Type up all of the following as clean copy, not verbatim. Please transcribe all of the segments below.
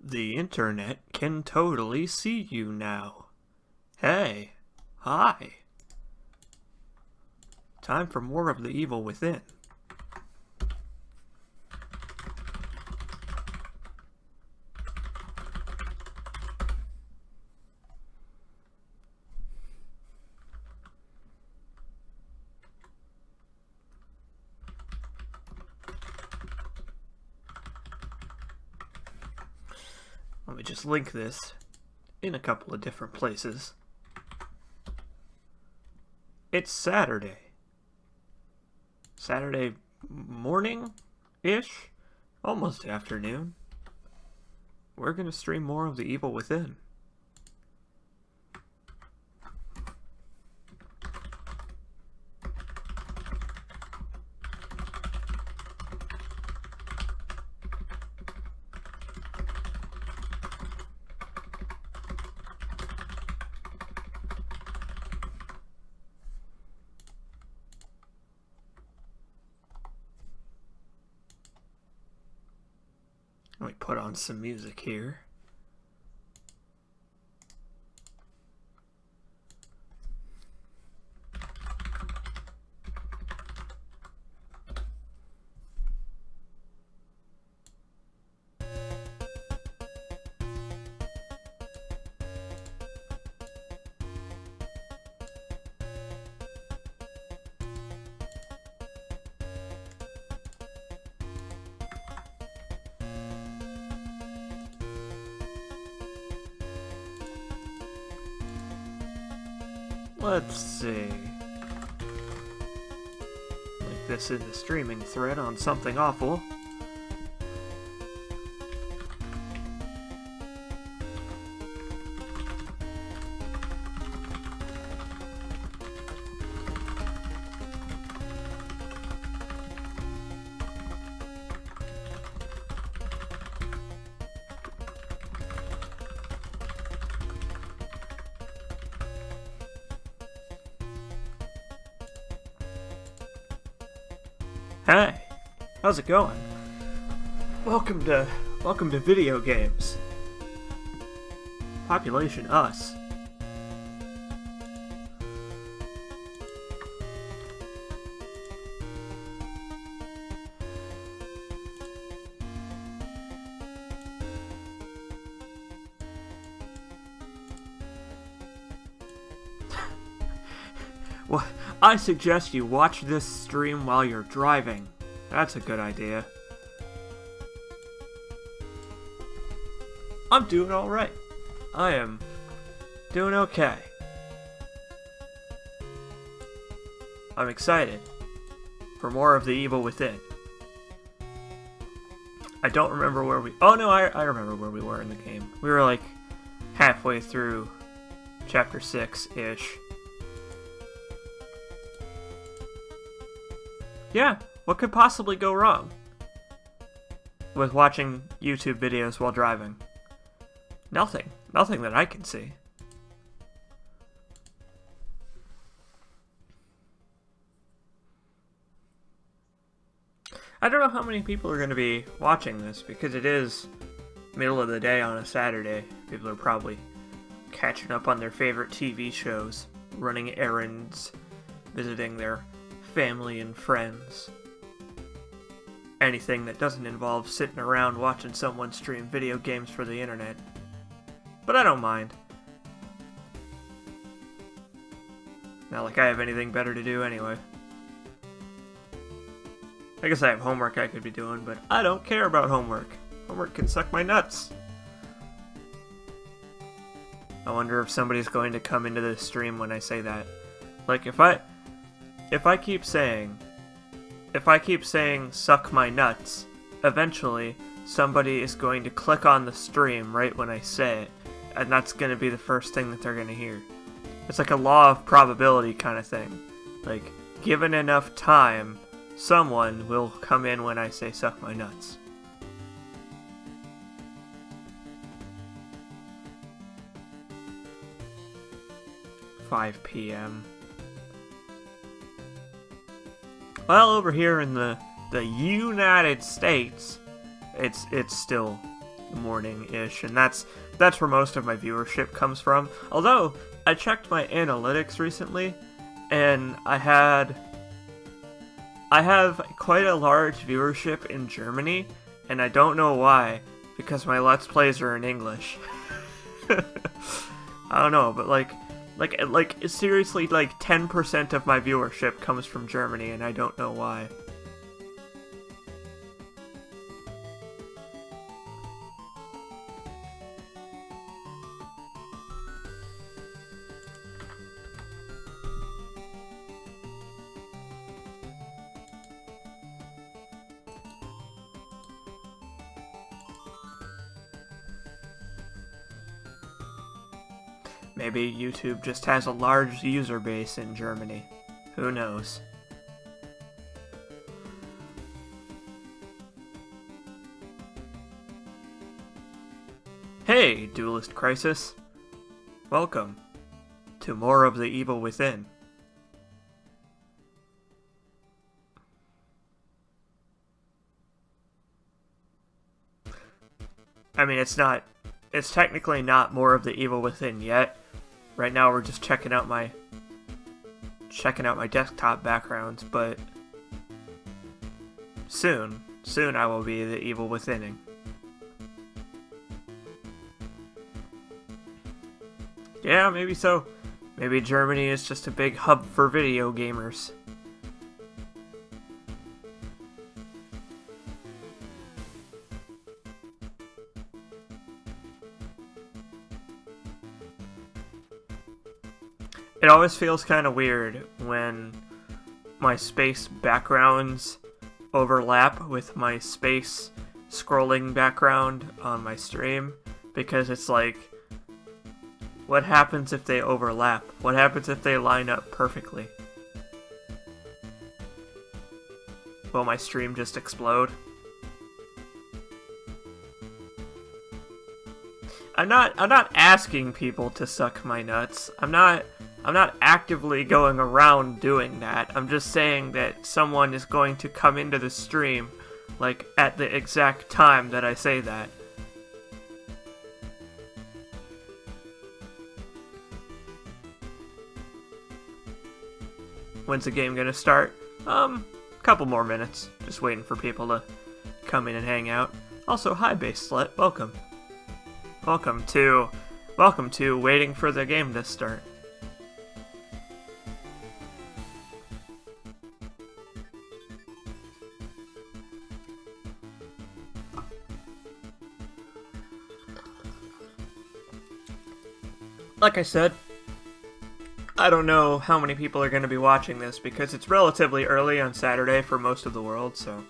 The internet can totally see you now. Hey, hi. Time for more of the evil within. Let me just link this in a couple of different places. It's Saturday. Saturday morning-ish? Almost afternoon. We're going to stream more of The Evil Within. Let me put on some music here. Let's see. Like this in the streaming thread on Something Awful. Hey, how's it going? Welcome to video games. Population us. Well, I suggest you watch this stream while you're driving. That's a good idea. I'm doing alright. I am doing okay. I'm excited for more of The Evil Within. I don't remember where we... Oh no, I remember where we were in the game. We were like halfway through chapter 6-ish. Yeah, what could possibly go wrong with watching YouTube videos while driving? Nothing. Nothing that I can see. I don't know how many people are going to be watching this because it is middle of the day on a Saturday. People are probably catching up on their favorite TV shows, running errands, visiting their family and friends. Anything that doesn't involve sitting around watching someone stream video games for the internet. But I don't mind. Not like I have anything better to do anyway. I guess I have homework I could be doing, but I don't care about homework. Homework can suck my nuts. I wonder if somebody's going to come into the stream when I say that. Like, if I keep saying suck my nuts, eventually somebody is going to click on the stream right when I say it, and that's going to be the first thing that they're going to hear. It's like a law of probability kind of thing. Like, given enough time, someone will come in when I say suck my nuts. "5 p.m. Well, over here in the United States, it's still the morning-ish, and that's where most of my viewership comes from. Although, I checked my analytics recently, and I have quite a large viewership in Germany, and I don't know why, because my Let's Plays are in English. I don't know, but like seriously, like 10% of my viewership comes from Germany, and I don't know why. Maybe YouTube just has a large user base in Germany. Who knows? Hey, Duelist Crisis. Welcome to more of the Evil Within. I mean, it's technically not more of the Evil Within yet. Right now we're just checking out my desktop backgrounds, but soon I will be the Evil Withinning. Yeah, maybe so. Maybe Germany is just a big hub for video gamers. It always feels kind of weird when my space backgrounds overlap with my space scrolling background on my stream, because it's like, what happens if they overlap? What happens if they line up perfectly? Will my stream just explode? I'm not asking people to suck my nuts. I'm not actively going around doing that. I'm just saying that someone is going to come into the stream, like, at the exact time that I say that. When's the game gonna start? Couple more minutes. Just waiting for people to come in and hang out. Also, hi, Base Slut. Welcome. Welcome to waiting for the game to start. Like I said, I don't know how many people are going to be watching this because it's relatively early on Saturday for most of the world, so...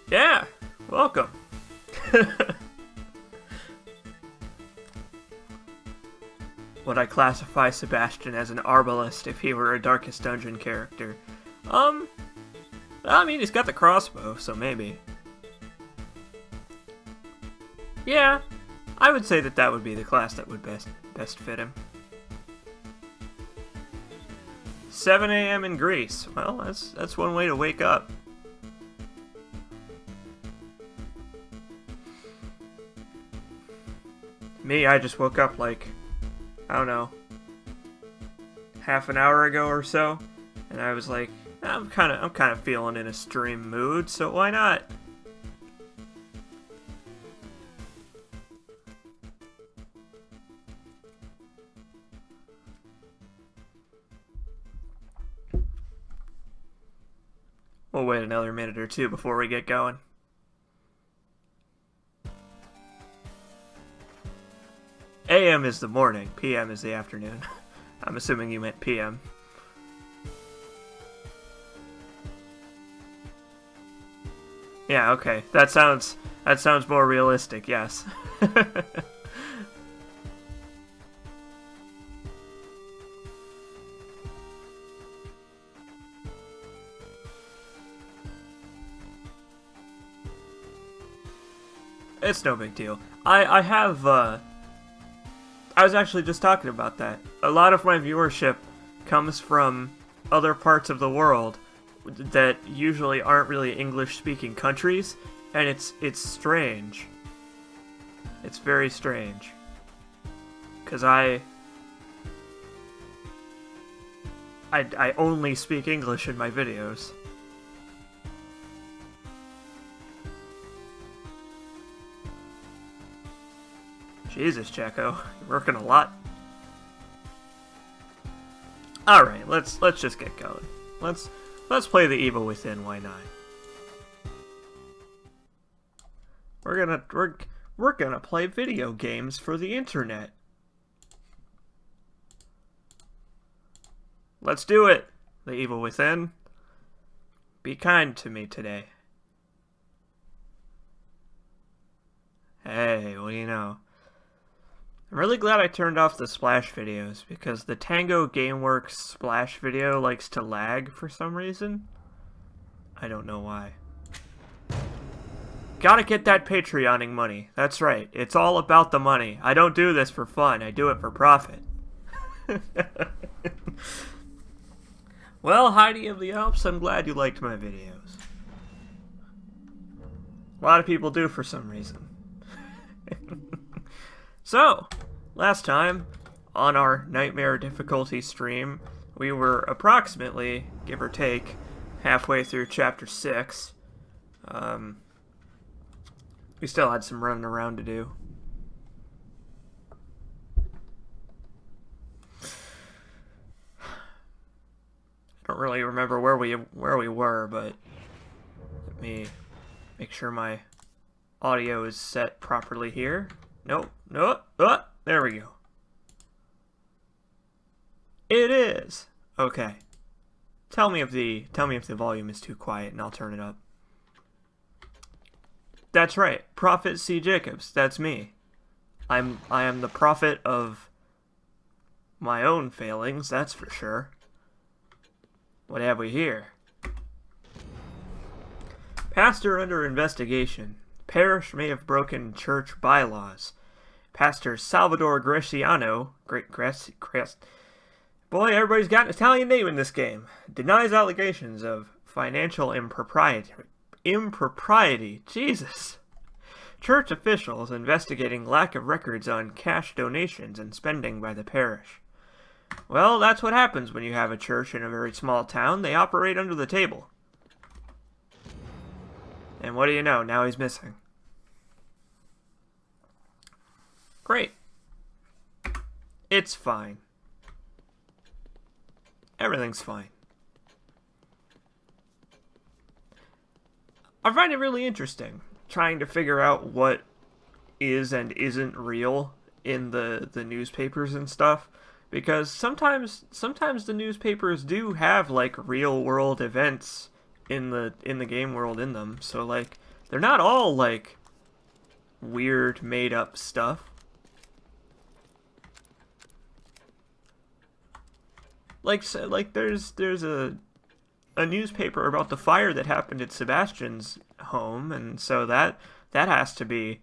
Yeah, welcome. Would I classify Sebastian as an arbalist if he were a Darkest Dungeon character? I mean, he's got the crossbow, so maybe. Yeah, I would say that would be the class that would best fit him. 7 a.m. in Greece. Well, that's one way to wake up. Me, I just woke up like, I don't know, half an hour ago or so, and I was like, I'm kind of feeling in a stream mood, so why not? We'll wait another minute or two before we get going. AM is the morning, PM is the afternoon. I'm assuming you meant PM. Yeah, okay. That sounds more realistic, yes. It's no big deal. I was actually just talking about that. A lot of my viewership comes from other parts of the world that usually aren't really English-speaking countries, And it's strange. It's very strange. 'Cause I only speak English in my videos. Jesus, Jacko, you're working a lot. All right, let's just get going. Let's play The Evil Within. Why not? We're gonna play video games for the internet. Let's do it. The Evil Within. Be kind to me today. Hey, what do you know? I'm really glad I turned off the splash videos, because the Tango Gameworks splash video likes to lag for some reason. I don't know why. Gotta get that Patreoning money. That's right. It's all about the money. I don't do this for fun. I do it for profit. Well, Heidi of the Alps, I'm glad you liked my videos. A lot of people do for some reason. So, last time, on our Nightmare difficulty stream, we were approximately, give or take, halfway through Chapter 6. We still had some running around to do. I don't really remember where we were, but let me make sure my audio is set properly here. Nope. There we go. It is. Okay. Tell me if the volume is too quiet and I'll turn it up. That's right. Prophet C. Jacobs. That's me. I am the prophet of my own failings, that's for sure. What have we here? Pastor under investigation. Parish may have broken church bylaws. Pastor Salvador Graciano, boy, everybody's got an Italian name in this game, denies allegations of financial impropriety. Jesus. Church officials investigating lack of records on cash donations and spending by the parish. Well, that's what happens when you have a church in a very small town. They operate under the table. And what do you know? Now he's missing. Great. It's fine. Everything's fine. I find it really interesting trying to figure out what is and isn't real in the newspapers and stuff, because sometimes the newspapers do have like real world events in the game world in them. So like they're not all like weird made up stuff. Like there's a newspaper about the fire that happened at Sebastian's home, and so that has to be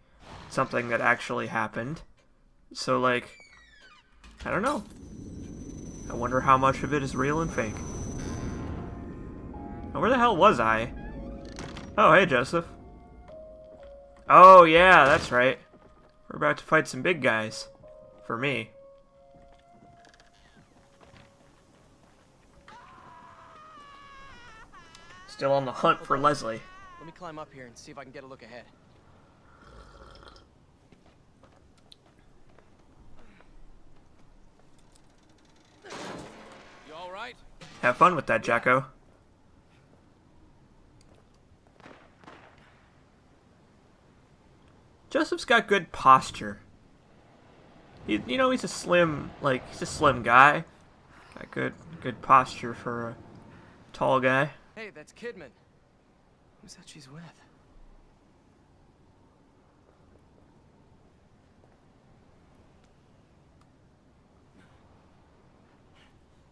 something that actually happened. So like, I don't know. I wonder how much of it is real and fake. Now, where the hell was I? Oh, hey, Joseph. Oh, yeah, that's right. We're about to fight some big guys. For me. Still on the hunt for Leslie. Let me climb up here and see if I can get a look ahead. You all right? Have fun with that, Jacko. Joseph's got good posture. He's a slim guy. Got good posture for a tall guy. Hey, that's Kidman. Who's that she's with?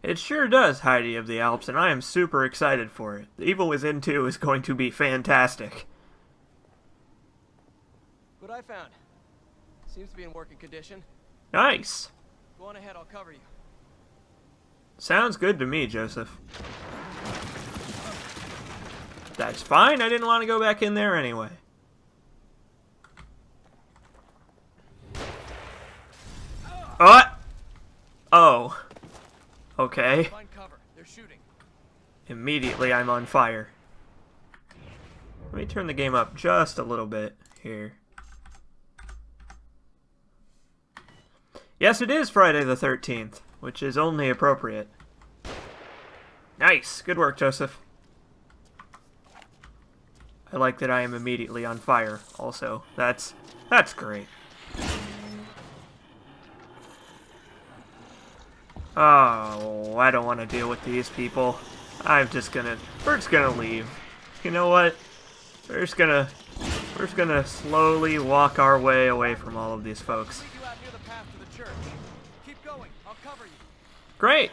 It sure does, Heidi of the Alps, and I am super excited for it. The Evil Within 2 is going to be fantastic. What I found. Seems to be in working condition. Nice. Go on ahead, I'll cover you. Sounds good to me, Joseph. That's fine, I didn't want to go back in there anyway. Oh. Okay. Find cover. They're shooting. Immediately I'm on fire. Let me turn the game up just a little bit here. Yes, it is Friday the 13th, which is only appropriate. Nice. Good work, Joseph. I like that I am immediately on fire, also. That's great. Oh, I don't want to deal with these people. We're just gonna leave. You know what? We're just gonna slowly walk our way away from all of these folks. You out near the path to the church. Keep going. I'll cover you. Great!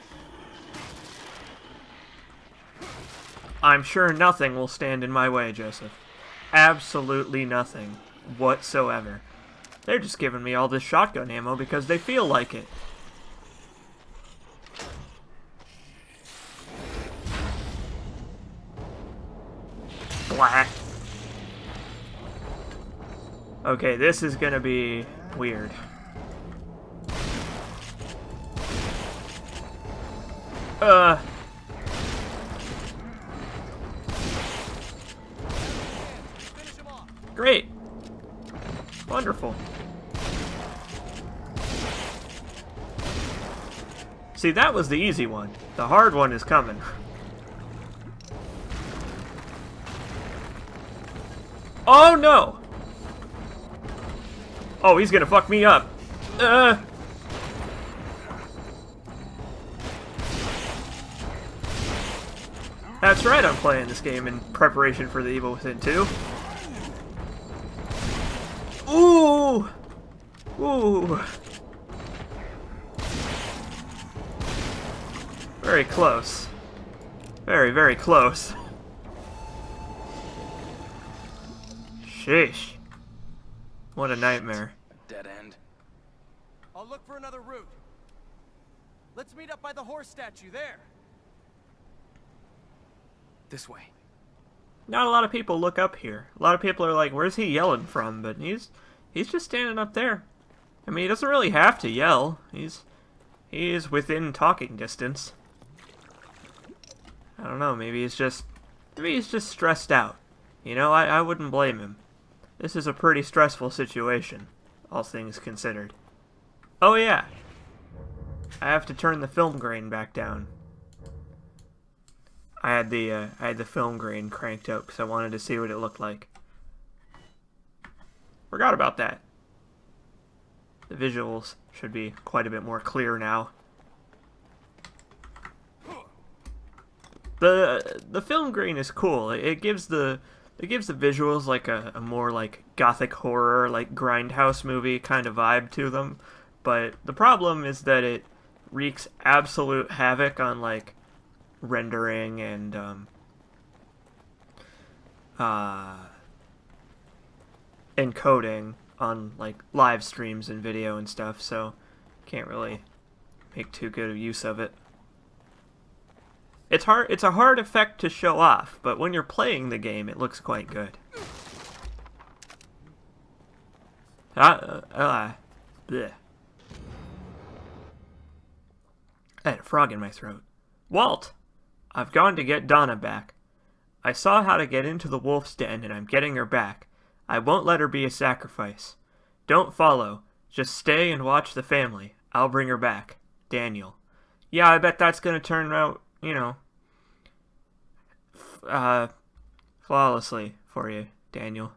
I'm sure nothing will stand in my way, Joseph. Absolutely nothing whatsoever. They're just giving me all this shotgun ammo because they feel like it. Blah. Okay, this is gonna be weird. Finish him off. Great. Wonderful. See, that was the easy one. The hard one is coming. Oh no! Oh, he's gonna fuck me up. That's right, I'm playing this game in preparation for The Evil Within 2. Ooh! Ooh! Very close. Very, very close. Sheesh. What a nightmare. Dead end. I'll look for another route. Let's meet up by the horse statue there. This way. Not a lot of people look up here. A lot of people are like, where's he yelling from? But he's just standing up there. I mean, he doesn't really have to yell. He is within talking distance. I don't know, maybe he's just stressed out. You know, I wouldn't blame him. This is a pretty stressful situation, all things considered. Oh yeah. I have to turn the film grain back down. I had the film grain cranked up because I wanted to see what it looked like. Forgot about that. The visuals should be quite a bit more clear now. The film grain is cool. It gives the visuals like a more like gothic horror, like grindhouse movie kind of vibe to them. But the problem is that it wreaks absolute havoc on like rendering and encoding on like live streams and video and stuff, so can't really make too good a use of it. It's a hard effect to show off, but when you're playing the game, it looks quite good. Bleh. I had a frog in my throat. Walt! I've gone to get Donna back. I saw how to get into the wolf's den, and I'm getting her back. I won't let her be a sacrifice. Don't follow. Just stay and watch the family. I'll bring her back. Daniel. Yeah, I bet that's gonna turn out, you know, flawlessly for you, Daniel.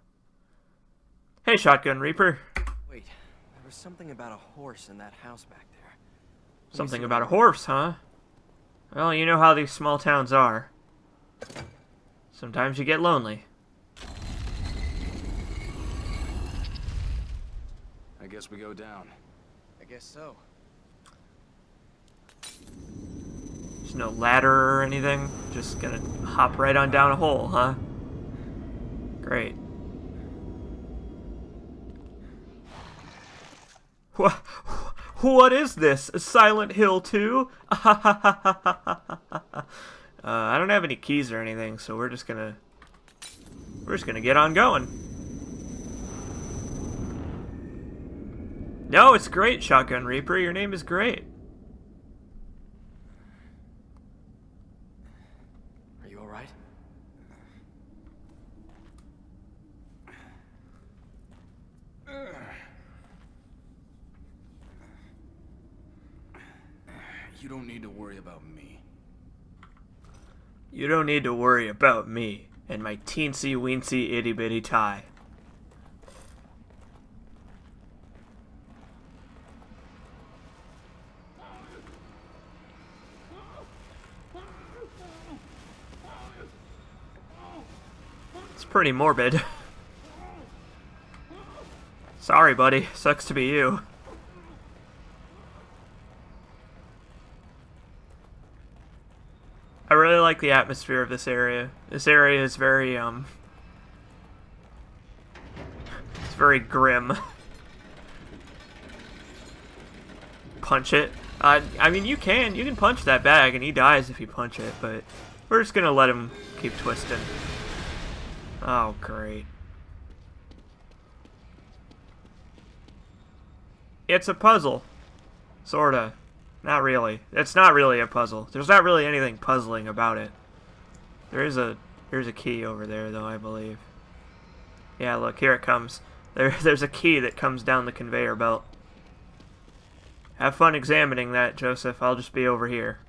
Hey, Shotgun Reaper. Wait, there was something about a horse in that house back there. Something about a horse, huh? Well, you know how these small towns are. Sometimes you get lonely. I guess we go down. I guess so. There's no ladder or anything. Just gonna hop right on down a hole, huh? Great. What is this? Silent Hill 2? I don't have any keys or anything, so we're just gonna get on going. No, it's great, Shotgun Reaper. Your name is great. Are you alright? You don't need to worry about me. You don't need to worry about me and my teensy weensy itty bitty tie. It's pretty morbid. Sorry, buddy. Sucks to be you. I really like the atmosphere of this area. This area is very, it's very grim. Punch it. I mean, you can punch that bag and he dies if you punch it, but we're just gonna let him keep twisting. Oh, great. It's a puzzle. Sorta. Not really. It's not really a puzzle. There's not really anything puzzling about it. There's a key over there, though, I believe. Yeah, look, here it comes. There's a key that comes down the conveyor belt. Have fun examining that, Joseph. I'll just be over here.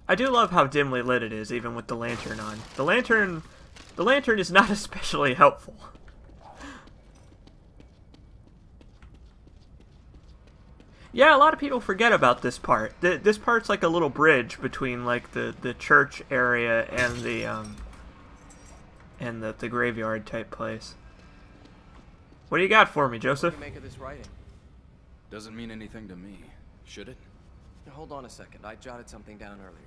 I do love how dimly lit it is, even with the lantern on. The lantern is not especially helpful. Yeah, a lot of people forget about this part. This part's like a little bridge between like the church area and the graveyard type place. What do you got for me, Joseph? What do you make of this writing? Doesn't mean anything to me. Should it? Now, hold on a second. I jotted something down earlier.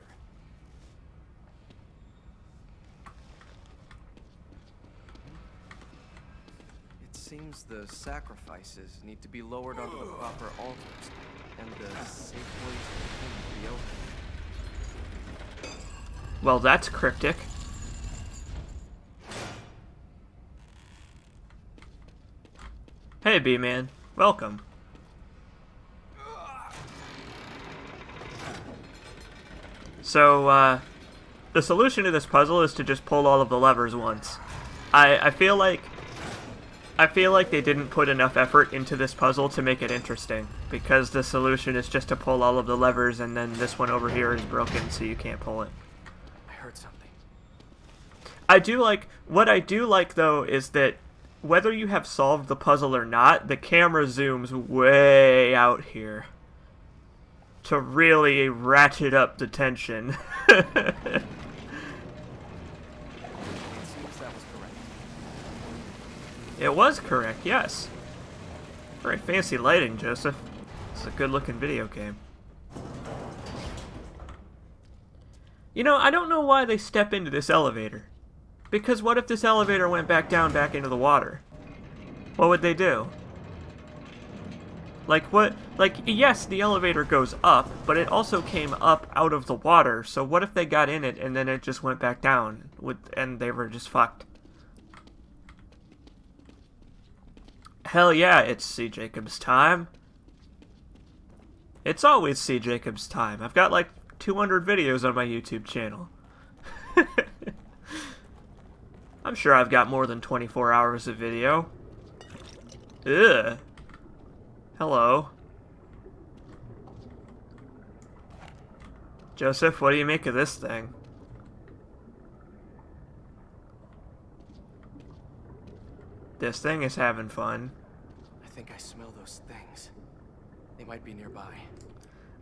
It seems the sacrifices need to be lowered onto the proper altars, and the safe way to be opened. Well, that's cryptic. Hey, B-Man. Welcome. So, the solution to this puzzle is to just pull all of the levers once. I feel like they didn't put enough effort into this puzzle to make it interesting, because the solution is just to pull all of the levers, and then this one over here is broken, so you can't pull it. I heard something. What I do like, though, is that whether you have solved the puzzle or not, the camera zooms way out here to really ratchet up the tension. It seems that was correct. It was correct, yes. Very fancy lighting, Joseph. It's a good-looking video game. You know, I don't know why they step into this elevator. Because what if this elevator went back into the water? What would they do? Yes, the elevator goes up, but it also came up out of the water, so what if they got in it and then it just went back down, and they were just fucked? Hell yeah, it's C. Jacobs time. It's always C. Jacobs time. I've got like 200 videos on my YouTube channel. I'm sure I've got more than 24 hours of video. Ugh. Hello. Joseph, what do you make of this thing? This thing is having fun. I think I smell those things. They might be nearby.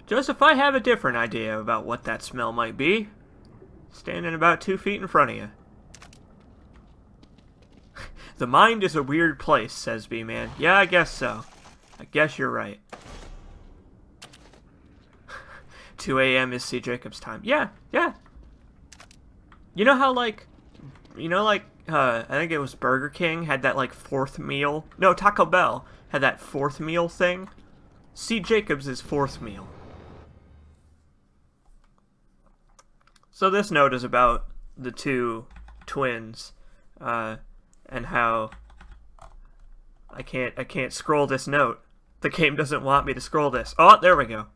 Joseph, I have a different idea about what that smell might be. Standing about 2 feet in front of you. The mind is a weird place, says B-Man. Yeah, I guess so. I guess you're right. 2 a.m. is C. Jacobs time. Yeah. You know how, I think it was Burger King had that, fourth meal? No, Taco Bell had that fourth meal thing. C. Jacobs is fourth meal. So this note is about the two twins, and how I can't scroll this note. The game doesn't want me to scroll this. Oh, there we go.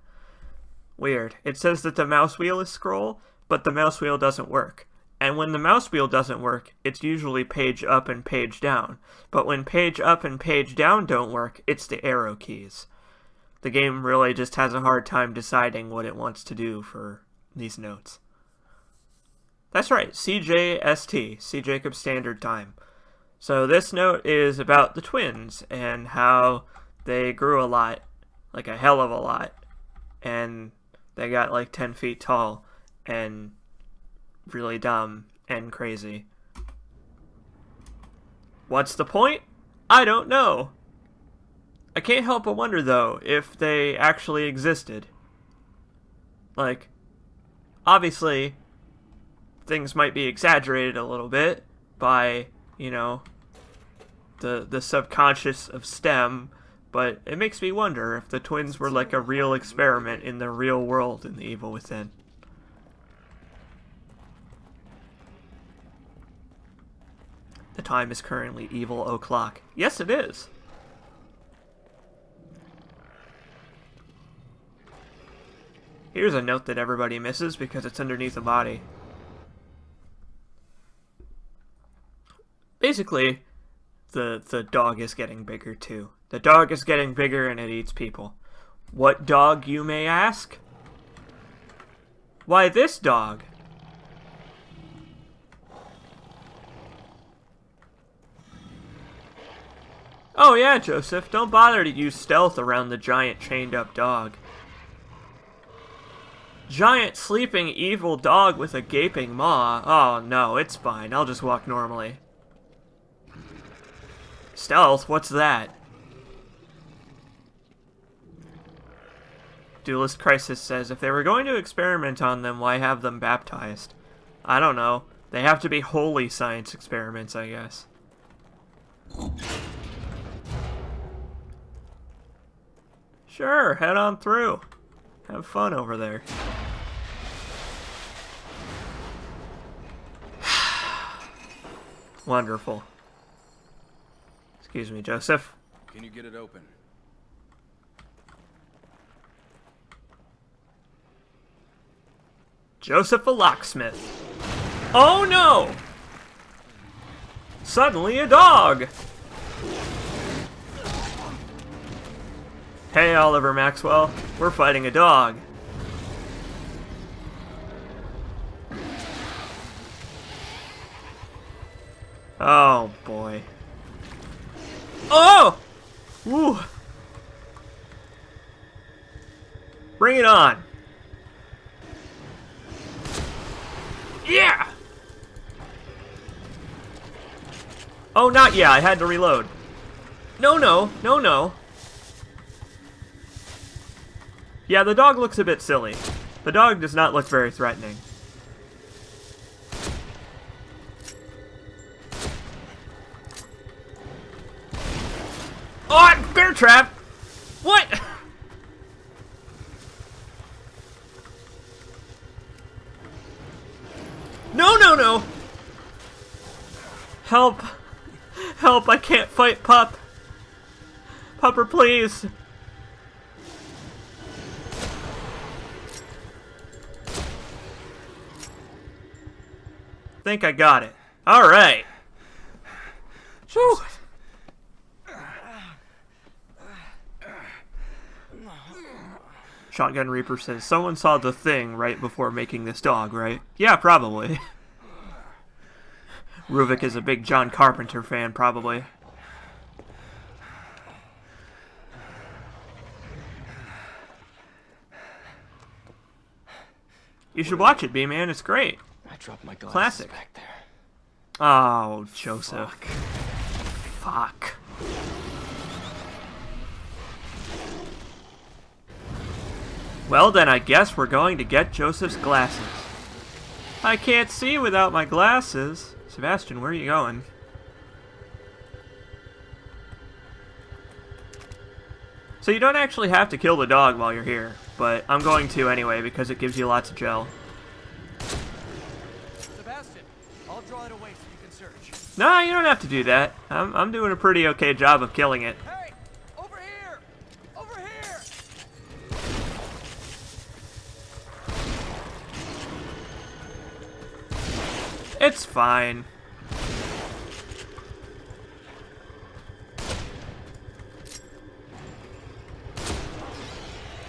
Weird. It says that the mouse wheel is scroll, but the mouse wheel doesn't work. And when the mouse wheel doesn't work, it's usually page up and page down. But when page up and page down don't work, it's the arrow keys. The game really just has a hard time deciding what it wants to do for these notes. That's right, CJST, C Jacob Standard Time. So this note is about the twins and how they grew a lot, like a hell of a lot. And they got like 10 feet tall and really dumb and crazy. What's the point? I don't know. I can't help but wonder, though, if they actually existed. Like, obviously, things might be exaggerated a little bit by, you know, the subconscious of STEM, but it makes me wonder if the twins were like a real experiment in the real world in The Evil Within. The time is currently evil o'clock. Yes, it is. Here's a note that everybody misses because it's underneath the body. Basically, the dog is getting bigger too. The dog is getting bigger and it eats people. What dog, you may ask? Why, this dog. Oh yeah, Joseph, don't bother to use stealth around the giant chained up dog. Giant sleeping evil dog with a gaping maw. Oh no, it's fine. I'll just walk normally. Stealth? What's that? Duelist Crisis says, if they were going to experiment on them, why have them baptized? I don't know. They have to be holy science experiments, I guess. Sure, head on through. Have fun over there. Wonderful. Excuse me, Joseph. Can you get it open? Joseph the locksmith. Oh no! Suddenly a dog! Hey, Oliver Maxwell. We're fighting a dog. Oh, boy. Oh! Woo! Bring it on. Yeah! Oh, not yeah. I had to reload. No, no. No, no. Yeah, the dog looks a bit silly. The dog does not look very threatening. Oh, bear trap! What? No, no, no! Help! Help, I can't fight Pup! Pupper, please! Think I got it. Alright! Whew! Shotgun Reaper says, someone saw The Thing right before making this dog, right? Yeah, probably. Ruvik is a big John Carpenter fan, probably. You should watch it, B-Man. It's great. I dropped my glasses Classic. back there. Oh, Joseph. Fuck. Well, then I guess we're going to get Joseph's glasses. I can't see without my glasses. Sebastian, where are you going? So you don't actually have to kill the dog while you're here, but I'm going to anyway because it gives you lots of gel. Sebastian, draw it away so you can search. No, you don't have to do that. I'm doing a pretty okay job of killing it. Hey! Over here! Over here! It's fine.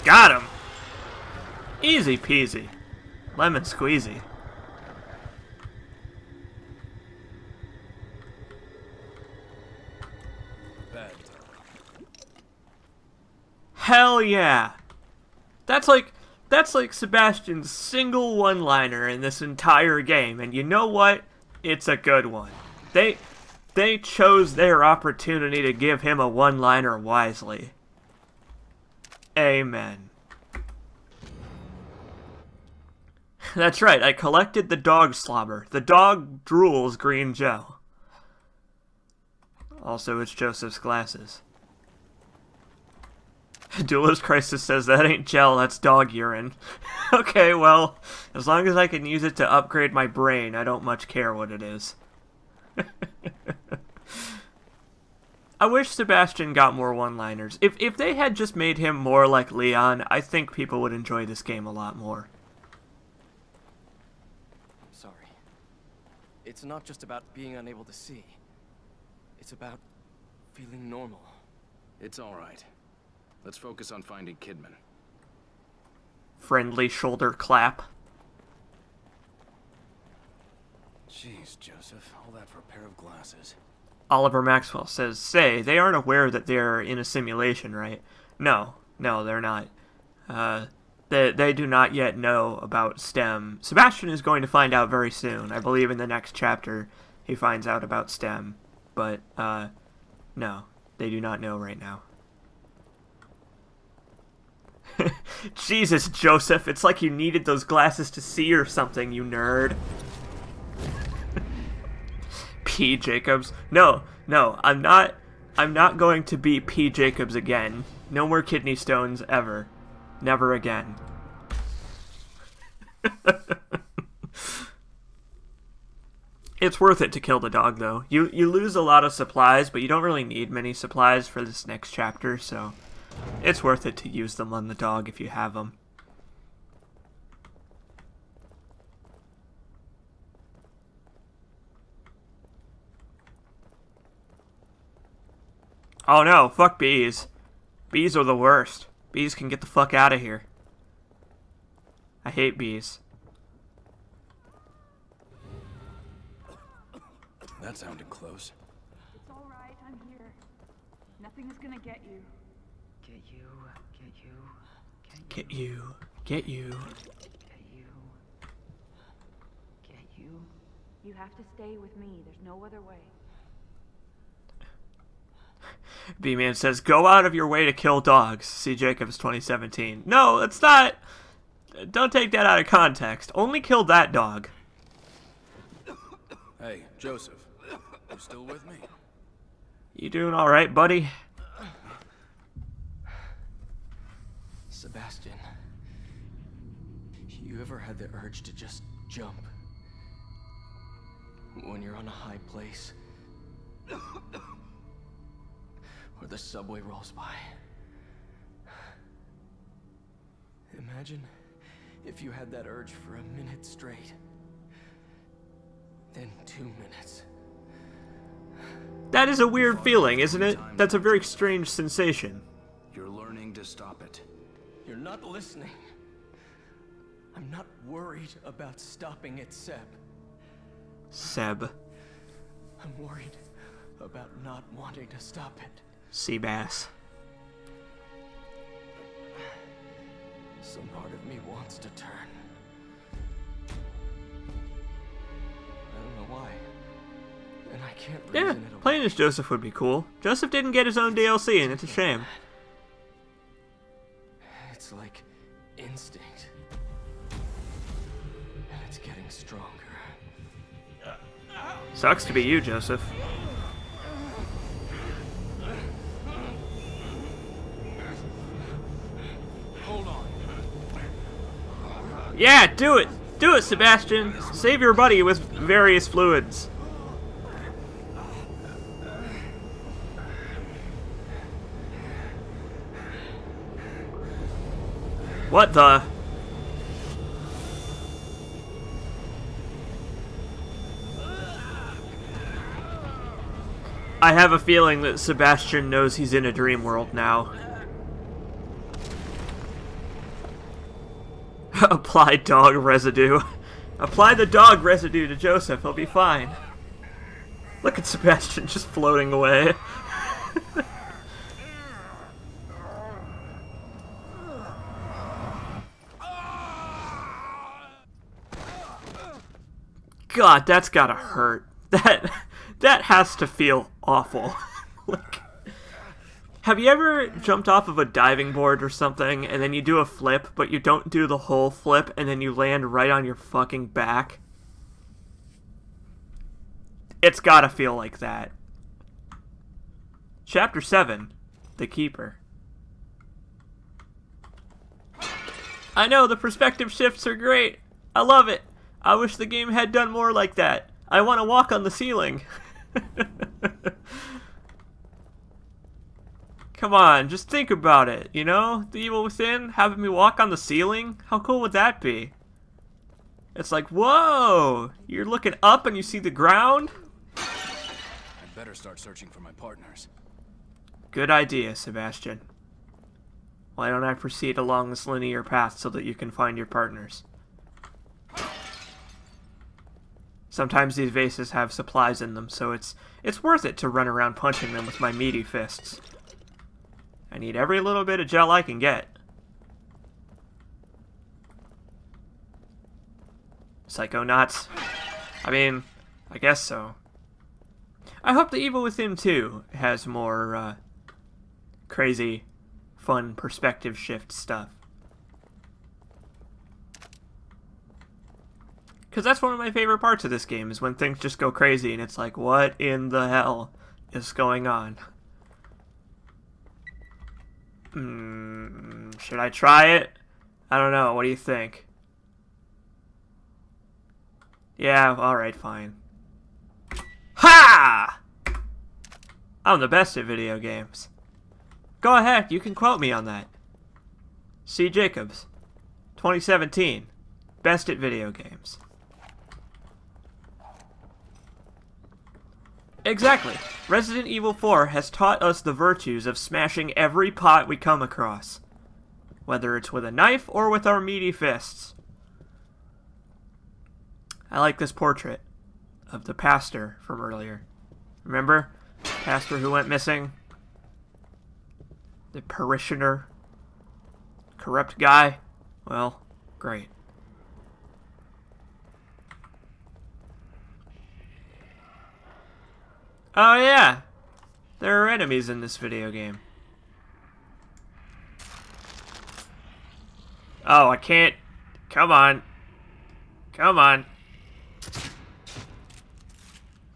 Got him. Easy peasy. Lemon squeezy. Bad. Hell yeah. That's like Sebastian's single one-liner in this entire game, and you know what? It's a good one. They chose their opportunity to give him a one-liner wisely. Amen. That's right, I collected the dog slobber. The dog drools green gel. Also, it's Joseph's glasses. Duelist Crisis says that ain't gel, that's dog urine. Okay, well, as long as I can use it to upgrade my brain, I don't much care what it is. I wish Sebastian got more one-liners. If they had just made him more like Leon, I think people would enjoy this game a lot more. I'm sorry. It's not just about being unable to see. It's about feeling normal. It's all right. Let's focus on finding Kidman. Friendly shoulder clap. Jeez, Joseph. All that for a pair of glasses. Oliver Maxwell says, say, they aren't aware that they're in a simulation, right? No, they're not. They do not yet know about STEM. Sebastian is going to find out very soon. I believe in the next chapter he finds out about STEM. But, no, they do not know right now. Jesus, Joseph, it's like you needed those glasses to see or something, you nerd. P. Jacobs. No, I'm not going to be P. Jacobs again. No more kidney stones ever. Never again. It's worth it to kill the dog, though. You lose a lot of supplies, but you don't really need many supplies for this next chapter, so it's worth it to use them on the dog if you have them. Oh no, fuck bees. Bees are the worst. Bees can get the fuck out of here. I hate bees. That sounded close. It's all right, I'm here. Nothing is gonna get you. Get you, get you, Get you, get you. get you, get you. You have to stay with me. There's no other way. B-Man says, go out of your way to kill dogs. See Jacobs 2017. No, it's not. Don't take that out of context. Only kill that dog. Hey, Joseph. You still with me? You doing alright, buddy? Sebastian, you ever had the urge to just jump? When you're on a high place? Or the subway rolls by? Imagine if you had that urge for a minute straight. Then 2 minutes. That is a weird feeling, isn't it? That's a very strange sensation. You're learning to stop it. You're not listening. I'm not worried about stopping it, Seb. Seb. I'm worried about not wanting to stop it. Seabass. Some part of me wants to turn. I don't know why. And I can't Yeah, reason it away. playing as Joseph would be cool. Joseph didn't get his own DLC, and it's a shame. It's like instinct. And it's getting stronger. Sucks to be you, Joseph. Hold on. Yeah, do it! Do it, Sebastian! Save your buddy with various fluids. What the? I have a feeling that Sebastian knows he's in a dream world now. Apply dog residue. Apply the dog residue to Joseph, he'll be fine. Look at Sebastian just floating away. God, that's gotta hurt. That has to feel awful. Like, have you ever jumped off of a diving board or something, and then you do a flip, but you don't do the whole flip, and then you land right on your fucking back? It's gotta feel like that. Chapter 7, The Keeper. I know, the perspective shifts are great. I love it. I wish the game had done more like that. I want to walk on the ceiling. Come on, just think about it, you know? The Evil Within, having me walk on the ceiling? How cool would that be? It's like, whoa! You're looking up and you see the ground? I'd better start searching for my partners. Good idea, Sebastian. Why don't I proceed along this linear path so that you can find your partners? Sometimes these vases have supplies in them, so it's worth it to run around punching them with my meaty fists. I need every little bit of gel I can get. Psychonauts? I mean, I guess so. I hope The Evil Within 2 has more, crazy, fun perspective shift stuff. Because that's one of my favorite parts of this game, is when things just go crazy and it's like, what in the hell is going on? Should I try it? I don't know, what do you think? Yeah, alright, fine. Ha! I'm the best at video games. Go ahead, you can quote me on that. C. Jacobs, 2017, best at video games. Exactly. Resident Evil 4 has taught us the virtues of smashing every pot we come across. Whether it's with a knife or with our meaty fists. I like this portrait of the pastor from earlier. Remember? Pastor who went missing? The parishioner? Corrupt guy? Well, great. Oh yeah, there are enemies in this video game. Oh, I can't. Come on. Come on.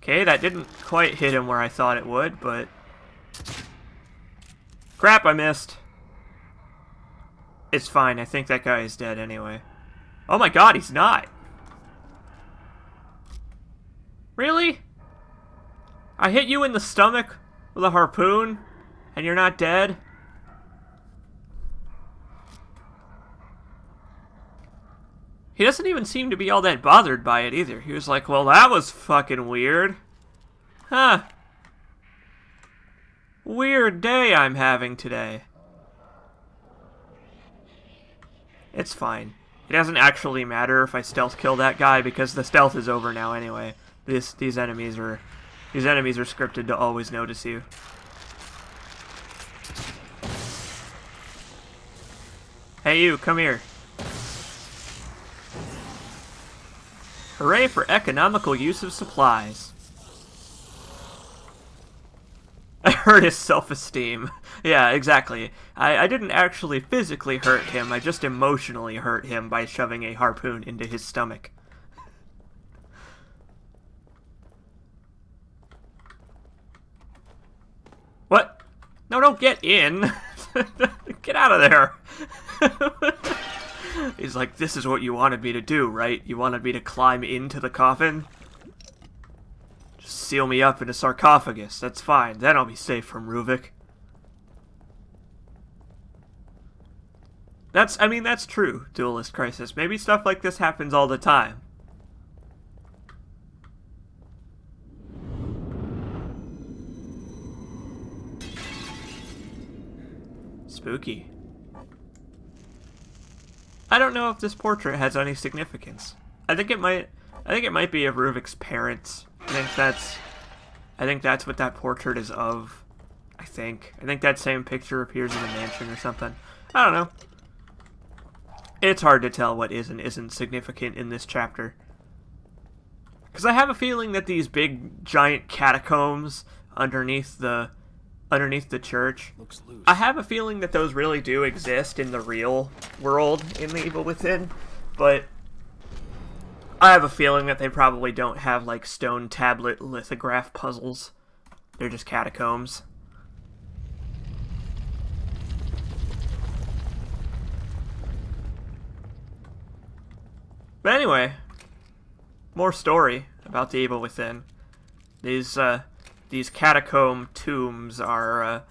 Okay, that didn't quite hit him where I thought it would, but... Crap, I missed. It's fine, I think that guy is dead anyway. Oh my god, he's not. Really? I hit you in the stomach with a harpoon, and you're not dead? He doesn't even seem to be all that bothered by it either. He was like, well, that was fucking weird. Huh. Weird day I'm having today. It's fine. It doesn't actually matter if I stealth kill that guy, because the stealth is over now anyway. These enemies are scripted to always notice you. Hey you, come here. Hooray for economical use of supplies. I hurt his self-esteem. Yeah, exactly. I didn't actually physically hurt him, I just emotionally hurt him by shoving a harpoon into his stomach. What? No, don't get in. Get out of there. He's like, this is what you wanted me to do, right? You wanted me to climb into the coffin? Just seal me up in a sarcophagus. That's fine. Then I'll be safe from Ruvik. I mean, that's true, Duelist Crisis. Maybe stuff like this happens all the time. Spooky. I don't know if this portrait has any significance. I think it might be of Ruvik's parents. I think that's what that portrait is of. I think that same picture appears in the mansion or something. I don't know. It's hard to tell what is and isn't significant in this chapter. Because I have a feeling that these big, giant catacombs underneath the church, Looks loose. I have a feeling that those really do exist in the real world in The Evil Within, but I have a feeling that they probably don't have, like, stone tablet lithograph puzzles. They're just catacombs. But anyway, more story about The Evil Within. These catacomb tombs are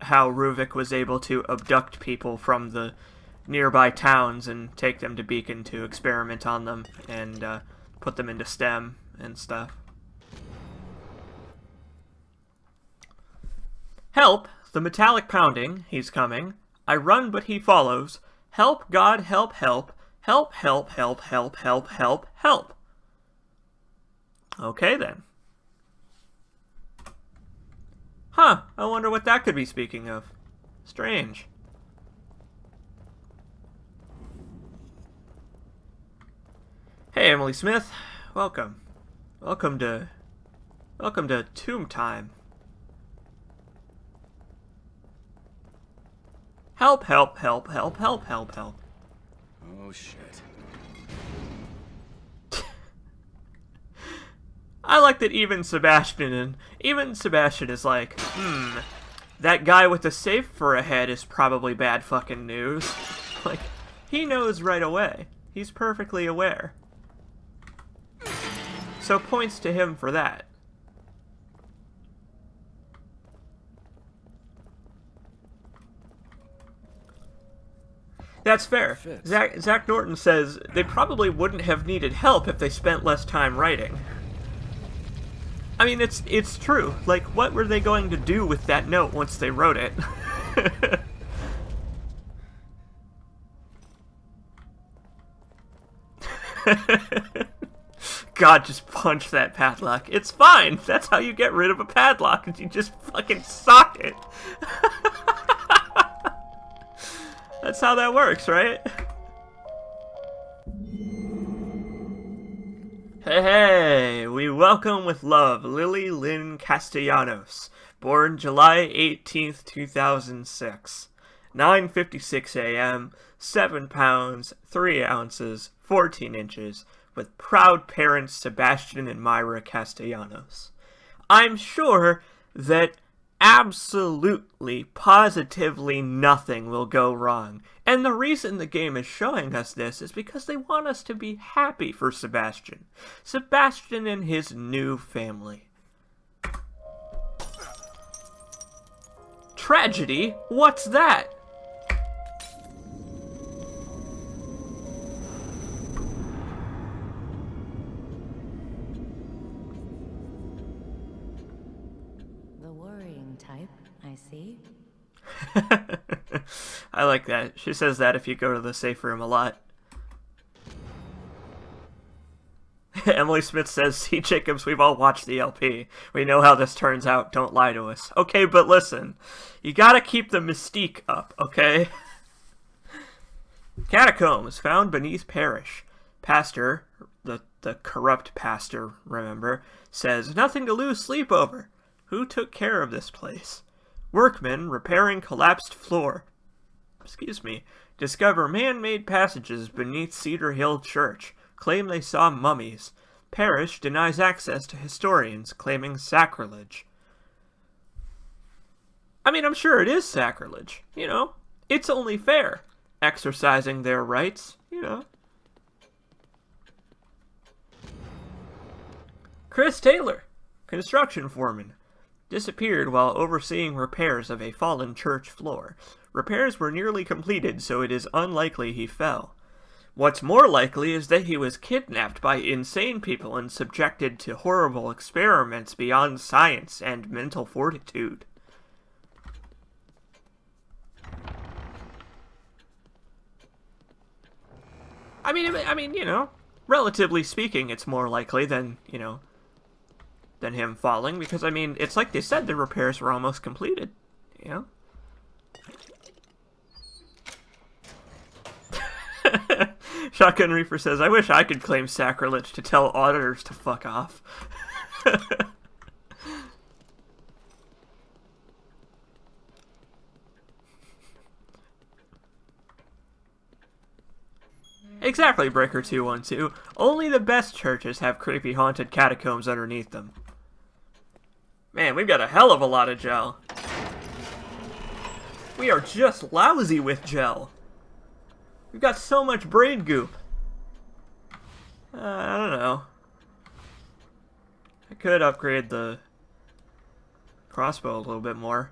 how Ruvik was able to abduct people from the nearby towns and take them to Beacon to experiment on them and put them into STEM and stuff. Help! The metallic pounding. He's coming. I run, but he follows. Help, God, help, help. Help, help, help, help, help, help, help. Okay, then. Huh, I wonder what that could be speaking of. Strange. Hey, Emily Smith. Welcome. Welcome to Tomb Time. Help, help, help, help, help, help, help. Oh, shit. I like that even Sebastian is like, that guy with the safe for a head is probably bad fucking news. Like, he knows right away. He's perfectly aware. So points to him for that. That's fair. Fits. Zach Norton says they probably wouldn't have needed help if they spent less time writing. I mean, it's true. Like, what were they going to do with that note once they wrote it? God, just punch that padlock. It's fine. That's how you get rid of a padlock, is you just fucking sock it. That's how that works, right? Hey, we welcome with love Lily Lynn Castellanos, born July 18th, 2006. 9:56 a.m., 7 pounds, 3 ounces, 14 inches, with proud parents Sebastian and Myra Castellanos. I'm sure that absolutely, positively nothing will go wrong. And the reason the game is showing us this is because they want us to be happy for Sebastian. Sebastian and his new family. Tragedy? What's that? I see. I like that. She says that if you go to the safe room a lot. Emily Smith says, see, Jacobs, we've all watched the LP. We know how this turns out. Don't lie to us. Okay, but listen. You gotta keep the mystique up, okay? Catacombs found beneath parish. Pastor, the corrupt pastor, remember, says, nothing to lose sleep over. Who took care of this place? Workmen repairing collapsed floor. Discover man-made passages beneath Cedar Hill Church. Claim they saw mummies. Parish denies access to historians, claiming sacrilege. I mean, I'm sure it is sacrilege. You know, it's only fair. exercising their rights, you know. Chris Taylor, construction foreman, disappeared while overseeing repairs of a fallen church floor. Repairs were nearly completed, so it is unlikely he fell. What's more likely is that he was kidnapped by insane people and subjected to horrible experiments beyond science and mental fortitude. I mean, you know, relatively speaking, it's more likely than, you know, than him falling, because, I mean, it's like they said, the repairs were almost completed, you know? Shotgun Reaper says, I wish I could claim sacrilege to tell auditors to fuck off. Exactly, Breaker212. Only the best churches have creepy haunted catacombs underneath them. Man, we've got a hell of a lot of gel. We are just lousy with gel. We've got so much brain goop. I don't know. I could upgrade the crossbow a little bit more.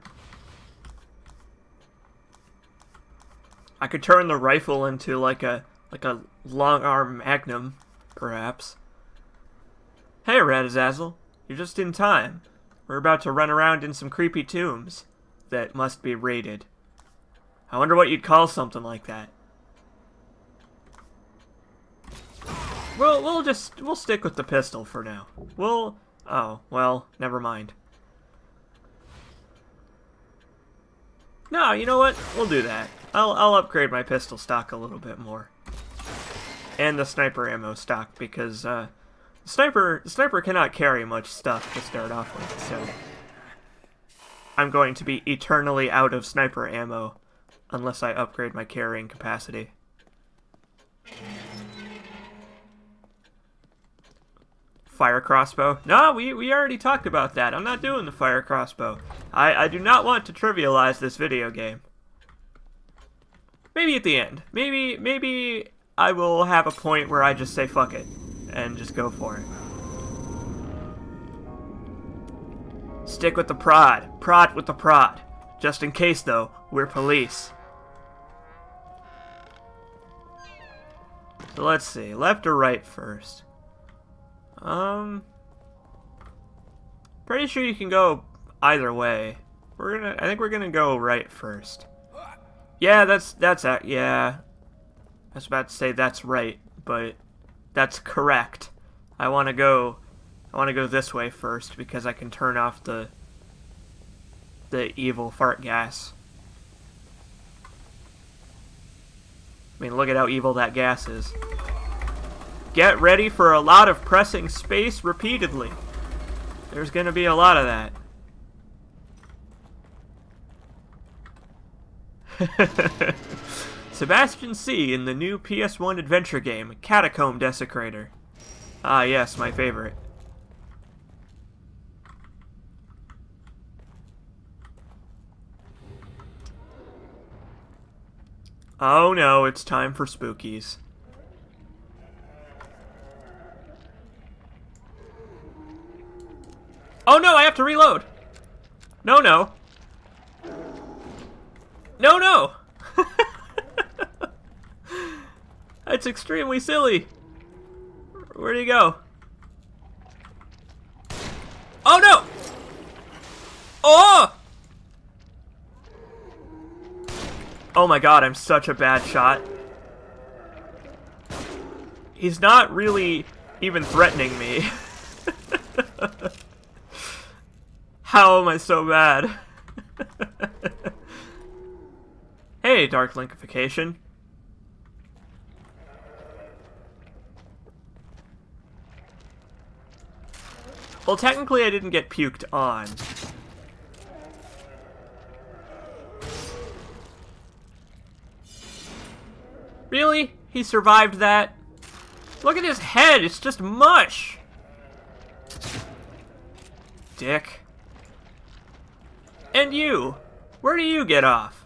I could turn the rifle into like a long arm magnum, perhaps. Hey, Radazazel, you're just in time. We're about to run around in some creepy tombs that must be raided. I wonder what you'd call something like that. Well, we'll stick with the pistol for now. Oh, well, never mind. No, you know what? We'll do that. I'll upgrade my pistol stock a little bit more. And the sniper ammo stock, because, the sniper cannot carry much stuff to start off with, so I'm going to be eternally out of sniper ammo unless I upgrade my carrying capacity. Fire crossbow? No, we already talked about that. I'm not doing the fire crossbow. I do not want to trivialize this video game. Maybe at the end. Maybe I will have a point where I just say fuck it and just go for it. Stick with the prod. Prod with the prod. Just in case, though, we're police. So let's see. Left or right first? Pretty sure you can go either way. I think we're gonna go right first. Yeah, yeah. I was about to say that's right, but that's correct. I wanna go this way first because I can turn off the evil fart gas. I mean, look at how evil that gas is. Get ready for a lot of pressing space repeatedly. There's gonna be a lot of that. Sebastian C. in the new PS1 adventure game, Catacomb Desecrator. Ah yes, my favorite. Oh no, it's time for spookies. Oh no, I have to reload! No, no. No, no! That's extremely silly. Where'd he go? Oh no! Oh! Oh my god, I'm such a bad shot. He's not really even threatening me. How am I so bad? Hey, Dark Linkification. Well, technically I didn't get puked on. Really? He survived that? Look at his head, it's just mush! Dick. And you! Where do you get off?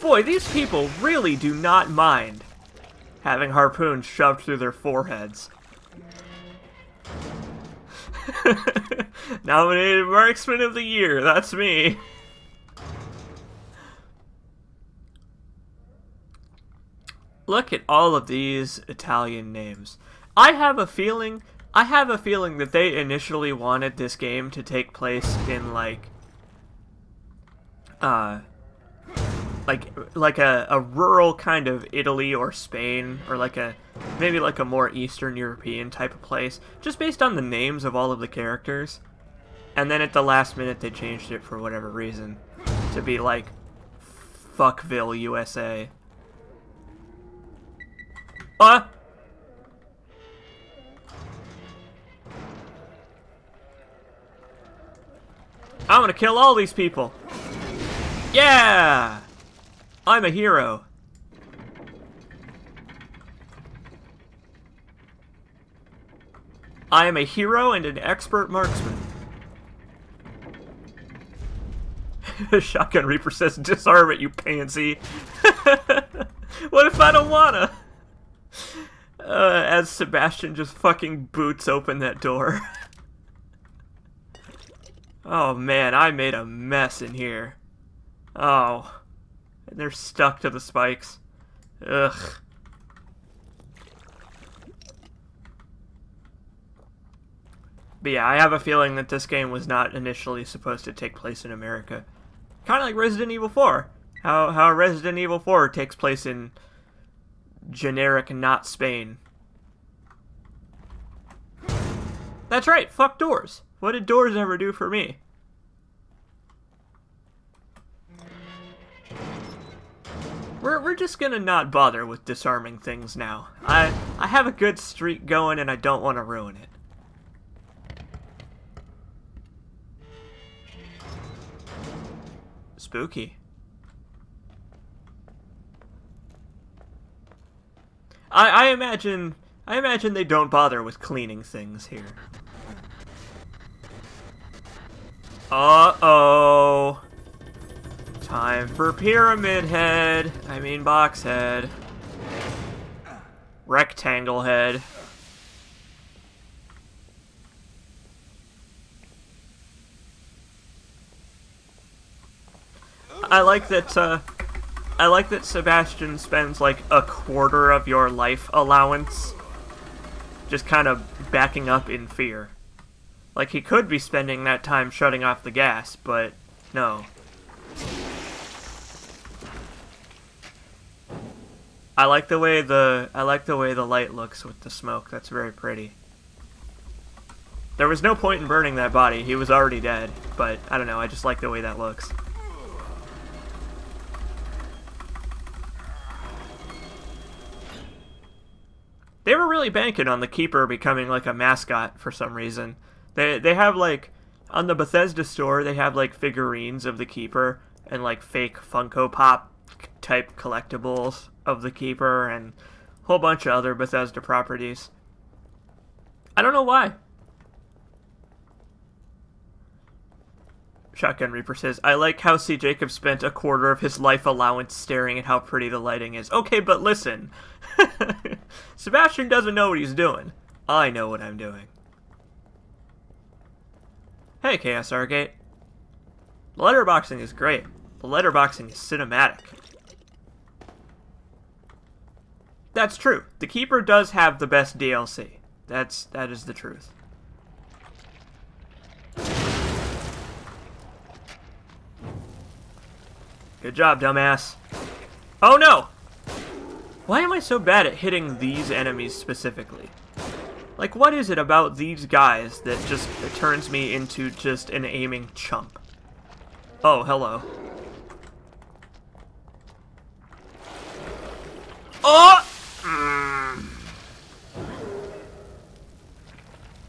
Boy, these people really do not mind having harpoons shoved through their foreheads. Nominated Marksman of the Year, that's me. Look at all of these Italian names. I have a feeling that they initially wanted this game to take place in like a rural kind of Italy or Spain, or maybe like a more Eastern European type of place, just based on the names of all of the characters. And then at the last minute they changed it for whatever reason to be like Fuckville, USA. I'm gonna kill all these people. Yeah! I'm a hero. I am a hero and an expert marksman. Shotgun Reaper says, disarm it, you pansy. What if I don't wanna? As Sebastian just fucking boots open that door. Oh man, I made a mess in here. Oh. And they're stuck to the spikes. Ugh. But yeah, I have a feeling that this game was not initially supposed to take place in America. Kind of like Resident Evil 4. How Resident Evil 4 takes place in generic not Spain. That's right, fuck doors. What did doors ever do for me? We're just gonna not bother with disarming things now. I have a good streak going and I don't want to ruin it. Spooky. I imagine they don't bother with cleaning things here. Uh-oh. Time for Pyramid Head. I mean Box Head. Rectangle Head. I like that Sebastian spends like a quarter of your life allowance just kind of backing up in fear. Like, he could be spending that time shutting off the gas, but no. I like the way the light looks with the smoke. That's very pretty. There was no point in burning that body. He was already dead, but I don't know, I just like the way that looks. They were really banking on the Keeper becoming like a mascot for some reason. They have like, on the Bethesda store, they have like figurines of the Keeper and like fake Funko Pop type collectibles of the Keeper and a whole bunch of other Bethesda properties. I don't know why. Shotgun Reaper says, I like how C. Jacob spent a quarter of his life allowance staring at how pretty the lighting is. Okay, but listen. Sebastian doesn't know what he's doing. I know what I'm doing. Hey, KSR Gate. The letterboxing is great. The letterboxing is cinematic. That's true. The Keeper does have the best DLC. That is the truth. Good job, dumbass. Oh no! Why am I so bad at hitting these enemies specifically? Like, what is it about these guys that just turns me into just an aiming chump? Oh, hello. Oh!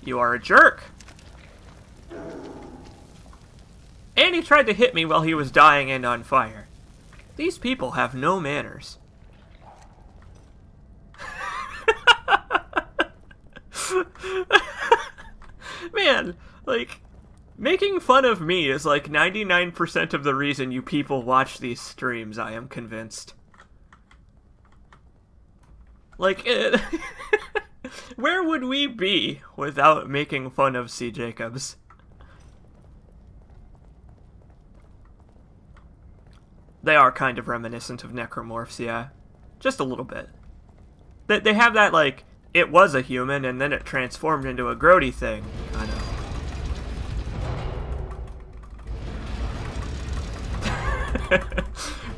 You are a jerk. And he tried to hit me while he was dying and on fire. These people have no manners. Man, like, Making fun of me is like 99% of the reason you people watch these streams, I am convinced. Like, where would we be without making fun of C. Jacobs? They are kind of reminiscent of necromorphs, yeah. Just a little bit. They have that, like, it was a human and then it transformed into a grody thing, kind of.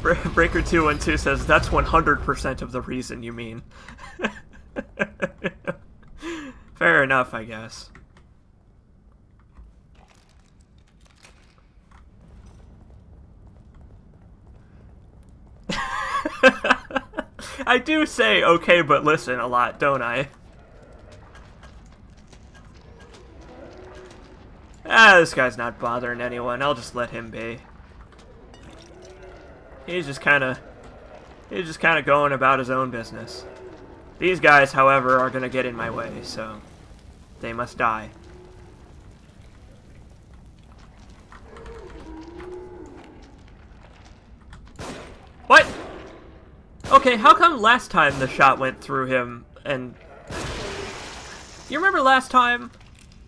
Breaker212 says, that's 100% of the reason you mean. Fair enough, I guess. I do say okay but listen a lot, don't I? This guy's not bothering anyone. I'll just let him be. He's just kind of going about his own business. These guys, however, are going to get in my way, so they must die. What? Okay, how come last time the shot went through him and... You remember last time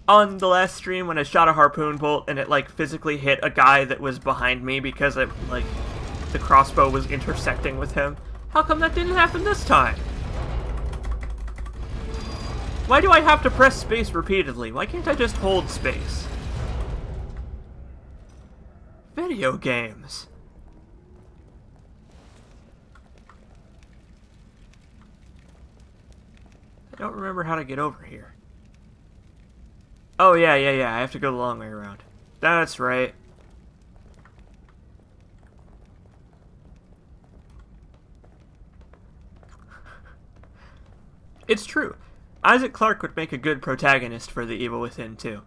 on the last stream when I shot a harpoon bolt and it, like, physically hit a guy that was behind me because it, like, the crossbow was intersecting with him? How come that didn't happen this time? Why do I have to press space repeatedly? Why can't I just hold space? Video games. I don't remember how to get over here. Oh, yeah, I have to go the long way around. That's right. It's true. Isaac Clarke would make a good protagonist for The Evil Within, too.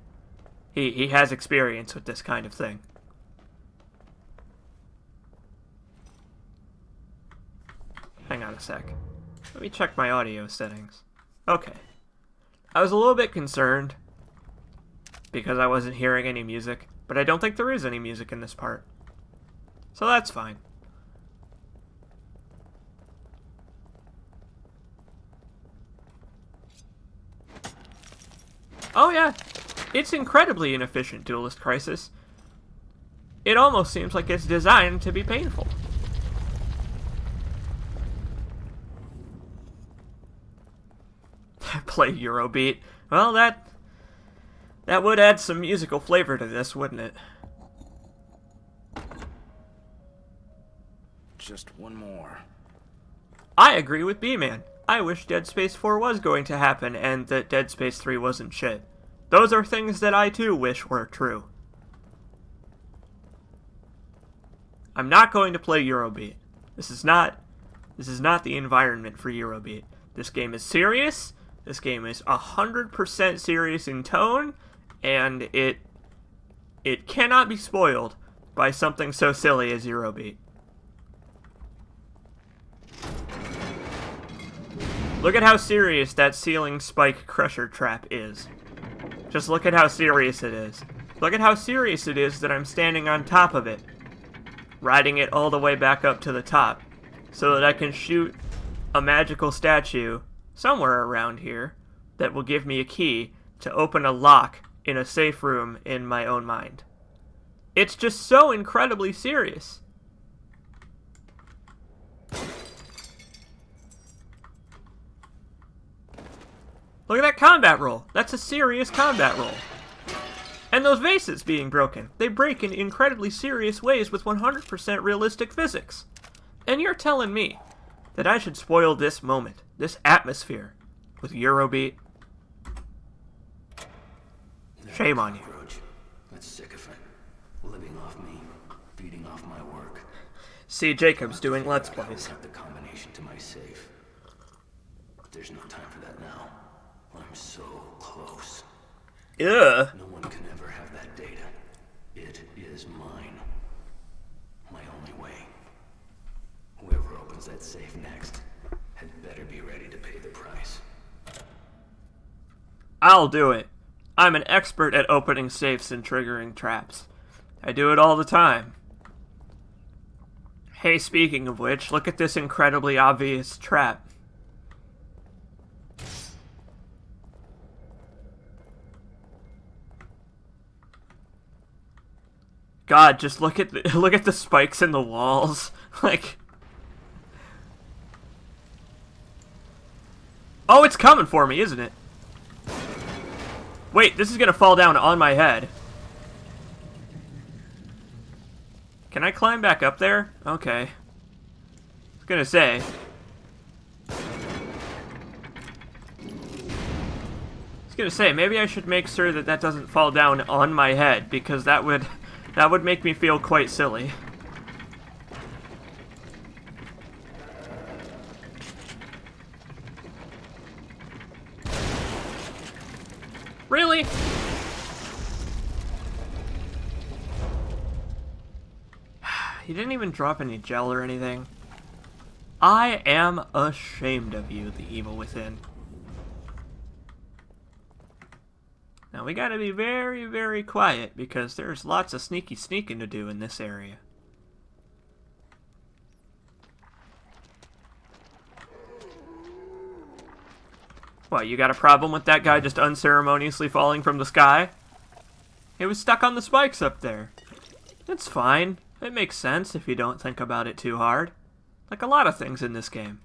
He has experience with this kind of thing. Hang on a sec. Let me check my audio settings. Okay. I was a little bit concerned because I wasn't hearing any music, but I don't think there is any music in this part. So that's fine. Oh yeah, it's incredibly inefficient, Duelist Crisis. It almost seems like it's designed to be painful. Play Eurobeat. Well, that would add some musical flavor to this, wouldn't it? Just one more. I agree with B-Man. I wish Dead Space 4 was going to happen and that Dead Space 3 wasn't shit. Those are things that I too wish were true. I'm not going to play Eurobeat. This is not the environment for Eurobeat. This game is serious. This game is 100% serious in tone, and it cannot be spoiled by something so silly as Eurobeat. Look at how serious that ceiling spike crusher trap is. Just look at how serious it is. Look at how serious it is that I'm standing on top of it, riding it all the way back up to the top, so that I can shoot a magical statue somewhere around here that will give me a key to open a lock in a safe room in my own mind. It's just so incredibly serious. Look at that combat roll. That's a serious combat roll. And those vases being broken. They break in incredibly serious ways with 100% realistic physics. And you're telling me that I should spoil this moment, this atmosphere, with Eurobeat? Shame on you. That's sycophant. Living off me, feeding off my work. C. Jacobs doing Let's Plays. Have the combination to my safe. But there's no time for that now. I'm so close. Ugh. No one can ever have that data. It is mine. My only way. Whoever opens that safe next had better be ready to pay the price. I'll do it. I'm an expert at opening safes and triggering traps. I do it all the time. Hey, speaking of which, look at this incredibly obvious trap. God, just look at the spikes in the walls. Like, oh, it's coming for me, isn't it? Wait, this is gonna fall down on my head. Can I climb back up there? Okay. I was gonna say. Maybe I should make sure that that doesn't fall down on my head, because that would make me feel quite silly. Really? He didn't even drop any gel or anything. I am ashamed of you, the evil within. Now we gotta be very, very quiet because there's lots of sneaky sneaking to do in this area. What, you got a problem with that guy just unceremoniously falling from the sky? He was stuck on the spikes up there. It's fine. It makes sense if you don't think about it too hard. Like a lot of things in this game.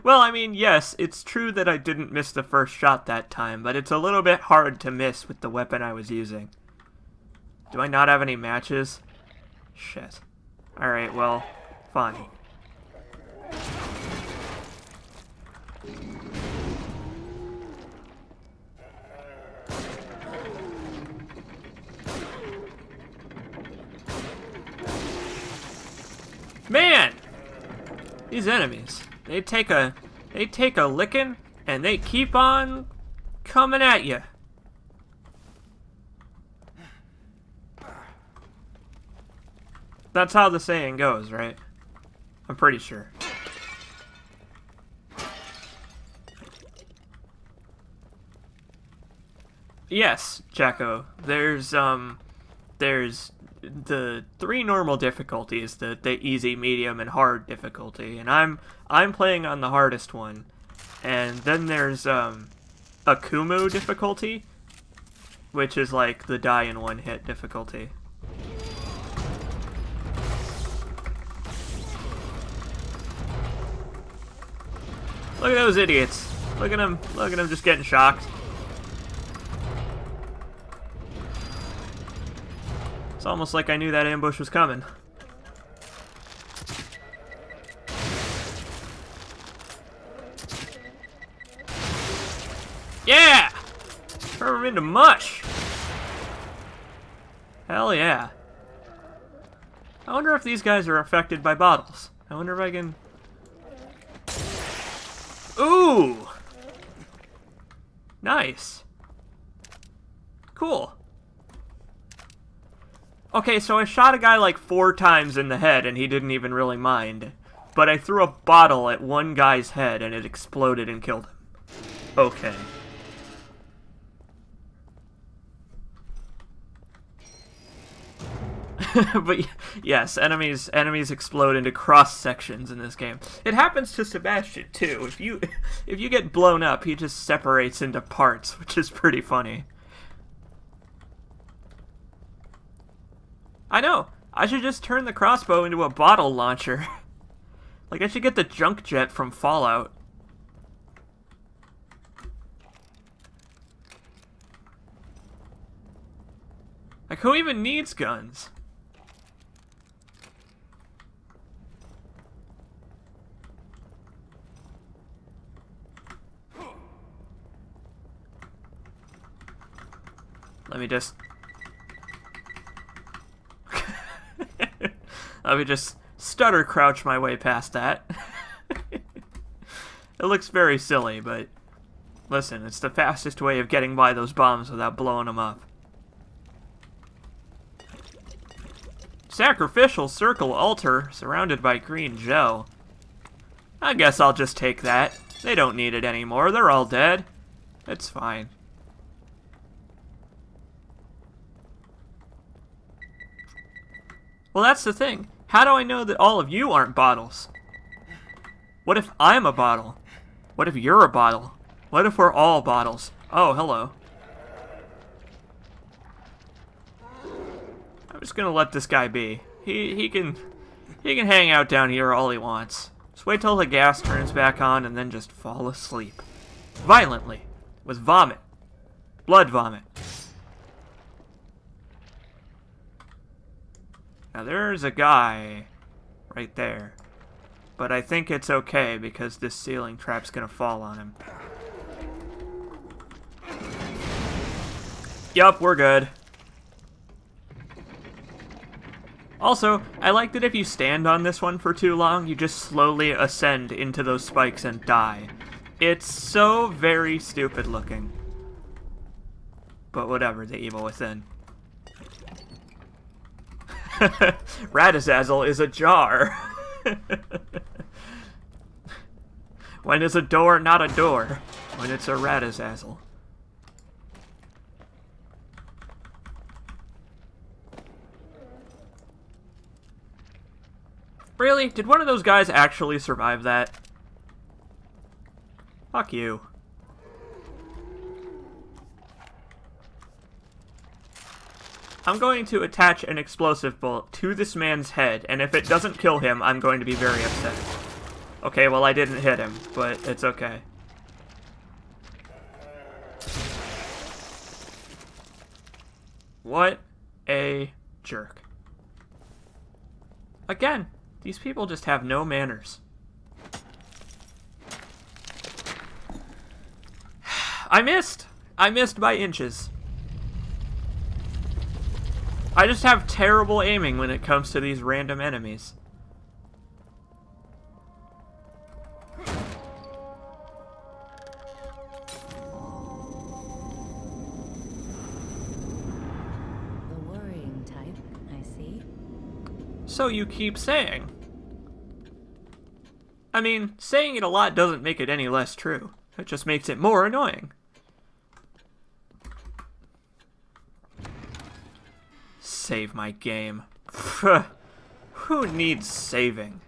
Well, I mean, yes, it's true that I didn't miss the first shot that time, but it's a little bit hard to miss with the weapon I was using. Do I not have any matches? Shit. Alright, well, fine. Man! These enemies, they take a licking and they keep on coming at you. That's how the saying goes, right? I'm pretty sure. Yes, Jacko. There's the 3 normal difficulties, the easy, medium, and hard difficulty, and I'm playing on the hardest one. And then there's a Kumu difficulty, which is like the die in one hit difficulty. Look at those idiots. Look at them just getting shocked. It's almost like I knew that ambush was coming. Yeah! Turn him into mush! Hell yeah. I wonder if these guys are affected by bottles. I wonder if I can... Ooh! Nice. Cool. Okay, so I shot a guy like 4 times in the head and he didn't even really mind. But I threw a bottle at one guy's head and it exploded and killed him. Okay. But yes, enemies explode into cross sections in this game. It happens to Sebastian too. If you get blown up, he just separates into parts, which is pretty funny. I know. I should just turn the crossbow into a bottle launcher. Like I should get the junk jet from Fallout. Like who even needs guns? Let me just... Let me just stutter crouch my way past that. It looks very silly, but... Listen, it's the fastest way of getting by those bombs without blowing them up. Sacrificial circle altar surrounded by green gel. I guess I'll just take that. They don't need it anymore. They're all dead. It's fine. Well, that's the thing. How do I know that all of you aren't bottles? What if I'm a bottle? What if you're a bottle? What if we're all bottles? Oh, hello. I'm just gonna let this guy be. He can hang out down here all he wants. Just wait till the gas turns back on and then just fall asleep. Violently. With vomit. Blood vomit. Now there's a guy right there. But I think it's okay because this ceiling trap's gonna fall on him. Yup, we're good. Also, I like that if you stand on this one for too long, you just slowly ascend into those spikes and die. It's so very stupid looking. But whatever, the evil within. Radazazel is a jar. When is a door not a door? When it's a Radazazel. Really? Did one of those guys actually survive that? Fuck you. I'm going to attach an explosive bullet to this man's head, and if it doesn't kill him, I'm going to be very upset. Okay, well, I didn't hit him, but it's okay. What a jerk. Again, these people just have no manners. I missed! I missed by inches. I just have terrible aiming when it comes to these random enemies. The worrying type, I see. So you keep saying. I mean, saying it a lot doesn't make it any less true. It just makes it more annoying. Save my game. Who needs saving?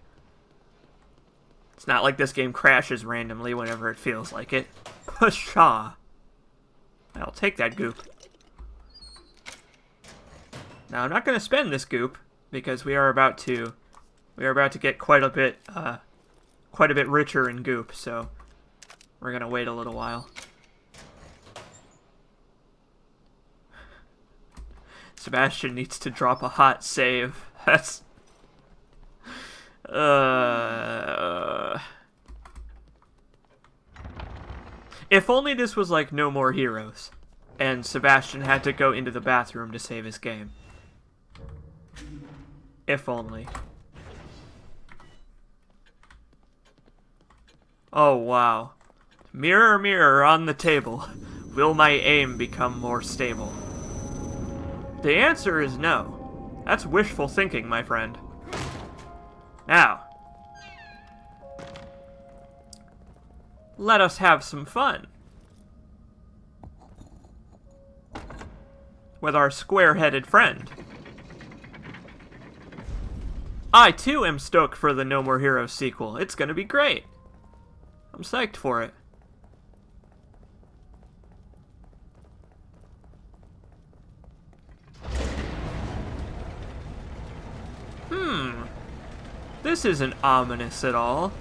It's not like this game crashes randomly whenever it feels like it. Pshaw. I'll take that goop. Now I'm not going to spend this goop because we are about to get quite a bit richer in goop, so we're going to wait a little while. Sebastian needs to drop a hot save. That's... If only this was like No More Heroes, and Sebastian had to go into the bathroom to save his game. If only. Oh, wow. Mirror, mirror on the table, will my aim become more stable? The answer is no. That's wishful thinking, my friend. Now, let us have some fun with our square-headed friend. I, too, am stoked for the No More Heroes sequel. It's gonna be great. I'm psyched for it. This isn't ominous at all.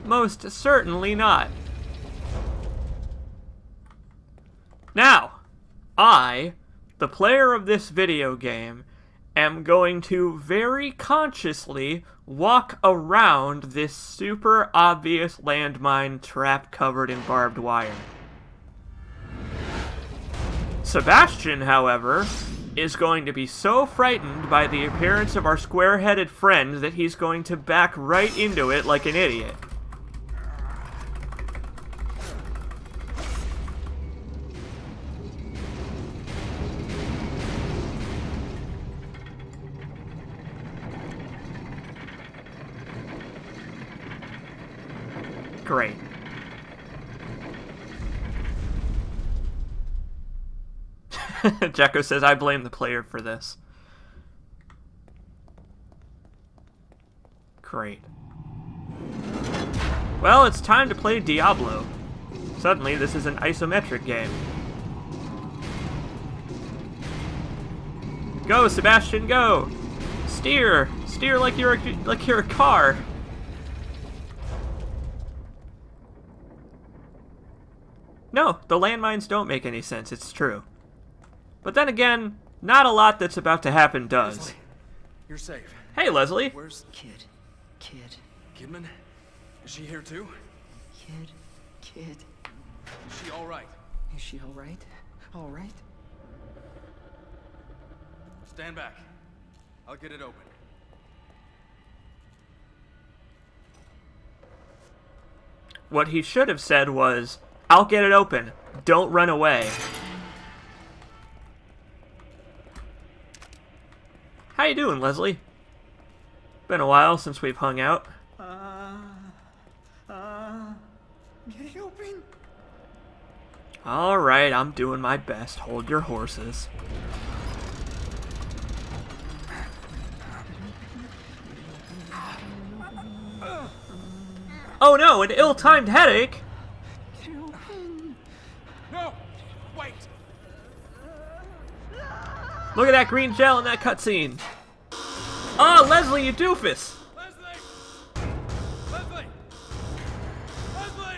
Most certainly not. Now, I, the player of this video game, am going to very consciously walk around this super obvious landmine trap covered in barbed wire. Sebastian, however, is going to be so frightened by the appearance of our square-headed friend that he's going to back right into it like an idiot. Great. Jacko says, I blame the player for this. Great. Well, it's time to play Diablo. Suddenly, this is an isometric game. Go, Sebastian, go! Steer! Steer like you're a car! No, the landmines don't make any sense, it's true. But then again, not a lot that's about to happen does. Leslie, you're safe. Hey, Leslie! Where's Kid. Kidman? Is she here too? Kid. Is she all right? Is she all right? All right? Stand back. I'll get it open. What he should have said was, I'll get it open. Don't run away. How you doing, Leslie? Been a while since we've hung out. Get it open. Alright, I'm doing my best. Hold your horses. Oh no, an ill-timed headache! No! Wait! Look at that green gel in that cutscene. Oh, Leslie, you doofus! Leslie! Leslie! Leslie!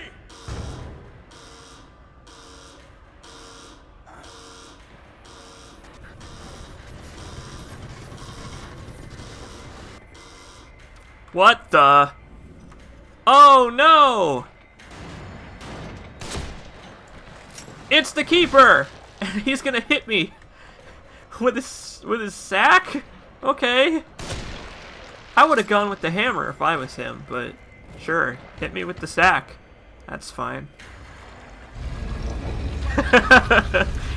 What the? Oh no! It's the Keeper! And he's gonna hit me with his sack? Okay. I would have gone with the hammer if I was him, but sure, hit me with the sack. That's fine.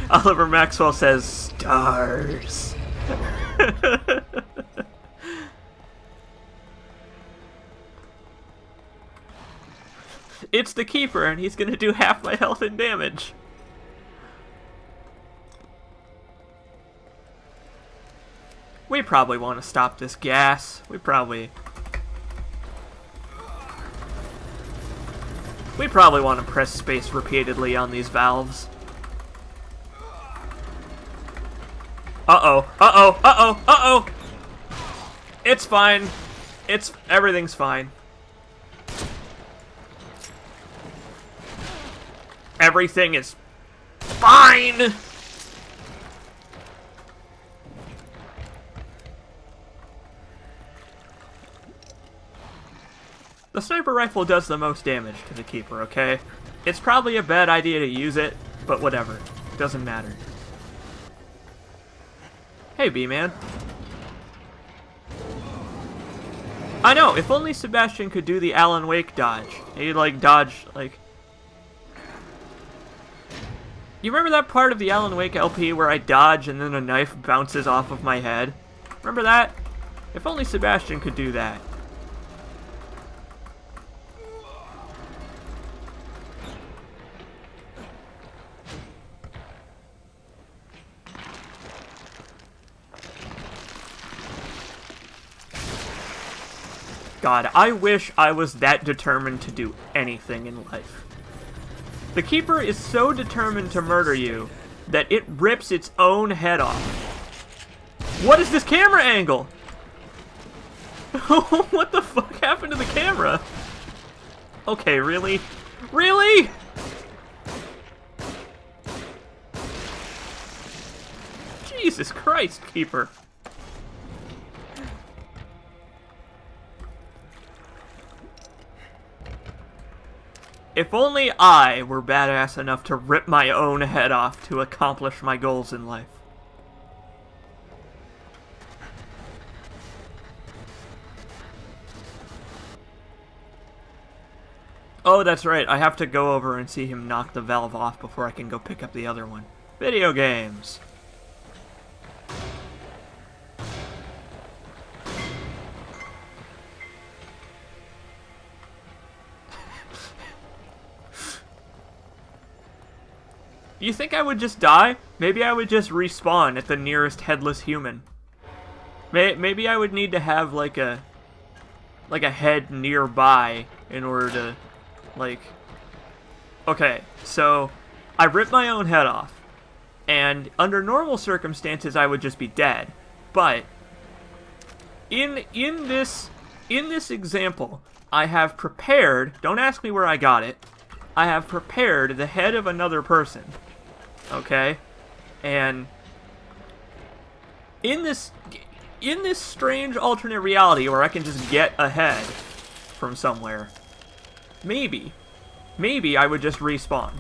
Oliver Maxwell says, stars. It's the Keeper, and he's gonna do half my health and damage. We probably want to stop this gas. We probably want to press space repeatedly on these valves. Uh-oh, uh-oh, uh-oh, uh-oh! It's fine. Everything's fine. Everything is fine! The sniper rifle does the most damage to the Keeper, okay? It's probably a bad idea to use it, but whatever. It doesn't matter. Hey, B-Man. I know, if only Sebastian could do the Alan Wake dodge. He'd, like, dodge, like... You remember that part of the Alan Wake LP where I dodge and then a knife bounces off of my head? Remember that? If only Sebastian could do that. God, I wish I was that determined to do anything in life. The Keeper is so determined to murder you that it rips its own head off. What is this camera angle? What the fuck happened to the camera? Okay, really? Really? Jesus Christ, Keeper. If only I were badass enough to rip my own head off to accomplish my goals in life. Oh, that's right. I have to go over and see him knock the valve off before I can go pick up the other one. Video games. You think I would just die? Maybe I would just respawn at the nearest headless human. Maybe I would need to have like a head nearby in order to, like... Okay, so I ripped my own head off, and under normal circumstances I would just be dead. But in this example, I have prepared, don't ask me where I got it, I have prepared the head of another person. Okay? And in this strange alternate reality where I can just get a head from somewhere, maybe I would just respawn.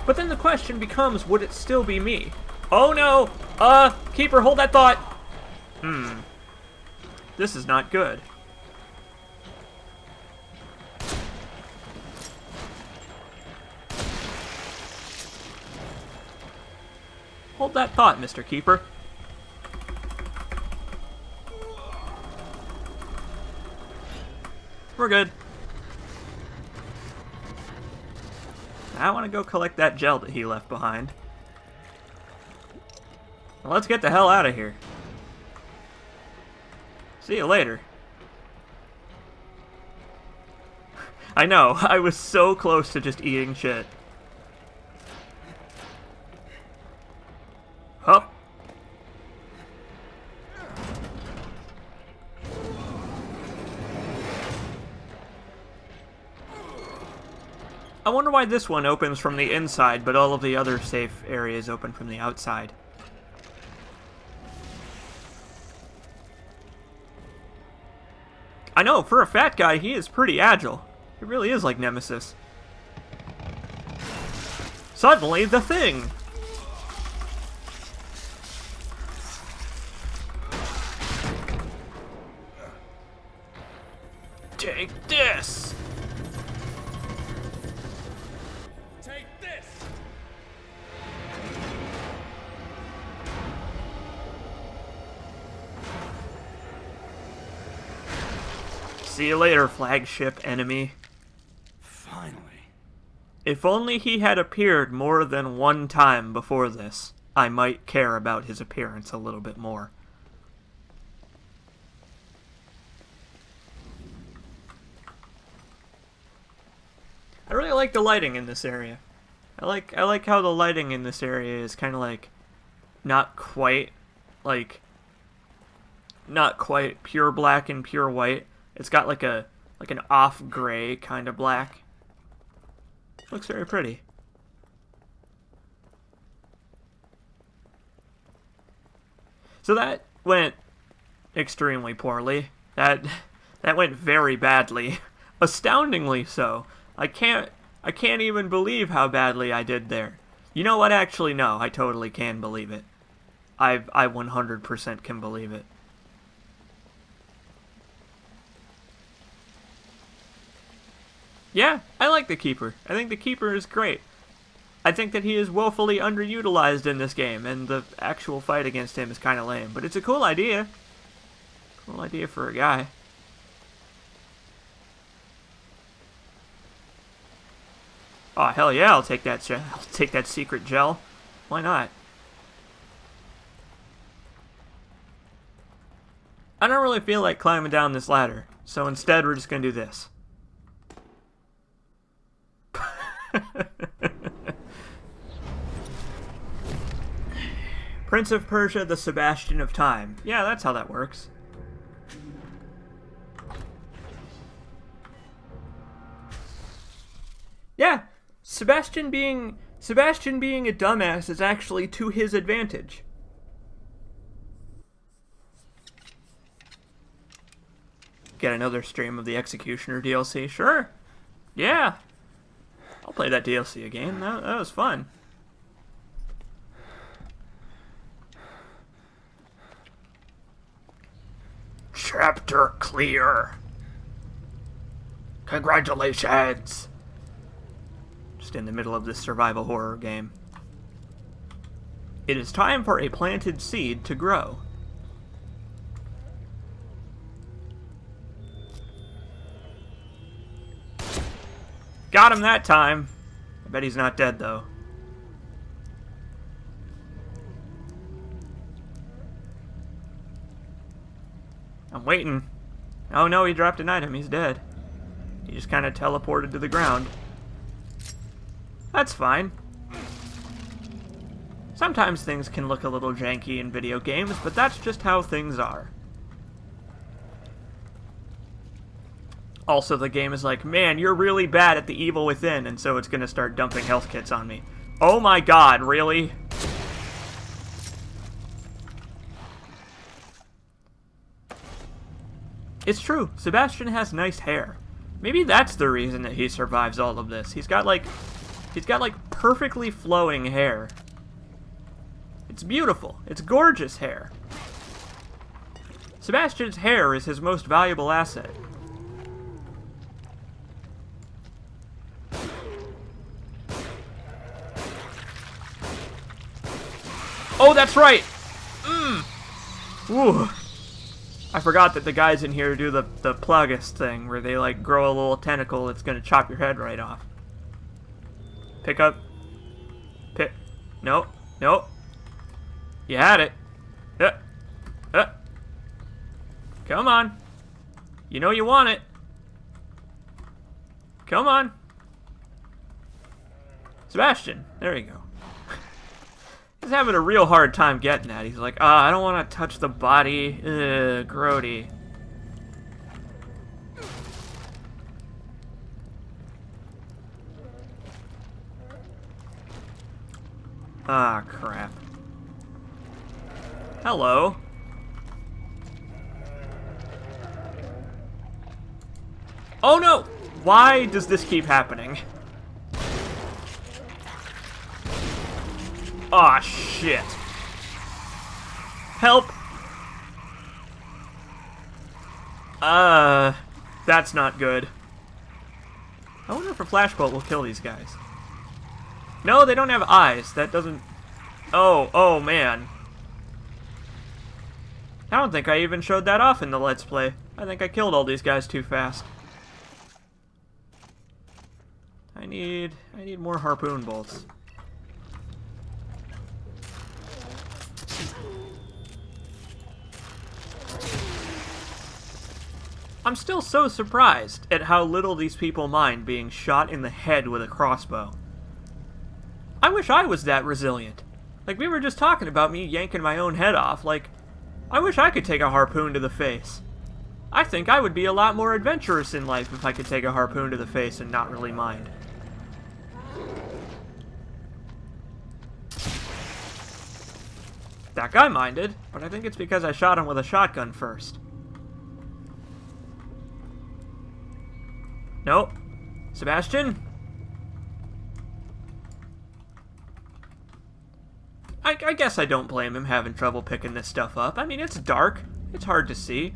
But then the question becomes, would it still be me? Oh no! Keeper, hold that thought! This is not good. Hold that thought, Mr. Keeper. We're good. I want to go collect that gel that he left behind. Well, let's get the hell out of here. See you later. I know, I was so close to just eating shit. Hup. I wonder why this one opens from the inside, but all of the other safe areas open from the outside. I know, for a fat guy, he is pretty agile. He really is like Nemesis. Suddenly, the Thing! Take this! Take this! See you later, flagship enemy. Finally. If only he had appeared more than one time before this, I might care about his appearance a little bit more. I really like the lighting in this area. I like how the lighting in this area is kind of like not quite pure black and pure white. It's got like an off gray kind of black. Looks very pretty. So that went extremely poorly. That went very badly. Astoundingly so. I can't even believe how badly I did there. You know what? Actually, no. I totally can believe it. I 100% can believe it. Yeah, I like the Keeper. I think the Keeper is great. I think that he is woefully underutilized in this game, and the actual fight against him is kind of lame. But it's a cool idea. Cool idea for a guy. Oh, hell yeah, I'll take that gel. I'll take that secret gel. Why not? I don't really feel like climbing down this ladder, so instead we're just gonna do this. Prince of Persia, the Sebastian of Time. Yeah, that's how that works. Yeah, Sebastian being a dumbass is actually to his advantage. Get another stream of the Executioner DLC? Sure. Yeah. I'll play that DLC again. That was fun. Chapter clear. Congratulations. Just in the middle of this survival horror game. It is time for a planted seed to grow. Got him that time. I bet he's not dead, though. I'm waiting. Oh no, he dropped an item. He's dead. He just kind of teleported to the ground. That's fine. Sometimes things can look a little janky in video games, but that's just how things are. Also, the game is like, man, you're really bad at the evil within, and so it's gonna start dumping health kits on me. Oh my god, really? It's true, Sebastian has nice hair. Maybe that's the reason that he survives all of this. He's got like perfectly flowing hair. It's beautiful. It's gorgeous hair. Sebastian's hair is his most valuable asset. Oh, that's right! Ooh. I forgot that the guys in here do the Plagueis thing, where they, like, grow a little tentacle that's gonna chop your head right off. Pick up. Nope. Nope. You had it. Come on. You know you want it. Come on. Sebastian. There you go. He's having a real hard time getting that. He's like, I don't want to touch the body. Grody. Ah, crap. Hello. Oh no! Why does this keep happening? Aw, shit. Help! That's not good. I wonder if a flashbolt will kill these guys. No, they don't have eyes. That doesn't... Oh man. I don't think I even showed that off in the Let's Play. I think I killed all these guys too fast. I need more harpoon bolts. I'm still so surprised at how little these people mind being shot in the head with a crossbow. I wish I was that resilient. Like, we were just talking about me yanking my own head off. Like, I wish I could take a harpoon to the face. I think I would be a lot more adventurous in life if I could take a harpoon to the face and not really mind. That guy minded, but I think it's because I shot him with a shotgun first. Nope. Sebastian? I guess I don't blame him having trouble picking this stuff up. I mean, it's dark. It's hard to see.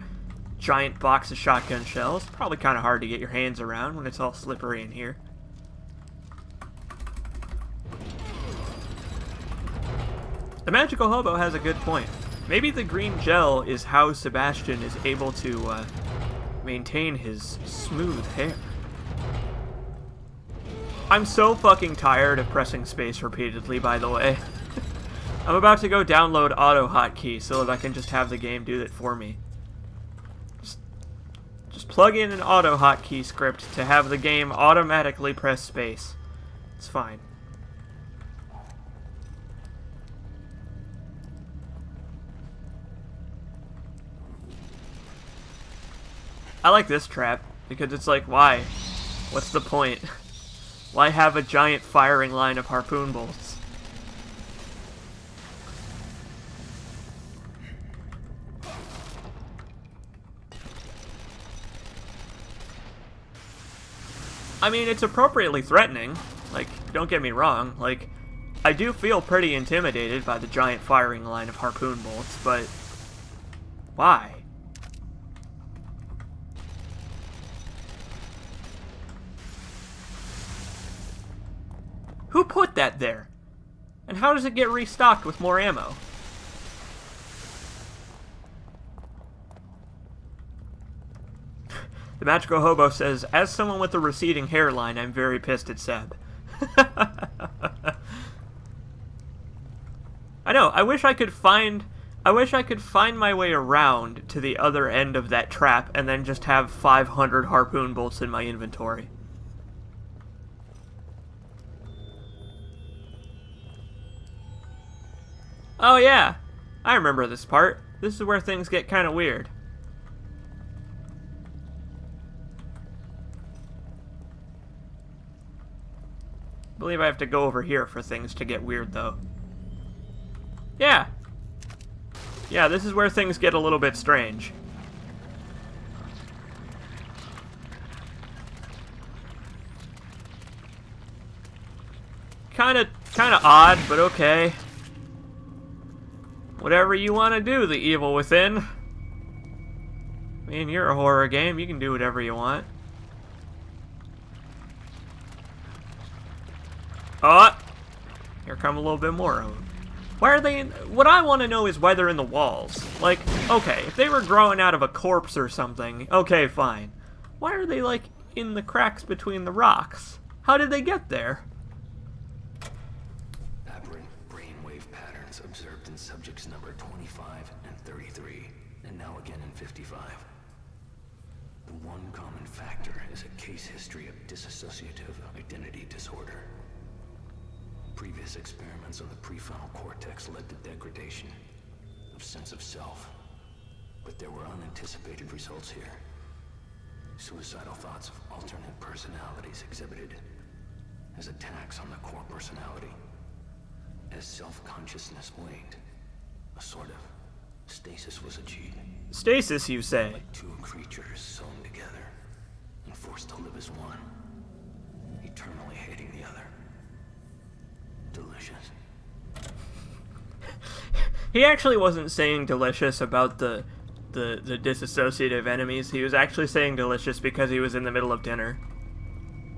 Giant box of shotgun shells. Probably kind of hard to get your hands around when it's all slippery in here. The Magical Hobo has a good point. Maybe the green gel is how Sebastian is able to maintain his smooth hair. I'm so fucking tired of pressing space repeatedly, by the way. I'm about to go download Auto Hotkey so that I can just have the game do it for me. Just plug in an Auto Hotkey script to have the game automatically press space. It's fine. I like this trap, because it's like, why? What's the point? Why have a giant firing line of harpoon bolts? I mean, it's appropriately threatening. Like, don't get me wrong. Like, I do feel pretty intimidated by the giant firing line of harpoon bolts, but why? Who put that there? And how does it get restocked with more ammo? The Magical Hobo says, as someone with a receding hairline, I'm very pissed at Seb. I know, I wish I could find my way around to the other end of that trap and then just have 500 harpoon bolts in my inventory. Oh yeah, I remember this part. This is where things get kind of weird. I believe I have to go over here for things to get weird, though. Yeah. Yeah, this is where things get a little bit strange. Kinda odd, but okay. Whatever you want to do, the evil within. I mean, you're a horror game. You can do whatever you want. Oh! Here come a little bit more of them. Why are they in... What I want to know is why they're in the walls. Like, okay, if they were growing out of a corpse or something, okay, fine. Why are they, like, in the cracks between the rocks? How did they get there? Aberrant brainwave patterns observed in subjects number 25 and 33, and now again in 55. The one common factor is a case history of dissociative identity disorder. Previous experiments on the prefrontal cortex led to degradation of sense of self, but there were unanticipated results here. Suicidal thoughts of alternate personalities exhibited as attacks on the core personality. As self-consciousness waned, a sort of stasis was achieved. Stasis, you say? Like two creatures sewn together and forced to live as one, eternally hating the other. Delicious. He actually wasn't saying delicious about the dissociative enemies. He was actually saying delicious because he was in the middle of dinner.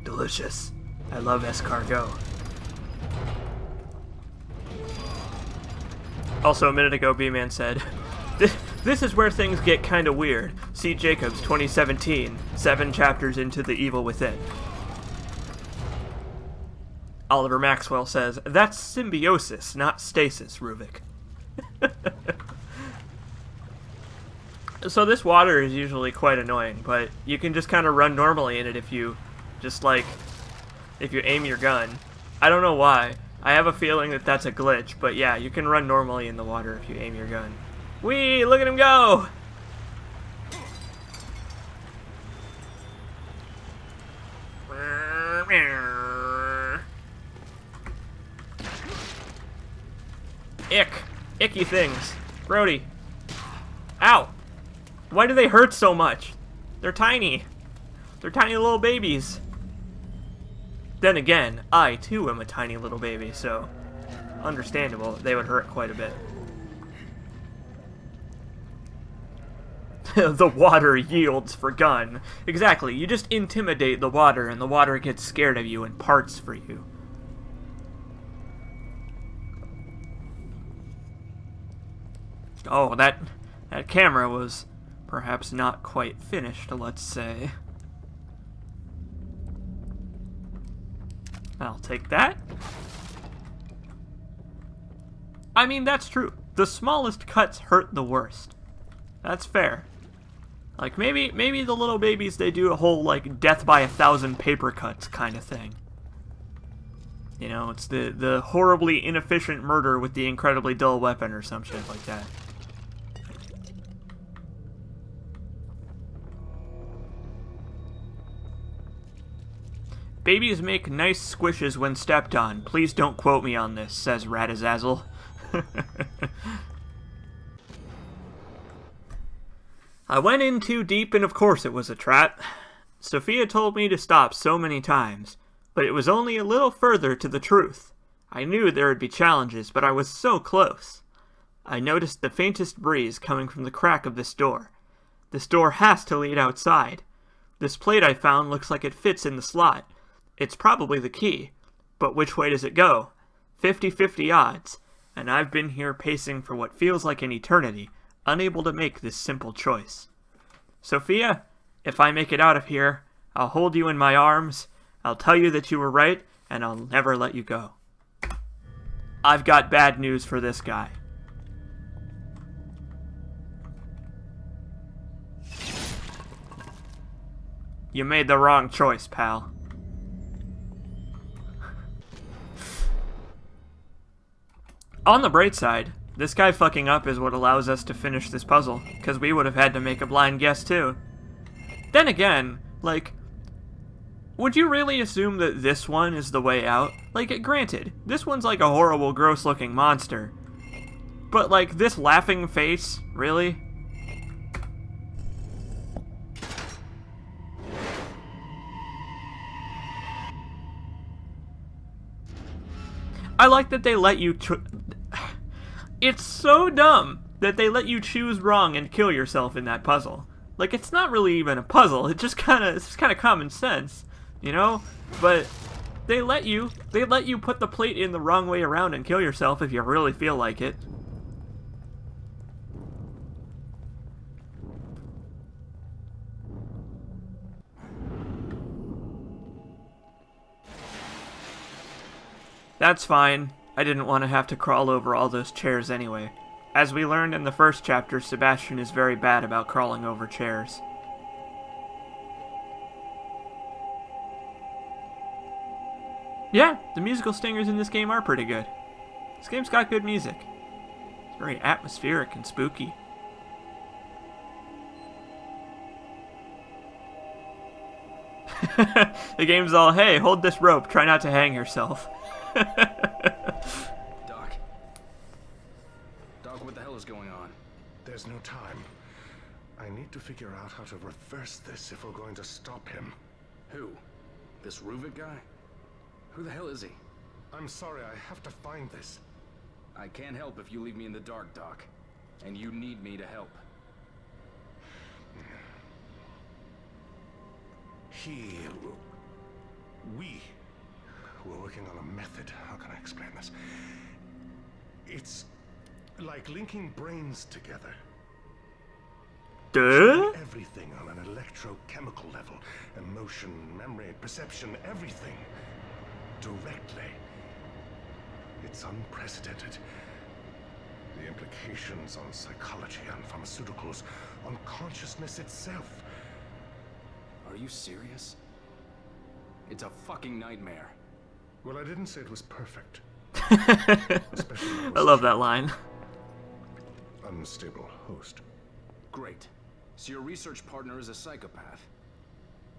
Delicious. I love escargot. Also, a minute ago, B-Man said, this is where things get kind of weird. See Jacobs 2017, 7 chapters into The Evil Within. Oliver Maxwell says, that's symbiosis, not stasis, Ruvik. So this water is usually quite annoying, but you can just kind of run normally in it if you just, like, if you aim your gun. I don't know why. I have a feeling that that's a glitch, but yeah, you can run normally in the water if you aim your gun. Whee! Look at him go! Ick. Icky things. Brody. Ow! Why do they hurt so much? They're tiny. They're tiny little babies. Then again, I too am a tiny little baby, so understandable, they would hurt quite a bit. The water yields for gun. Exactly, you just intimidate the water and the water gets scared of you and parts for you. Oh, that camera was perhaps not quite finished, let's say. I'll take that. I mean, that's true. The smallest cuts hurt the worst. That's fair. Like, maybe the little babies, they do a whole, like, death by 1,000 paper cuts kind of thing. You know, it's the horribly inefficient murder with the incredibly dull weapon or some shit like that. Babies make nice squishes when stepped on. Please don't quote me on this, says Radazazzle. I went in too deep and of course it was a trap. Sophia told me to stop so many times, but it was only a little further to the truth. I knew there would be challenges, but I was so close. I noticed the faintest breeze coming from the crack of this door. This door has to lead outside. This plate I found looks like it fits in the slot. It's probably the key, but which way does it go? 50-50 odds, and I've been here pacing for what feels like an eternity, unable to make this simple choice. Sophia, If I make it out of here, I'll hold you in my arms, I'll tell you that you were right, and I'll never let you go. I've got bad news for this guy. You made the wrong choice, pal. On the bright side, this guy fucking up is what allows us to finish this puzzle, because we would have had to make a blind guess too. Then again, like, would you really assume that this one is the way out? Like, granted, this one's like a horrible, gross-looking monster. But, like, this laughing face, really? I like that they let you It's so dumb that they let you choose wrong and kill yourself in that puzzle. Like, it's not really even a puzzle, it's just kind of common sense, you know? But they let you put the plate in the wrong way around and kill yourself if you really feel like it. That's fine. I didn't want to have to crawl over all those chairs anyway. As we learned in the first chapter, Sebastian is very bad about crawling over chairs. Yeah, the musical stingers in this game are pretty good. This game's got good music. It's very atmospheric and spooky. The game's all, hey, hold this rope, try not to hang yourself. Doc, what the hell is going on? There's no time. I need to figure out how to reverse this if we're going to stop him. Who? This Ruvik guy? Who the hell is he? I'm sorry, I have to find this. I can't help if you leave me in the dark, Doc. And you need me to help. We were working on a method. How can I explain this? It's like linking brains together. Duh? Everything on an electrochemical level. Emotion, memory, perception, everything. Directly. It's unprecedented. The implications on psychology, on pharmaceuticals, on consciousness itself. Are you serious? It's a fucking nightmare. Well, I didn't say it was perfect. I love that line. Unstable host. Great. So your research partner is a psychopath.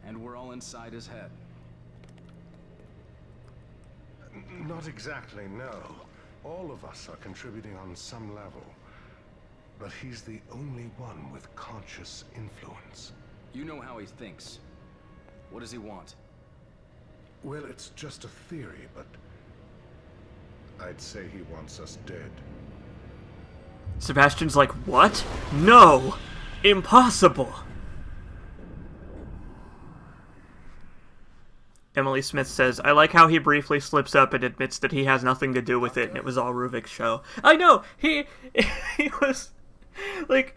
And we're all inside his head. Not exactly, no. All of us are contributing on some level. But he's the only one with conscious influence. You know how he thinks. What does he want? Well, it's just a theory, but I'd say he wants us dead. Sebastian's like, what? No! Impossible! Emily Smith says, I like how he briefly slips up and admits that he has nothing to do with it and it was all Ruvik's show. I know! He was, like,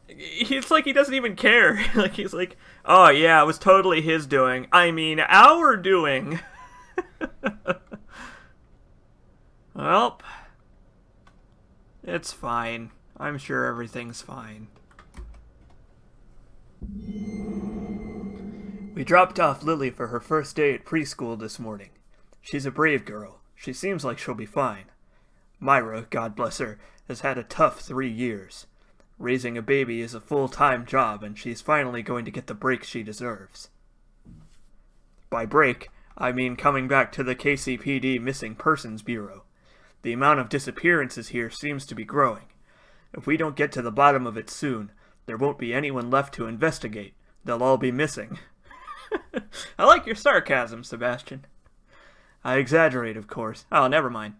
it's like he doesn't even care. Like, he's like, oh yeah, it was totally his doing. I mean, our doing. Well, it's fine. I'm sure everything's fine. We dropped off Lily for her first day at preschool this morning. She's a brave girl. She seems like she'll be fine. Myra, God bless her, has had a tough 3 years. Raising a baby is a full-time job, and she's finally going to get the break she deserves. By break, I mean coming back to the KCPD Missing Persons Bureau. The amount of disappearances here seems to be growing. If we don't get to the bottom of it soon, there won't be anyone left to investigate. They'll all be missing. I like your sarcasm, Sebastian. I exaggerate, of course. Oh, never mind.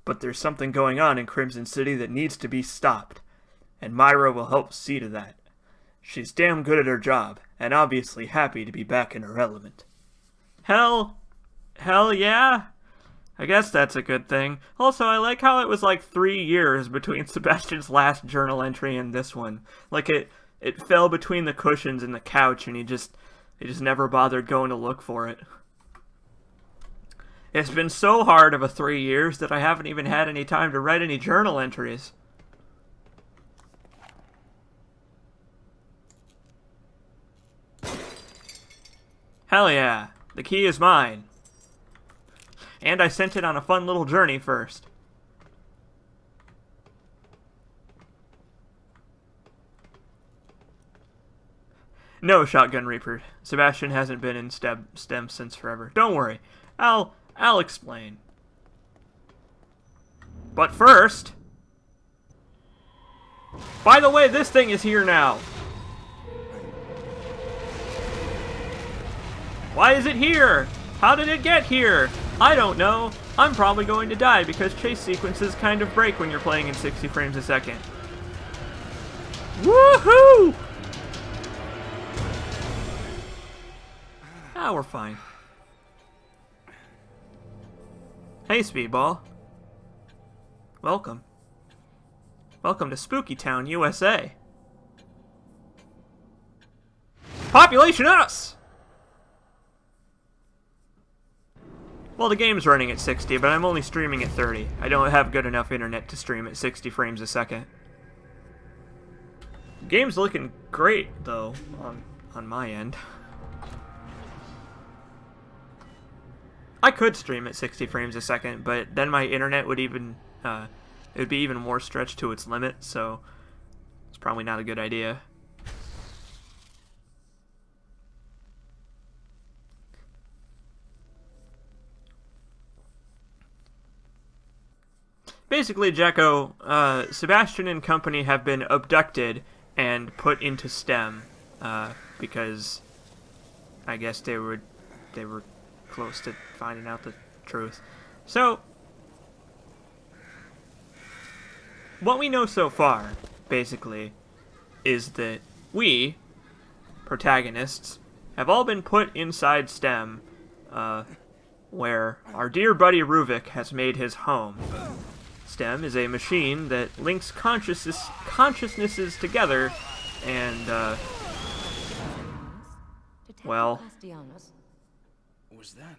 But there's something going on in Crimson City that needs to be stopped. And Myra will help see to that. She's damn good at her job, and obviously happy to be back in her element. Hell yeah? I guess that's a good thing. Also, I like how it was like 3 years between Sebastian's last journal entry and this one. Like, it fell between the cushions and the couch, and he just never bothered going to look for it. It's been so hard of a 3 years that I haven't even had any time to write any journal entries. Hell yeah, the key is mine. And I sent it on a fun little journey first. No, Shotgun Reaper. Sebastian hasn't been in STEM since forever. Don't worry. I'll explain. But first... By the way, this thing is here now. Why is it here? How did it get here? I don't know. I'm probably going to die because chase sequences kind of break when you're playing in 60 frames a second. Woohoo! Ah, we're fine. Hey, Speedball. Welcome. Welcome to Spooky Town, USA. Population us! Well, the game's running at 60, but I'm only streaming at 30. I don't have good enough internet to stream at 60 frames a second. The game's looking great, though, on my end. I could stream at 60 frames a second, but then my internet would even, it would be even more stretched to its limit, so it's probably not a good idea. Basically, Jacko, Sebastian and company have been abducted and put into STEM, because I guess they were close to finding out the truth. So, what we know so far, basically, is that we, protagonists, have all been put inside STEM, where our dear buddy Ruvik has made his home. STEM is a machine that links consciousnesses together and, well... Was that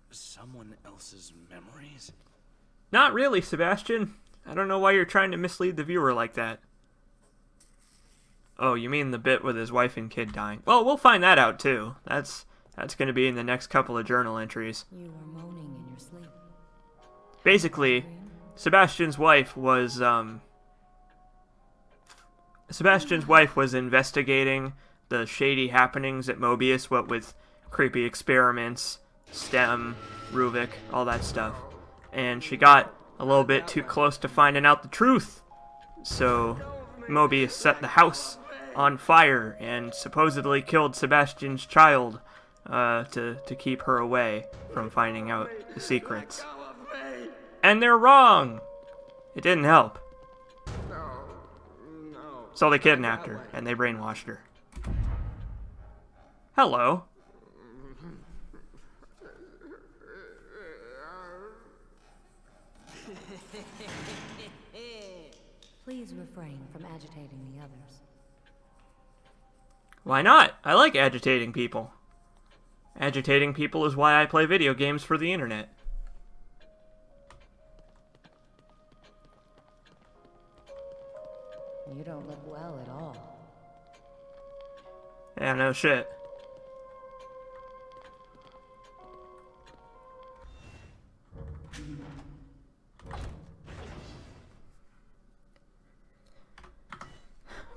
someone else's memories? Not really, Sebastian. I don't know why you're trying to mislead the viewer like that. Oh, you mean the bit with his wife and kid dying? Well, we'll find that out, too. That's going to be in the next couple of journal entries. You were moaning in your sleep. Basically, Sebastian's wife was investigating the shady happenings at Mobius, what with creepy experiments, STEM, Ruvik, all that stuff. And she got a little bit too close to finding out the truth. So Mobius set the house on fire and supposedly killed Sebastian's child to keep her away from finding out the secrets. And they're wrong! It didn't help. So they kidnapped her, and they brainwashed her. Hello. Please refrain from agitating the others. Why not? I like agitating people. Agitating people is why I play video games for the internet. You don't look well at all. Yeah, no shit.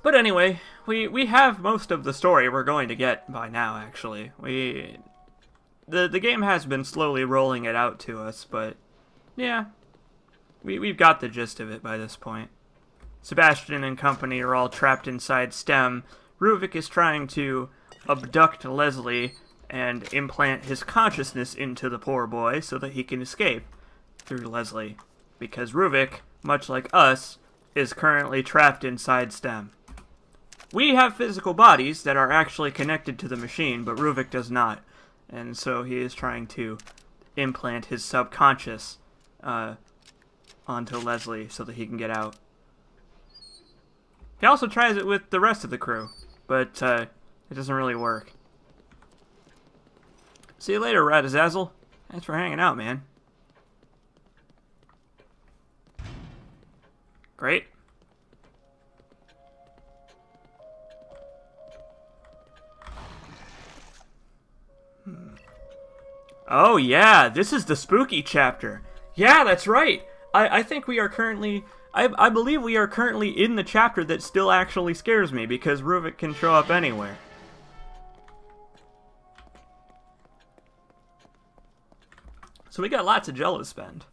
But anyway, we have most of the story we're going to get by now, actually. The game has been slowly rolling it out to us, but yeah, we've got the gist of it by this point. Sebastian and company are all trapped inside STEM. Ruvik is trying to abduct Leslie and implant his consciousness into the poor boy so that he can escape through Leslie. Because Ruvik, much like us, is currently trapped inside STEM. We have physical bodies that are actually connected to the machine, but Ruvik does not. And so he is trying to implant his subconscious onto Leslie so that he can get out. He also tries it with the rest of the crew, but it doesn't really work. See you later, Radazazel. Thanks for hanging out, man. Great. Oh yeah, this is the spooky chapter. Yeah, that's right. I think we are currently... I believe we are currently in the chapter that still actually scares me, because Ruvik can show up anywhere. So we got lots of gel to spend.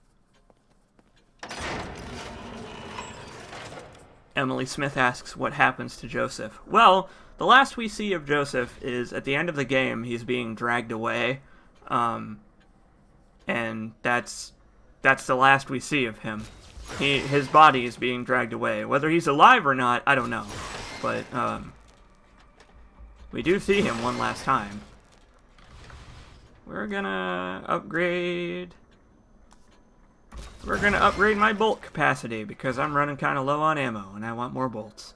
Emily Smith asks what happens to Joseph. Well, the last we see of Joseph is at the end of the game, he's being dragged away. And that's the last we see of him. His body is being dragged away. Whether he's alive or not, I don't know. But, we do see him one last time. We're gonna upgrade... We're gonna upgrade my bolt capacity, because I'm running kind of low on ammo, and I want more bolts.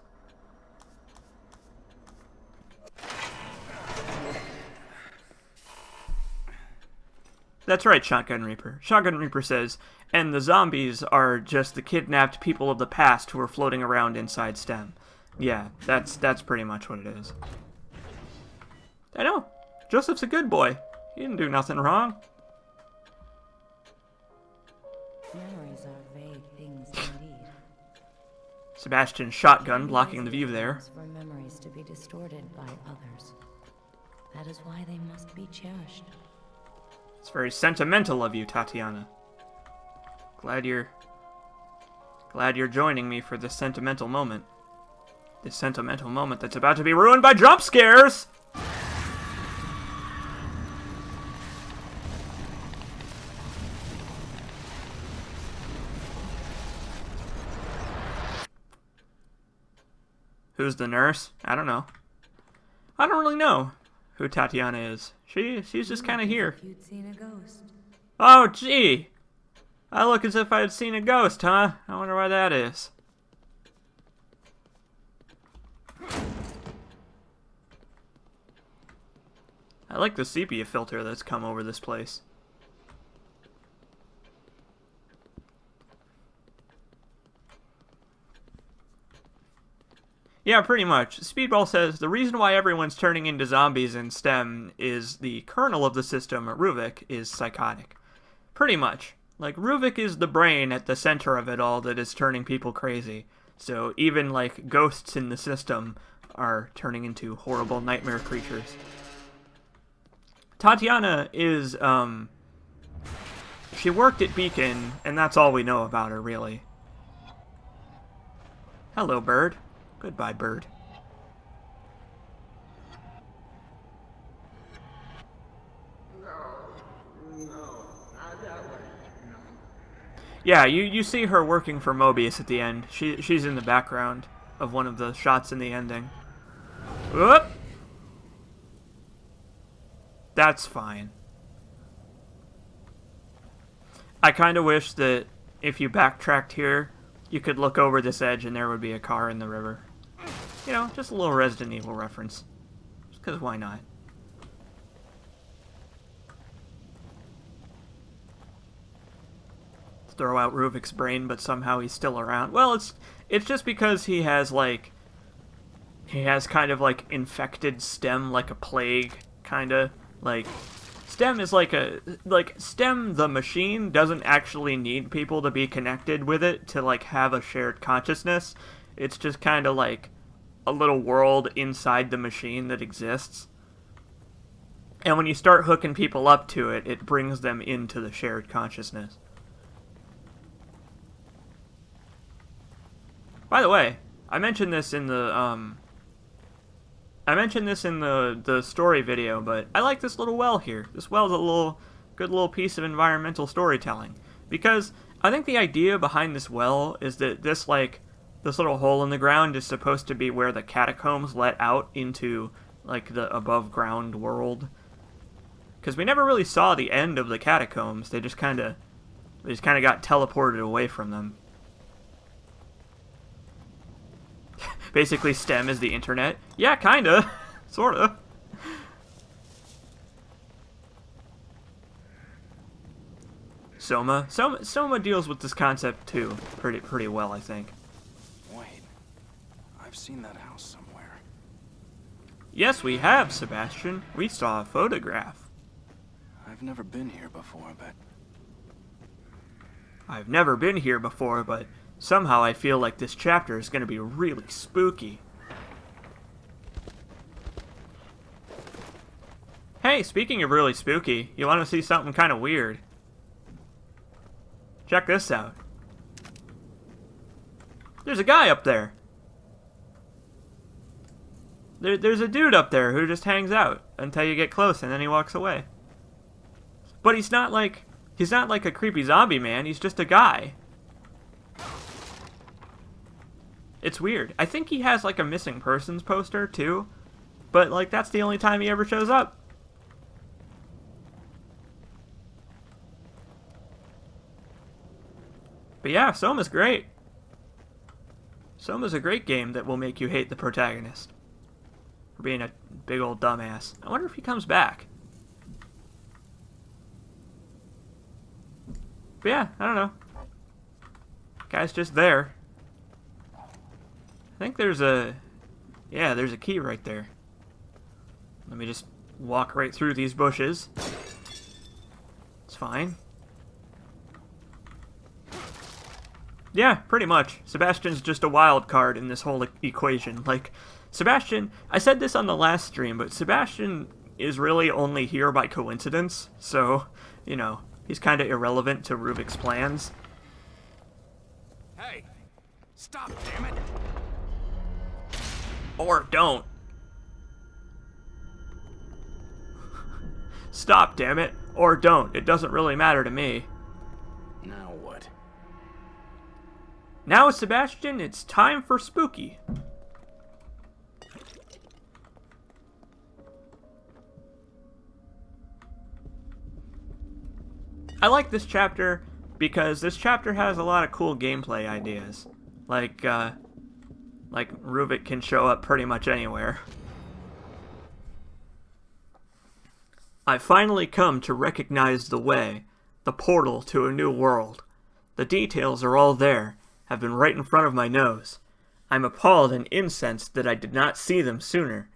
That's right, Shotgun Reaper. Shotgun Reaper says, and the zombies are just the kidnapped people of the past who are floating around inside STEM. Yeah, that's pretty much what it is. I know. Joseph's a good boy. He didn't do nothing wrong. Memories are vague things indeed. Sebastian's shotgun blocking the view there. For memories to be distorted by others. That is why they must be cherished. It's very sentimental of you, Tatiana. Glad you're joining me for this sentimental moment. This sentimental moment that's about to be ruined by jump scares! Who's the nurse? I don't know. I don't really know who Tatiana is. She's just kind of here. You'd seen a ghost. Oh, gee! I look as if I had seen a ghost, huh? I wonder why that is. I like the sepia filter that's come over this place. Yeah, pretty much. Speedball says, the reason why everyone's turning into zombies in STEM is the kernel of the system, Ruvik, is psychotic. Pretty much. Like, Ruvik is the brain at the center of it all that is turning people crazy. So even, like, ghosts in the system are turning into horrible nightmare creatures. Tatiana is, she worked at Beacon, and that's all we know about her, really. Hello, bird. Goodbye, bird. Yeah, you see her working for Mobius at the end. She's in the background of one of the shots in the ending. Whoop! That's fine. I kind of wish that if you backtracked here, you could look over this edge and there would be a car in the river. You know, just a little Resident Evil reference. Just because why not? Throw out Ruvik's brain, but somehow he's still around. Well, it's just because he has, like... He has kind of, like, infected STEM like a plague, kinda. Like, STEM is like a... Like, STEM, the machine, doesn't actually need people to be connected with it to, like, have a shared consciousness. It's just kind of like a little world inside the machine that exists. And when you start hooking people up to it, it brings them into the shared consciousness. By the way, I mentioned this in the the story video, but I like this little well here. This well is a good little piece of environmental storytelling, because I think the idea behind this well is that this little hole in the ground is supposed to be where the catacombs let out into, like, the above ground world. Because we never really saw the end of the catacombs. They just kind of got teleported away from them. Basically, STEM is the internet. Yeah, kinda. Sorta. Soma deals with this concept too pretty well, I think. Wait, I've seen that house somewhere. Yes, we have, Sebastian. We saw a photograph. I've never been here before, but I've never been here before, but somehow I feel like this chapter is going to be really spooky. Hey, speaking of really spooky, you want to see something kind of weird? Check this out. There's a guy up there. There's a dude up there who just hangs out until you get close and then he walks away. But he's not like a creepy zombie man, he's just a guy. It's weird. I think he has like a missing persons poster too, but like that's the only time he ever shows up. But yeah, Soma's great. Soma's a great game that will make you hate the protagonist for being a big old dumbass. I wonder if he comes back. But yeah, I don't know. Guy's just there. I think there's a... Yeah, there's a key right there. Let me just walk right through these bushes. It's fine. Yeah, pretty much. Sebastian's just a wild card in this whole equation. Like, Sebastian, I said this on the last stream, but Sebastian is really only here by coincidence, so, you know, he's kind of irrelevant to Ruvik's plans. hey, stop, damn it! Or don't. Stop, damn it. Or don't. It doesn't really matter to me. Now what? Now, Sebastian, it's time for spooky. I like this chapter because this chapter has a lot of cool gameplay ideas. Like Ruvik can show up pretty much anywhere. I finally come to recognize the way, the portal to a new world. The details are all there, have been right in front of my nose. I'm appalled and incensed that I did not see them sooner.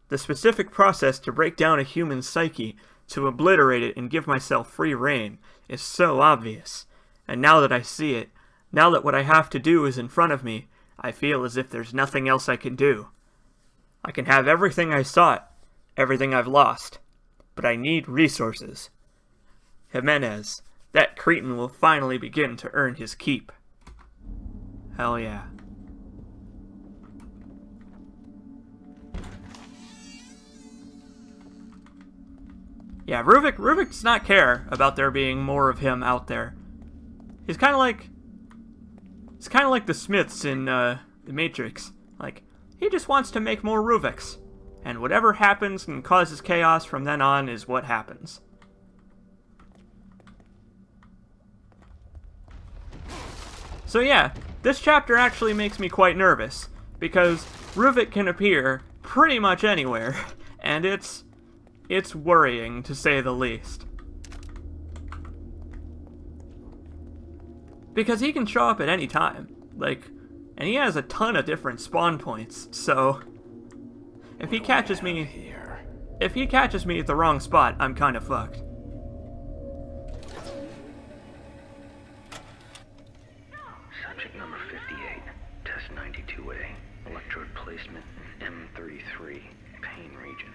The specific process to break down a human psyche, to obliterate it and give myself free rein, is so obvious. And now that I see it, now that what I have to do is in front of me, I feel as if there's nothing else I can do. I can have everything I sought, everything I've lost, but I need resources. Jimenez, that cretin will finally begin to earn his keep. Hell yeah. Yeah, Ruvik does not care about there being more of him out there. He's kind of like the Smiths in The Matrix. Like, he just wants to make more Ruviks. And whatever happens and causes chaos from then on is what happens. So yeah, this chapter actually makes me quite nervous, because Ruvik can appear pretty much anywhere, and it's worrying, to say the least. Because he can show up at any time, like, and he has a ton of different spawn points, so if he catches me at the wrong spot, I'm kind of fucked. Subject number 58, test 92A, electrode placement in M33, pain region.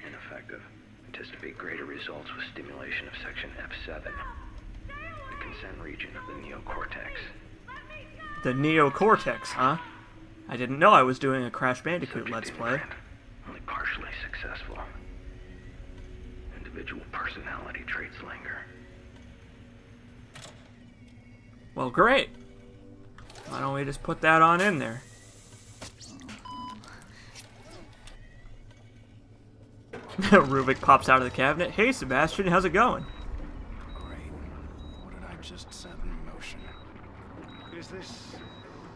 Ineffective. Anticipate greater results with stimulation of section F7, the consent region of the neocortex. The neocortex, huh? I didn't know I was doing a Crash Bandicoot Subject Let's Play. ignorant, only partially successful. Individual personality traits linger. Well, great. Why don't we just put that on in there? Ruvik pops out of the cabinet. Hey, Sebastian, how's it going? Great. What did I just set in motion? Is this,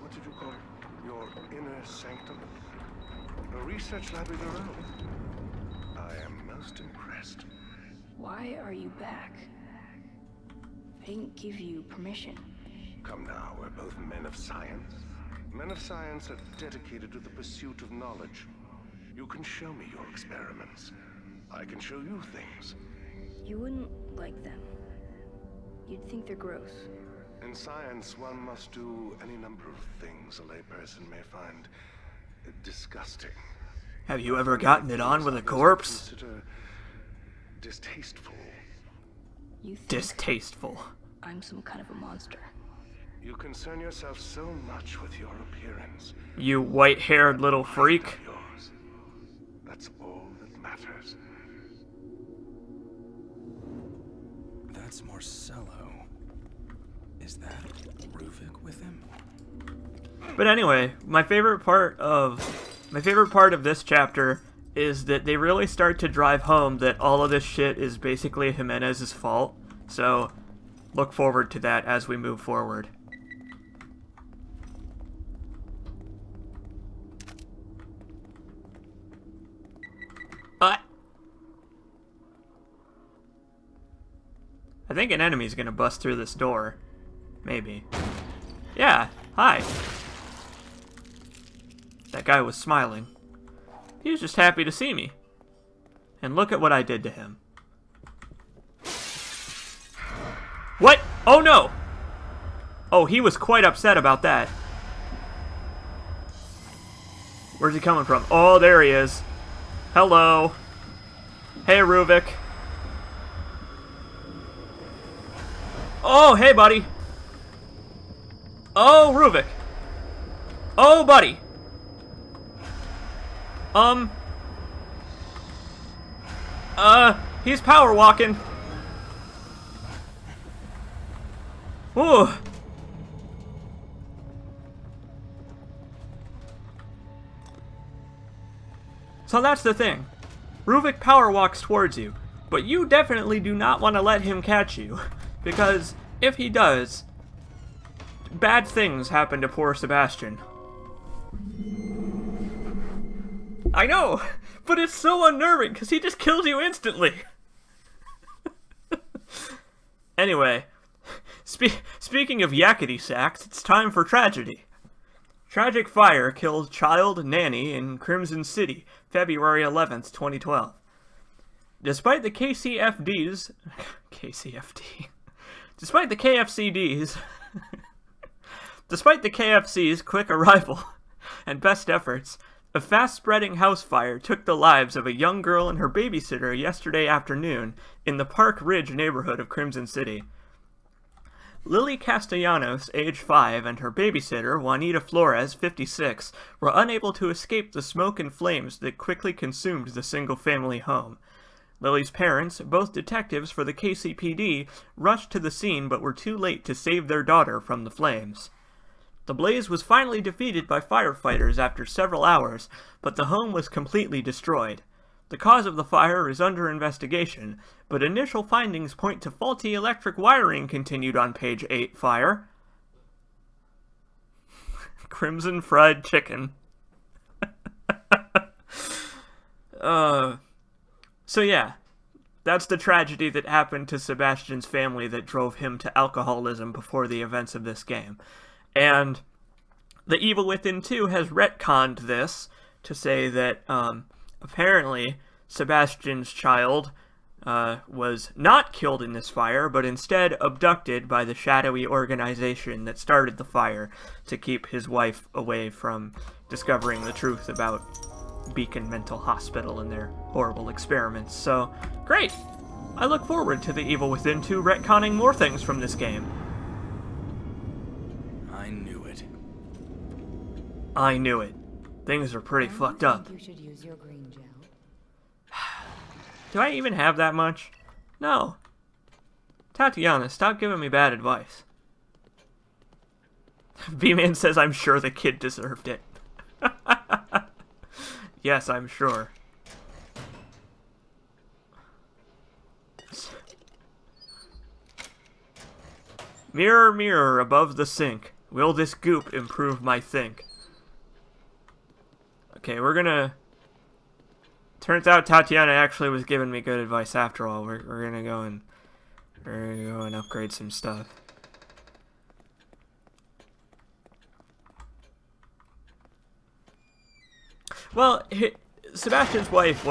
what did you call it? Your inner sanctum. A research lab of your own. I am most impressed. Why are you back? I didn't give you permission. Come now, we're both men of science. Men of science are dedicated to the pursuit of knowledge. You can show me your experiments. I can show you things. You wouldn't like them. You'd think they're gross. In science, one must do any number of things a layperson may find disgusting. Have you ever gotten it on with a corpse? Consider distasteful. You think Distasteful. I'm some kind of a monster. You concern yourself so much with your appearance. You white-haired little freak. Yours. That's all that matters. That's Marcello. Is that Ruvik with him? But anyway, my favorite part of this chapter is that they really start to drive home that all of this shit is basically Jimenez's fault. So, look forward to that as we move forward. I think an enemy's gonna bust through this door. Maybe. Yeah, hi. That guy was smiling. He was just happy to see me. And look at what I did to him. What? Oh no! Oh, he was quite upset about that. Where's he coming from? Oh, there he is. Hello. Hey, Ruvik. Oh, hey, buddy. Oh, Ruvik. Oh, buddy. He's power walking. Ooh. So that's the thing. Ruvik power walks towards you, but you definitely do not want to let him catch you, because if he does, bad things happen to poor Sebastian. I know, but it's so unnerving because he just kills you instantly. Anyway, speaking of yakety sacks, it's time for tragedy. Tragic fire kills child nanny in Crimson City, February 11th, 2012. Despite the KCFD's quick arrival and best efforts, a fast-spreading house fire took the lives of a young girl and her babysitter yesterday afternoon in the Park Ridge neighborhood of Crimson City. Lily Castellanos, age 5, and her babysitter, Juanita Flores, 56, were unable to escape the smoke and flames that quickly consumed the single-family home. Lily's parents, both detectives for the KCPD, rushed to the scene but were too late to save their daughter from the flames. The blaze was finally defeated by firefighters after several hours, but the home was completely destroyed. The cause of the fire is under investigation, but initial findings point to faulty electric wiring, continued on page 8 Fire. Crimson fried chicken. So yeah, that's the tragedy that happened to Sebastian's family that drove him to alcoholism before the events of this game. And The Evil Within 2 has retconned this to say that apparently Sebastian's child was not killed in this fire, but instead abducted by the shadowy organization that started the fire to keep his wife away from discovering the truth about Beacon Mental Hospital and their horrible experiments. So, great! I look forward to The Evil Within 2 retconning more things from this game. I knew it. I knew it. Things are pretty fucked up. You should use your green gel. Do I even have that much? No. Tatiana, stop giving me bad advice. B-Man says I'm sure the kid deserved it. Yes, I'm sure. Mirror, mirror above the sink, will this goop improve my think? Okay, we're gonna... Turns out Tatiana actually was giving me good advice after all. We're gonna go and upgrade some stuff. Well, Sebastian's wife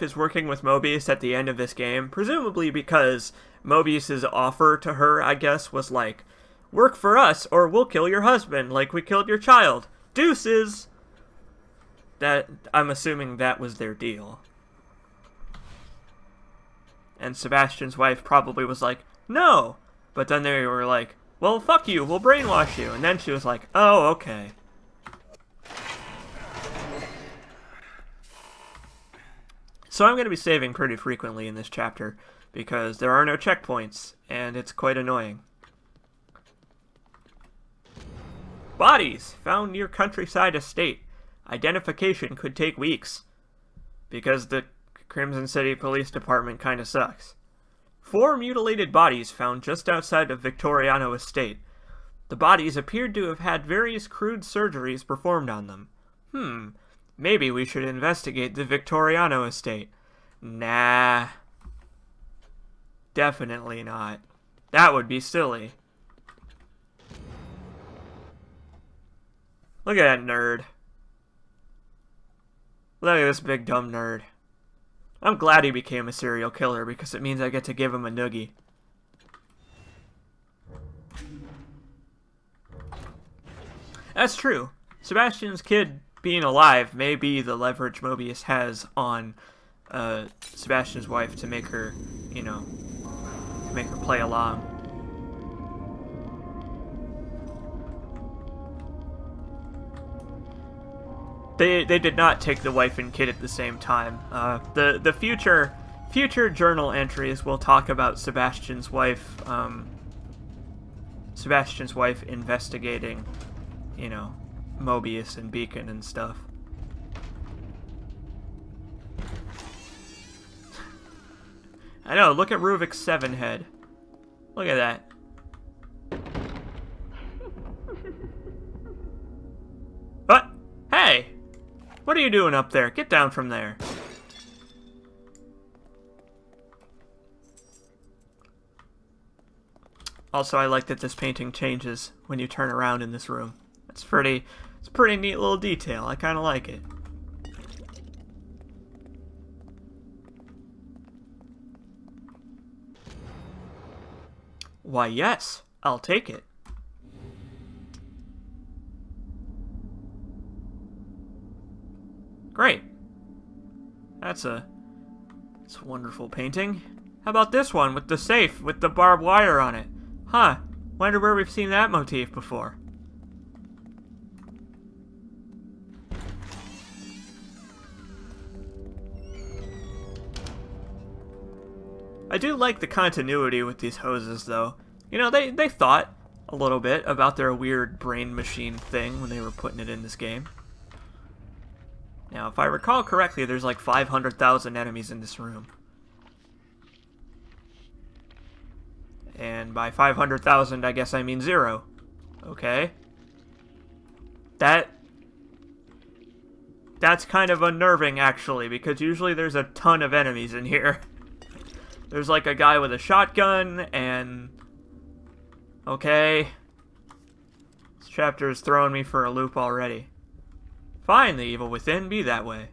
is working with Mobius at the end of this game, presumably because Mobius's offer to her, I guess, was like, work for us or we'll kill your husband like we killed your child. Deuces! I'm assuming that was their deal. And Sebastian's wife probably was like, no! But then they were like, well, fuck you, we'll brainwash you. And then she was like, oh, okay. So I'm going to be saving pretty frequently in this chapter, because there are no checkpoints, and it's quite annoying. Bodies found near Countryside Estate. Identification could take weeks, because the Crimson City Police Department kind of sucks. 4 mutilated bodies found just outside of Victoriano Estate. The bodies appeared to have had various crude surgeries performed on them. Maybe we should investigate the Victoriano Estate. Nah. Definitely not. That would be silly. Look at that nerd. Look at this big dumb nerd. I'm glad he became a serial killer because it means I get to give him a noogie. That's true. Sebastian's kid being alive may be the leverage Mobius has on Sebastian's wife to make her, you know, to make her play along. They did not take the wife and kid at the same time. The future journal entries will talk about Sebastian's wife investigating, you know, Mobius and Beacon and stuff. I know, look at Ruvik's 7 head. Look at that. What? Hey! What are you doing up there? Get down from there. Also, I like that this painting changes when you turn around in this room. It's a pretty neat little detail. I kind of like it. Why, yes, I'll take it. Great. That's a wonderful painting. How about this one with the safe with the barbed wire on it? Huh. Wonder where we've seen that motif before. I do like the continuity with these hoses, though. You know, they thought a little bit about their weird brain machine thing when they were putting it in this game. Now, if I recall correctly, there's like 500,000 enemies in this room. And by 500,000, I guess I mean 0. Okay? That's kind of unnerving, actually, because usually there's a ton of enemies in here. There's like a guy with a shotgun, and... Okay. This chapter is throwing me for a loop already. Fine, the evil within be that way.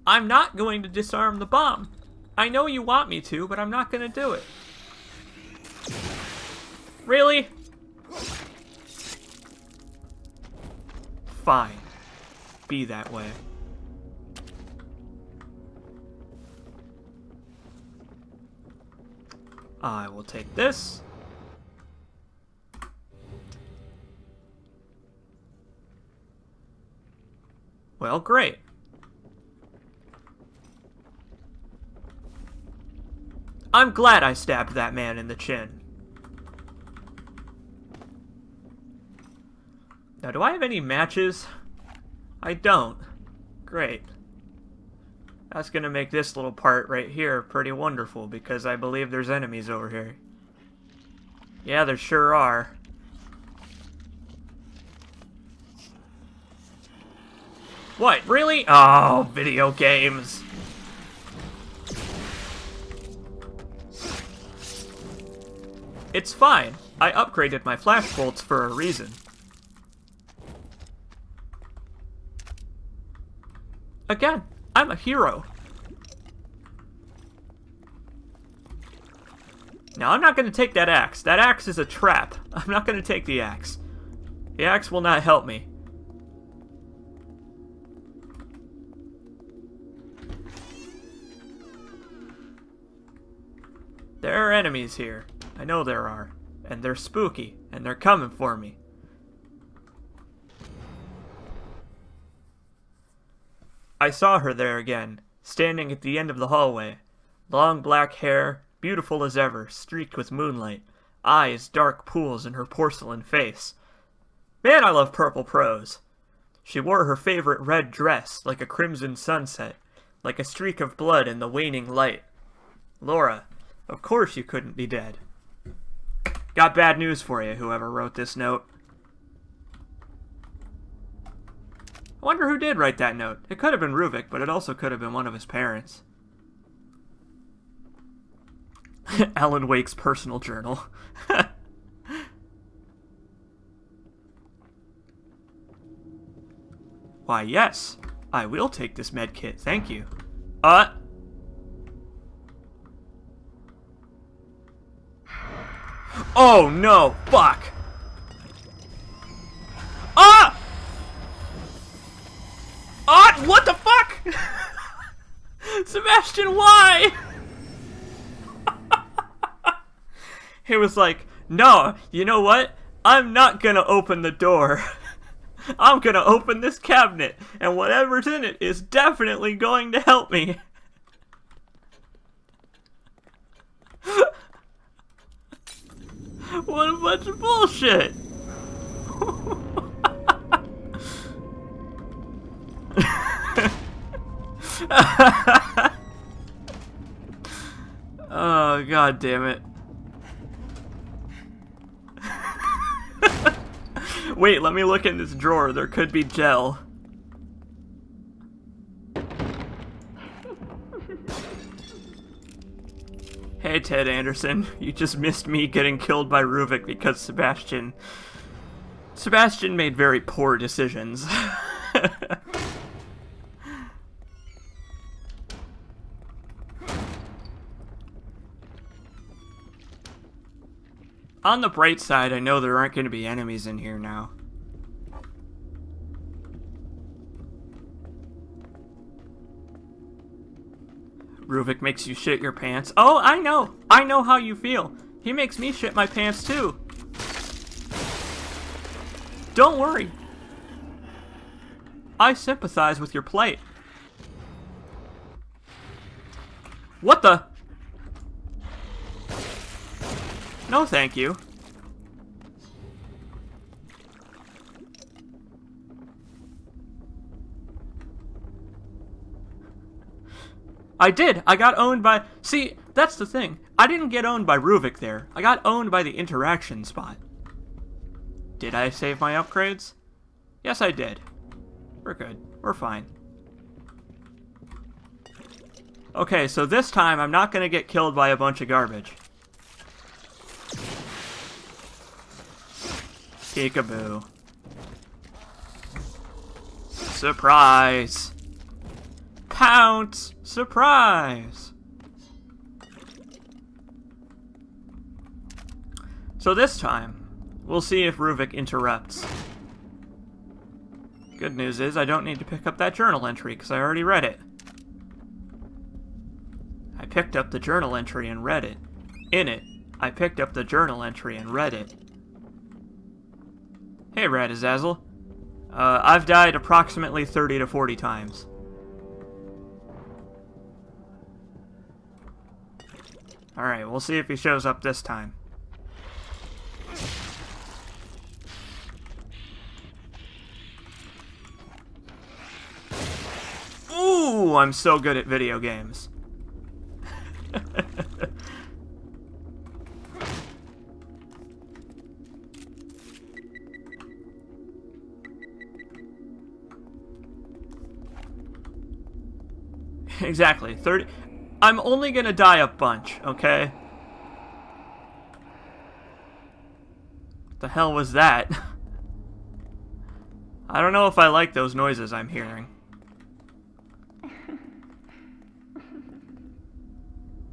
I'm not going to disarm the bomb. I know you want me to, but I'm not going to do it. Really? Fine. Be that way. I will take this. Well, great. I'm glad I stabbed that man in the chin. Now, do I have any matches? I don't. Great. That's gonna make this little part right here pretty wonderful, because I believe there's enemies over here. Yeah, there sure are. What, really? Oh, video games. It's fine. I upgraded my flash bolts for a reason. Again, I'm a hero. Now, I'm not going to take that axe. That axe is a trap. I'm not going to take the axe. The axe will not help me. There are enemies here. I know there are. And they're spooky. And they're coming for me. I saw her there again, standing at the end of the hallway. Long black hair, beautiful as ever, streaked with moonlight. Eyes dark pools in her porcelain face. Man, I love purple prose. She wore her favorite red dress, like a crimson sunset, like a streak of blood in the waning light. Laura, of course you couldn't be dead. Got bad news for you, whoever wrote this note. I wonder who did write that note. It could have been Ruvik, but it also could have been one of his parents. Alan Wake's personal journal. Why, yes. I will take this med kit, thank you. Oh no, fuck! Ah! Ah! What the fuck? Sebastian, why? He was like, no, you know what? I'm not gonna open the door. I'm gonna open this cabinet, and whatever's in it is definitely going to help me. What a bunch of bullshit! Oh, god damn it. Wait, let me look in this drawer. There could be gel. Hey, Ted Anderson. You just missed me getting killed by Ruvik because Sebastian made very poor decisions. On the bright side, I know there aren't going to be enemies in here now. Ruvik makes you shit your pants. Oh, I know! I know how you feel. He makes me shit my pants too. Don't worry. I sympathize with your plight. What the? No, thank you. I did. I got owned by... See, that's the thing. I didn't get owned by Ruvik there. I got owned by the interaction spot. Did I save my upgrades? Yes, I did. We're good. We're fine. Okay, so this time I'm not going to get killed by a bunch of garbage. Peekaboo. Surprise! Pounce! Surprise! So this time, we'll see if Ruvik interrupts. Good news is I don't need to pick up that journal entry because I already read it. I picked up the journal entry and read it. In it, I picked up the journal entry and read it. Hey, Radazazel. I've died approximately 30 to 40 times. Alright, we'll see if he shows up this time. Ooh, I'm so good at video games. Exactly, 30... I'm only gonna die a bunch, okay? What the hell was that? I don't know if I like those noises I'm hearing.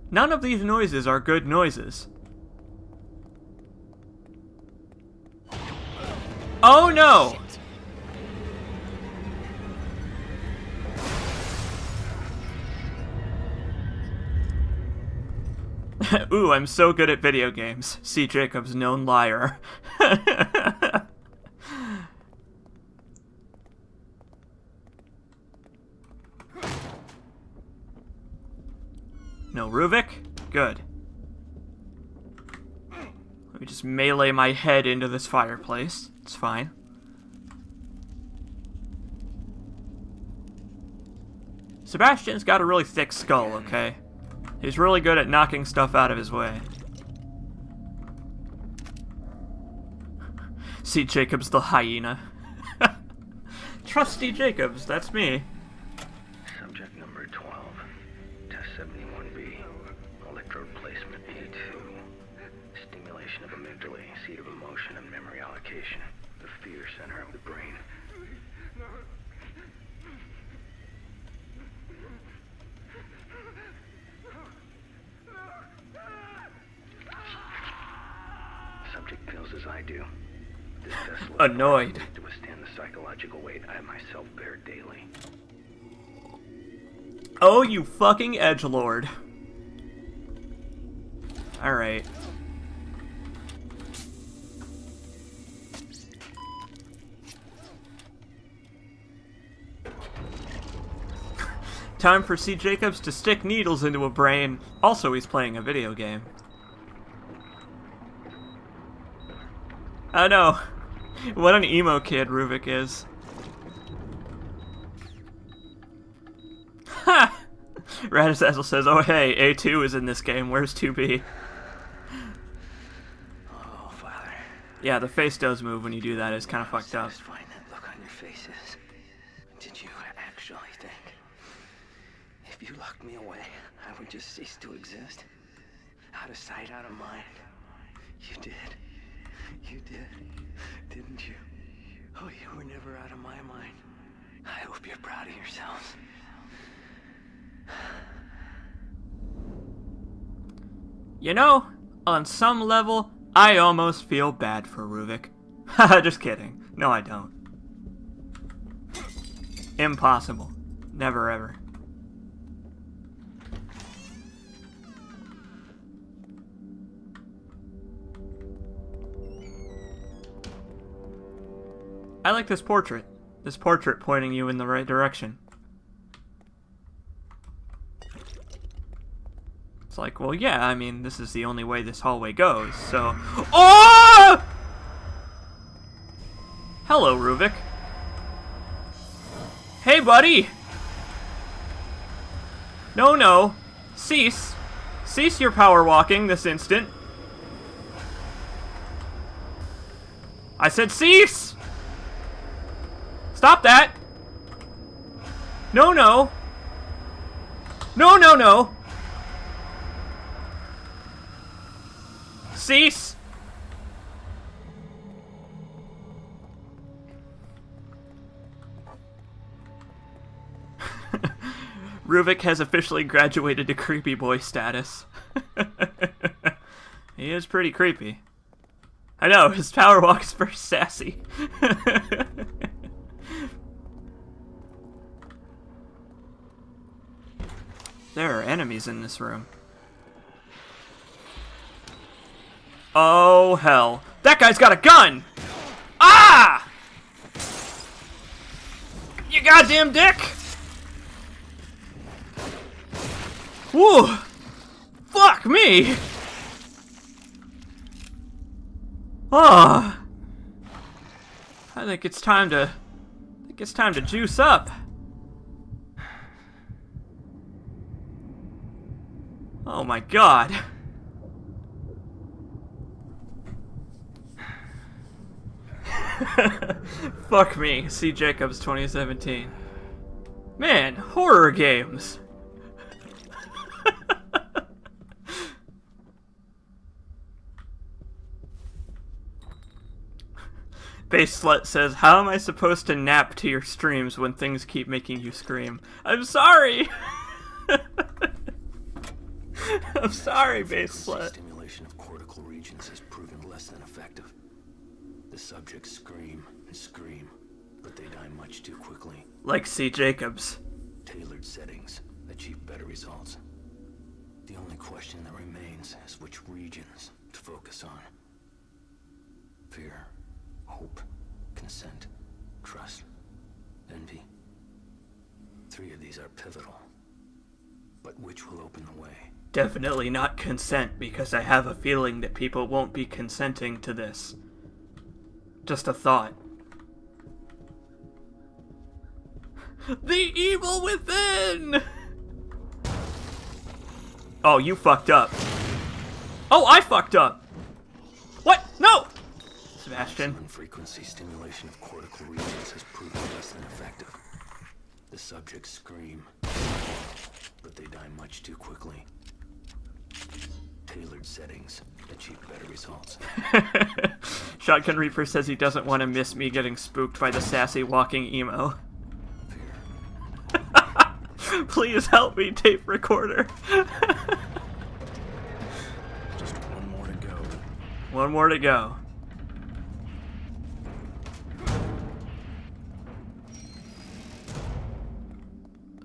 None of these noises are good noises. Oh no! Ooh, I'm so good at video games. C. Jacobs, known liar. No Ruvik? Good. Let me just melee my head into this fireplace. It's fine. Sebastian's got a really thick skull, okay? He's really good at knocking stuff out of his way. See Jacobs the hyena. Trusty Jacobs, that's me. Subject number 12, test 71B, electrode placement A2, stimulation of amygdala, seat of emotion and memory allocation, the fear center of the brain. Subject feels as I do. This test will Annoyed. to withstand the psychological weight I myself bear daily. Oh, you fucking edgelord. Alright. Time for C. Jacobs to stick needles into a brain. Also, he's playing a video game. Oh no. What an emo kid Ruvik is. Ha! Radazazel says, oh hey, A2 is in this game, where's 2B? Oh, Father. Yeah, the face does move when you do that, it's kind of fucked up. Satisfying that look on your faces. Did you actually think if you locked me away, I would just cease to exist? Out of sight, out of mind. You did. You did, didn't you? Oh, you were never out of my mind. I hope you're proud of yourselves. You know, on some level, I almost feel bad for Ruvik. Haha, just kidding. No, I don't. Impossible. Never ever. I like this portrait. This portrait pointing you in the right direction. It's like, well, yeah, I mean, this is the only way this hallway goes, so... Oh! Hello, Ruvik. Hey, buddy! No, no. Cease. Cease your power walking this instant. I said cease! Stop that! No, no! No, no, no! Cease! Ruvik has officially graduated to creepy boy status. He is pretty creepy. I know, his power walk is very sassy. There are enemies in this room. Oh, hell. That guy's got a gun! Ah! You goddamn dick! Woo! Fuck me! Oh! I think it's time to juice up. Oh my god. Fuck me, C. Jacobs 2017. Man, horror games. Base Slut says, how am I supposed to nap to your streams when things keep making you scream? I'm sorry! I'm sorry, Base Slut. Stimulation of cortical regions has proven less than effective. The subjects scream and scream, but they die much too quickly. Like C. Jacobs. Tailored settings achieve better results. The only question that remains is which regions to focus on. Fear, hope, consent, trust, envy. 3 of these are pivotal. But which will open the way? Definitely not consent, because I have a feeling that people won't be consenting to this. Just a thought. The evil within! Oh, you fucked up. Oh, I fucked up! What? No! Sebastian. Frequency stimulation of cortical regions has proven less than effective. The subjects scream, but they die much too quickly. Tailored settings achieve better results. Shotgun Reaper says he doesn't want to miss me getting spooked by the sassy walking emo. Please help me, tape recorder. Just one more to go. One more to go.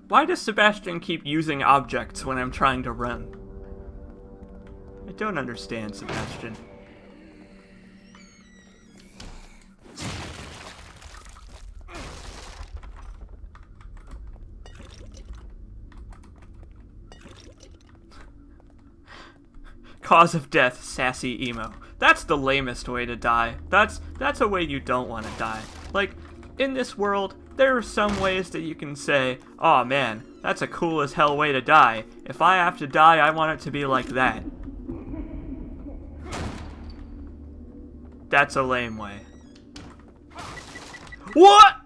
Why does Sebastian keep using objects when I'm trying to run? I don't understand, Sebastian. Cause of death, sassy emo. That's the lamest way to die. That's a way you don't want to die. Like, in this world, there are some ways that you can say, "Aw, man, that's a cool as hell way to die. If I have to die, I want it to be like that." That's a lame way. What?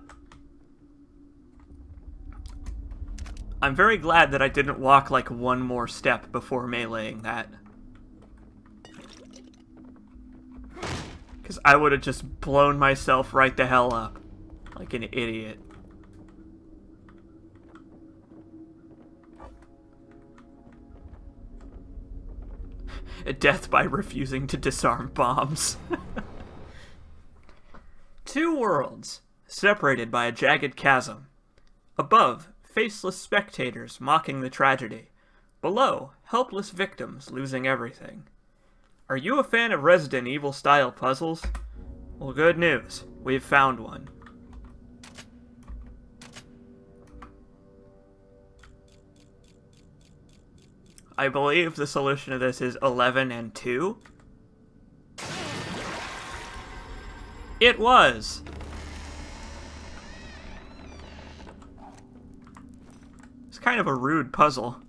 I'm very glad that I didn't walk like one more step before meleeing that. Because I would have just blown myself right the hell up. Like an idiot. A death by refusing to disarm bombs. 2 worlds, separated by a jagged chasm. Above, faceless spectators mocking the tragedy. Below, helpless victims losing everything. Are you a fan of Resident Evil style puzzles? Well, good news. We've found one. I believe the solution to this is 11 and 2. It was! It's kind of a rude puzzle.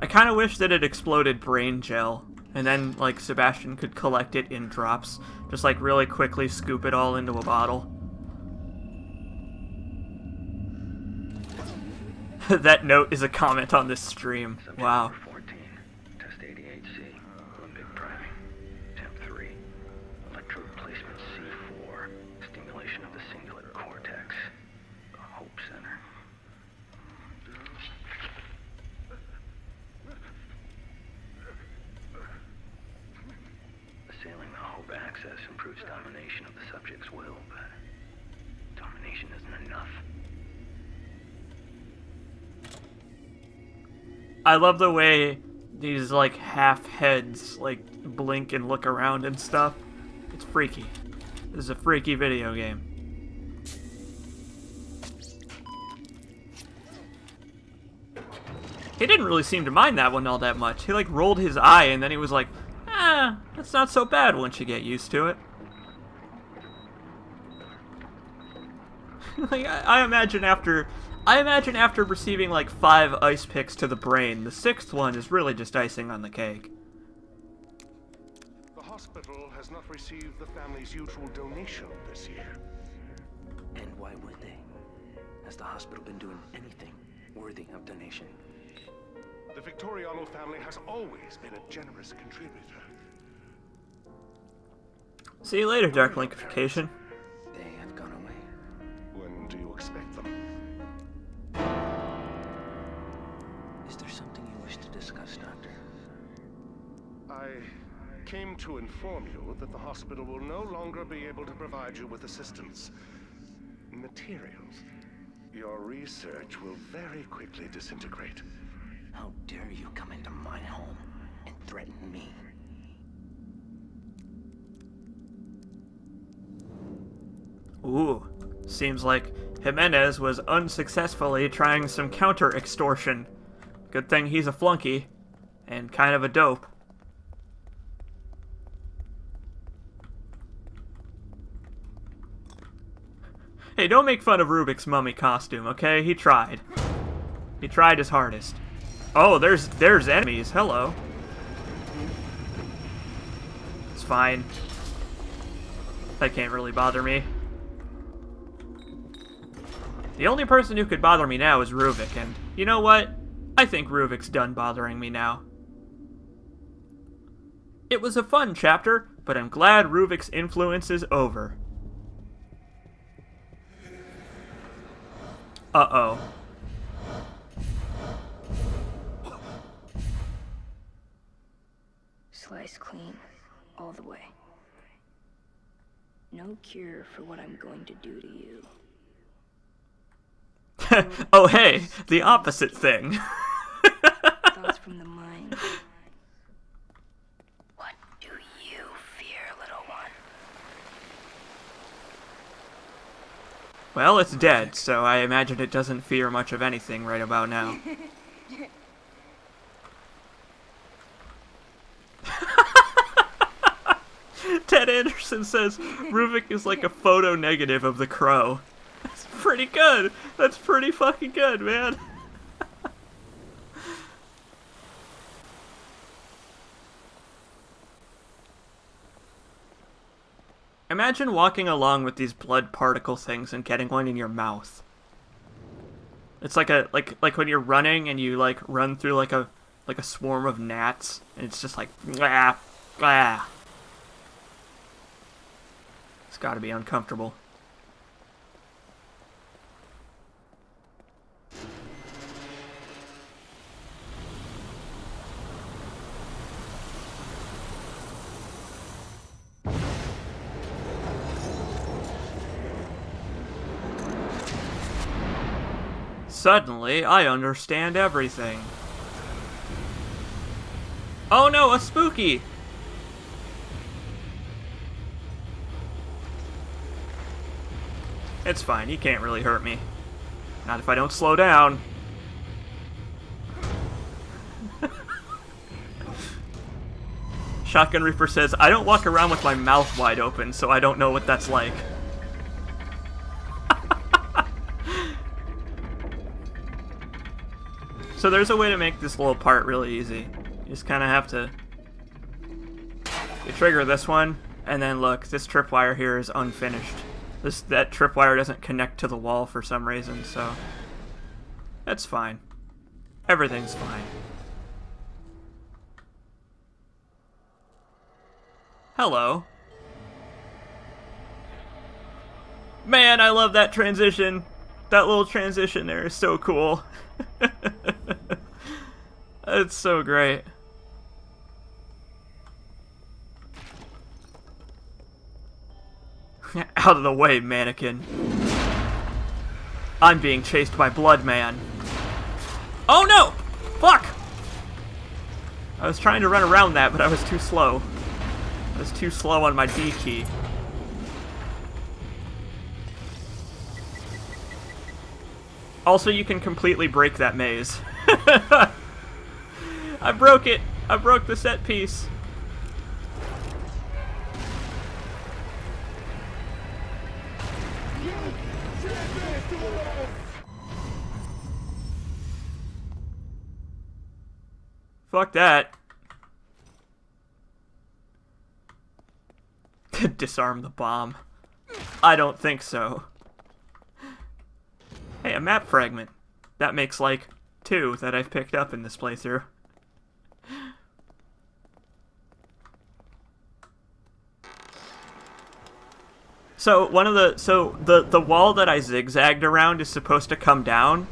I kind of wish that it exploded brain gel, and then, like, Sebastian could collect it in drops. Just, like, really quickly scoop it all into a bottle. That note is a comment on this stream. Wow. 14, test 88C, limbic priming. Temp 3, electrode placement C4, stimulation of the cingulate cortex, the Hope Center. Assailing the Hope axis improves domination of the subject's will, but domination isn't enough. I love the way these, like, half heads, like, blink and look around and stuff. It's freaky. This is a freaky video game. He didn't really seem to mind that one all that much. He, like, rolled his eye and then he was like, that's not so bad once you get used to it. Like, I imagine after receiving like 5 ice picks to the brain, the 6th one is really just icing on the cake. The hospital has not received the family's usual donation this year. And why would they? Has the hospital been doing anything worthy of donation? The Victoriano family has always been a generous contributor. See you later, Dark Linkification. They have gone away. When do you expect them? Is there something you wish to discuss, Doctor? I came to inform you that the hospital will no longer be able to provide you with assistance. Materials. Your research will very quickly disintegrate. How dare you come into my home and threaten me? Ooh, seems like Jimenez was unsuccessfully trying some counter-extortion. Good thing he's a flunky, and kind of a dope. Hey, don't make fun of Rubik's mummy costume, okay? He tried. He tried his hardest. Oh, there's enemies. Hello. It's fine. That can't really bother me. The only person who could bother me now is Ruvik, and you know what? I think Ruvik's done bothering me now. It was a fun chapter, but I'm glad Ruvik's influence is over. Uh-oh. Slice clean, all the way. No cure for what I'm going to do to you. Oh hey, the opposite thing. Thoughts from the mind. What do you fear, little one? Well, it's dead, so I imagine it doesn't fear much of anything right about now. Ted Anderson says Ruvik is like a photo negative of the Crow. That's pretty good. That's pretty fucking good, man. Imagine walking along with these blood particle things and getting one in your mouth. It's like a like when you're running and you like run through like a swarm of gnats and it's just like blah, blah. It's got to be uncomfortable. Suddenly, I understand everything. Oh no, a spooky! It's fine, he can't really hurt me. Not if I don't slow down. Shotgun Reaper says, I don't walk around with my mouth wide open, so I don't know what that's like. So there's a way to make this little part really easy. You just kind of have to... You trigger this one, and then look, this tripwire here is unfinished. That tripwire doesn't connect to the wall for some reason, so... That's fine. Everything's fine. Hello. Man, I love that transition. That little transition there is so cool. It's so great. Out of the way, mannequin. I'm being chased by Blood Man. Oh no! Fuck! I was trying to run around that, but I was too slow. I was too slow on my D key. Also, you can completely break that maze. I broke it! I broke the set piece. Fuck that. Disarm the bomb. I don't think so. Hey, a map fragment. That makes like 2 that I've picked up in this playthrough. So the wall that I zigzagged around is supposed to come down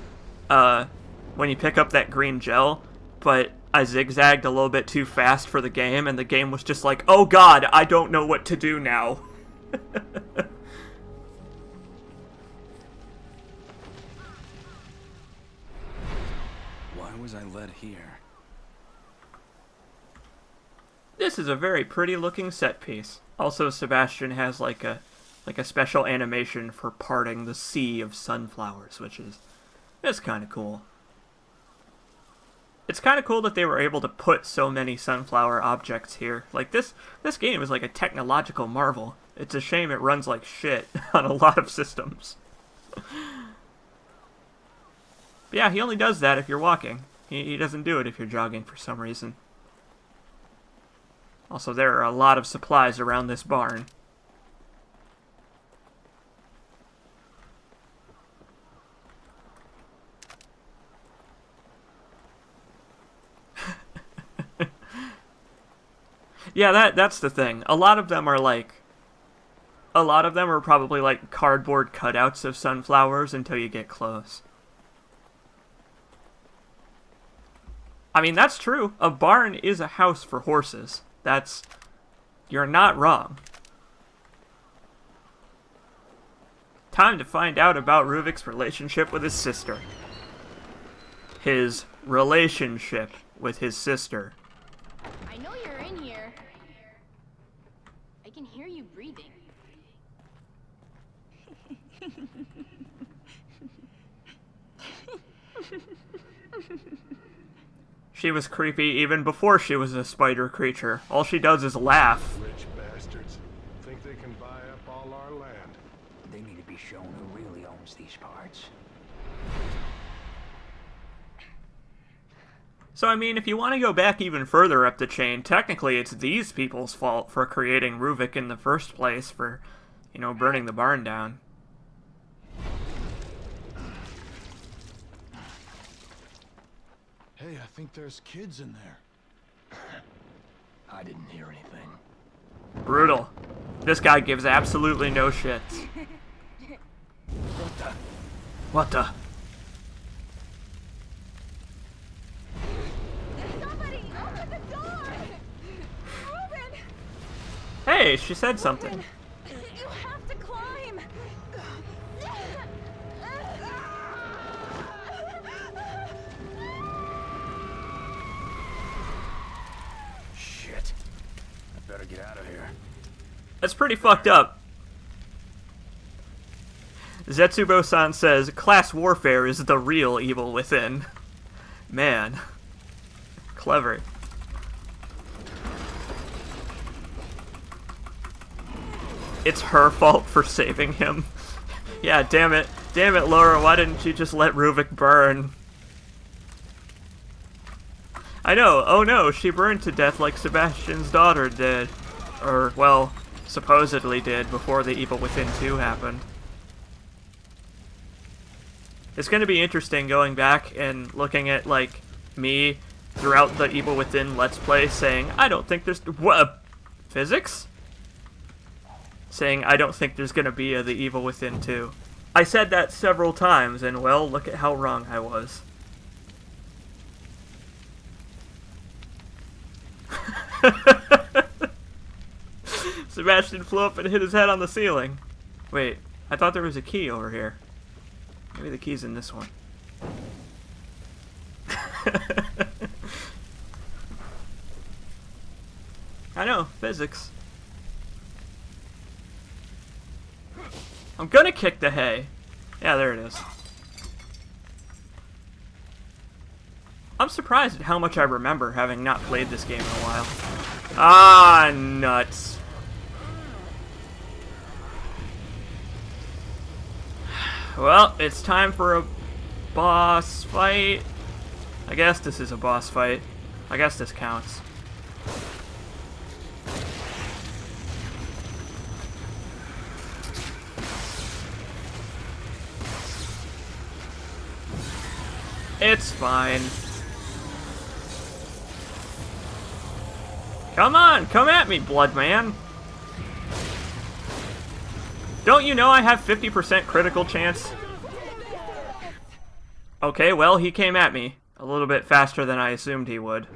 when you pick up that green gel, but I zigzagged a little bit too fast for the game, and the game was just like, oh god, I don't know what to do now. Why was I led here? This is a very pretty looking set piece. Also, Sebastian has like a special animation for parting the sea of sunflowers, which is kind of cool. It's kind of cool that they were able to put so many sunflower objects here. Like, this game is like a technological marvel. It's a shame it runs like shit on a lot of systems. But yeah, he only does that if you're walking. He doesn't do it if you're jogging for some reason. Also, there are a lot of supplies around this barn. Yeah, that's the thing. A lot of them are probably like cardboard cutouts of sunflowers until you get close. I mean, that's true. A barn is a house for horses. You're not wrong. Time to find out about Ruvik's relationship with his sister. His relationship with his sister. I know you're in here. I can hear you breathing. She was creepy even before she was a spider creature. All she does is laugh. Rich bastards. Think they can buy up all our land. They need to be shown who really owns these parts. So, I mean, if you want to go back even further up the chain, technically it's these people's fault for creating Ruvik in the first place, for, burning the barn down. Hey, I think there's kids in there. I didn't hear anything. Brutal. This guy gives absolutely no shits. What the? Somebody, open the door! Open! Hey, she said something. You have to climb! Shit. I better get out of here. That's pretty fucked up. Zetsubo-san says, class warfare is the real evil within. Man. Clever. It's her fault for saving him. Yeah, damn it. Damn it, Laura, why didn't you just let Ruvik burn? I know, oh no, she burned to death like Sebastian's daughter did. Or, well, supposedly did before the Evil Within 2 happened. It's gonna be interesting going back and looking at, like, me throughout the Evil Within Let's Play saying, I don't think there's... What? Physics? Saying, I don't think there's gonna be the Evil Within 2. I said that several times, and well, look at how wrong I was. Sebastian flew up and hit his head on the ceiling. Wait, I thought there was a key over here. Maybe the key's in this one. I know, physics. I'm gonna kick the hay. Yeah, there it is. I'm surprised at how much I remember, having not played this game in a while. Ah, nuts. Well, it's time for a boss fight. I guess this is a boss fight. I guess this counts. It's fine. Come on, come at me, Blood Man. Don't you know I have 50% critical chance? Okay, well, he came at me a little bit faster than I assumed he would.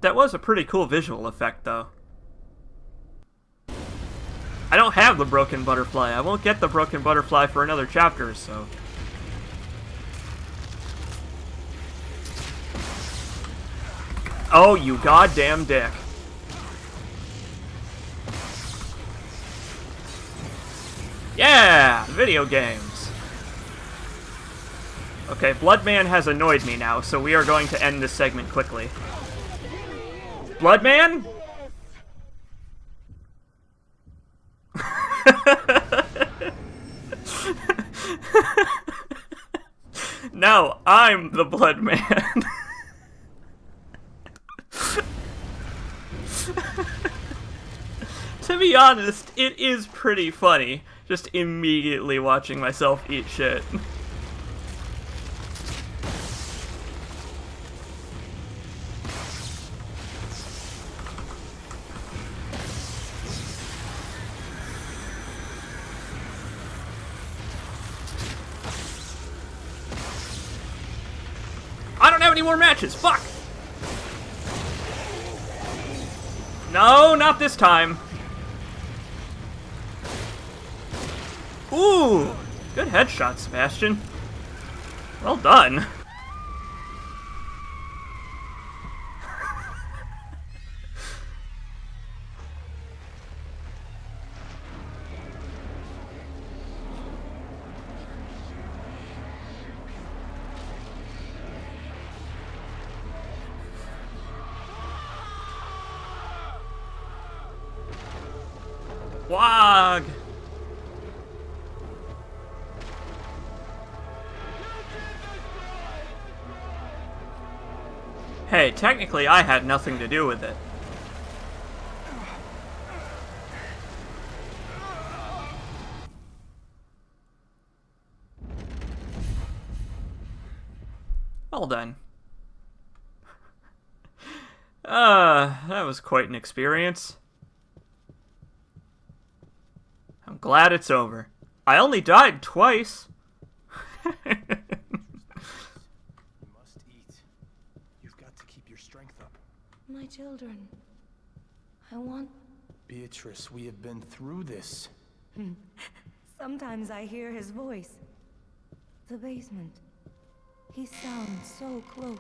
That was a pretty cool visual effect, though. I don't have the broken butterfly. I won't get the broken butterfly for another chapter, so... Oh, you goddamn dick. Yeah! Video games! Okay, Bloodman has annoyed me now, so we are going to end this segment quickly. Bloodman? No, I'm the Bloodman. To be honest, it is pretty funny, just immediately watching myself eat shit. I don't have any more matches, fuck! No, not this time. Ooh, good headshot, Sebastian. Well done. Wog! Hey, technically I had nothing to do with it. Well done. That was quite an experience. I'm glad it's over. I only died twice. You must eat. You've got to keep your strength up. My children. I want... Beatrice, we have been through this. Sometimes I hear his voice. The basement. He sounds so close.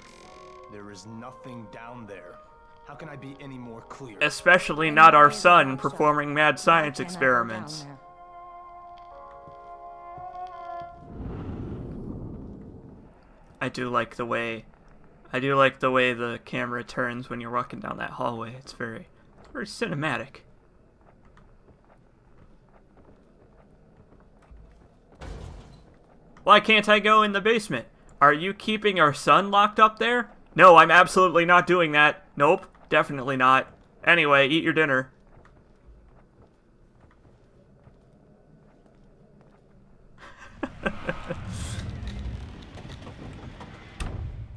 There is nothing down there. How can I be any more clear? Especially not our son performing mad science experiments. I do like the way the camera turns when you're walking down that hallway. It's very cinematic. Why can't I go in the basement? Are you keeping our son locked up there? No, I'm absolutely not doing that. Nope, definitely not. Anyway, eat your dinner.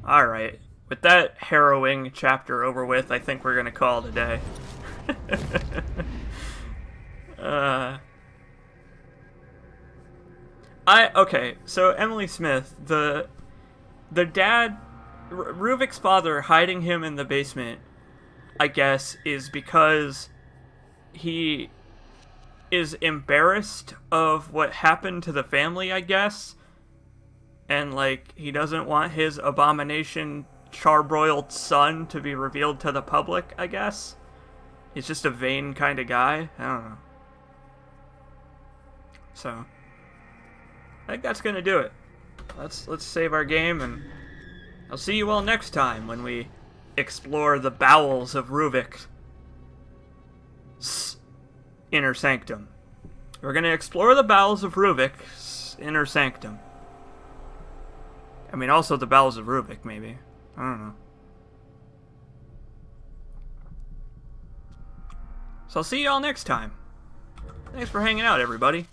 Alright, with that harrowing chapter over with, I think we're gonna call it a day. Okay, so Emily Smith, the dad, Ruvik's father hiding him in the basement, I guess, is because he is embarrassed of what happened to the family, I guess. And, like, he doesn't want his abomination charbroiled son to be revealed to the public, I guess. He's just a vain kind of guy. I don't know. So, I think that's gonna do it. Let's save our game, and I'll see you all next time when we explore the bowels of Ruvik's inner sanctum. We're gonna explore the bowels of Ruvik's inner sanctum. I mean, also the bowels of Ruvik, maybe. I don't know. So I'll see you all next time. Thanks for hanging out, everybody.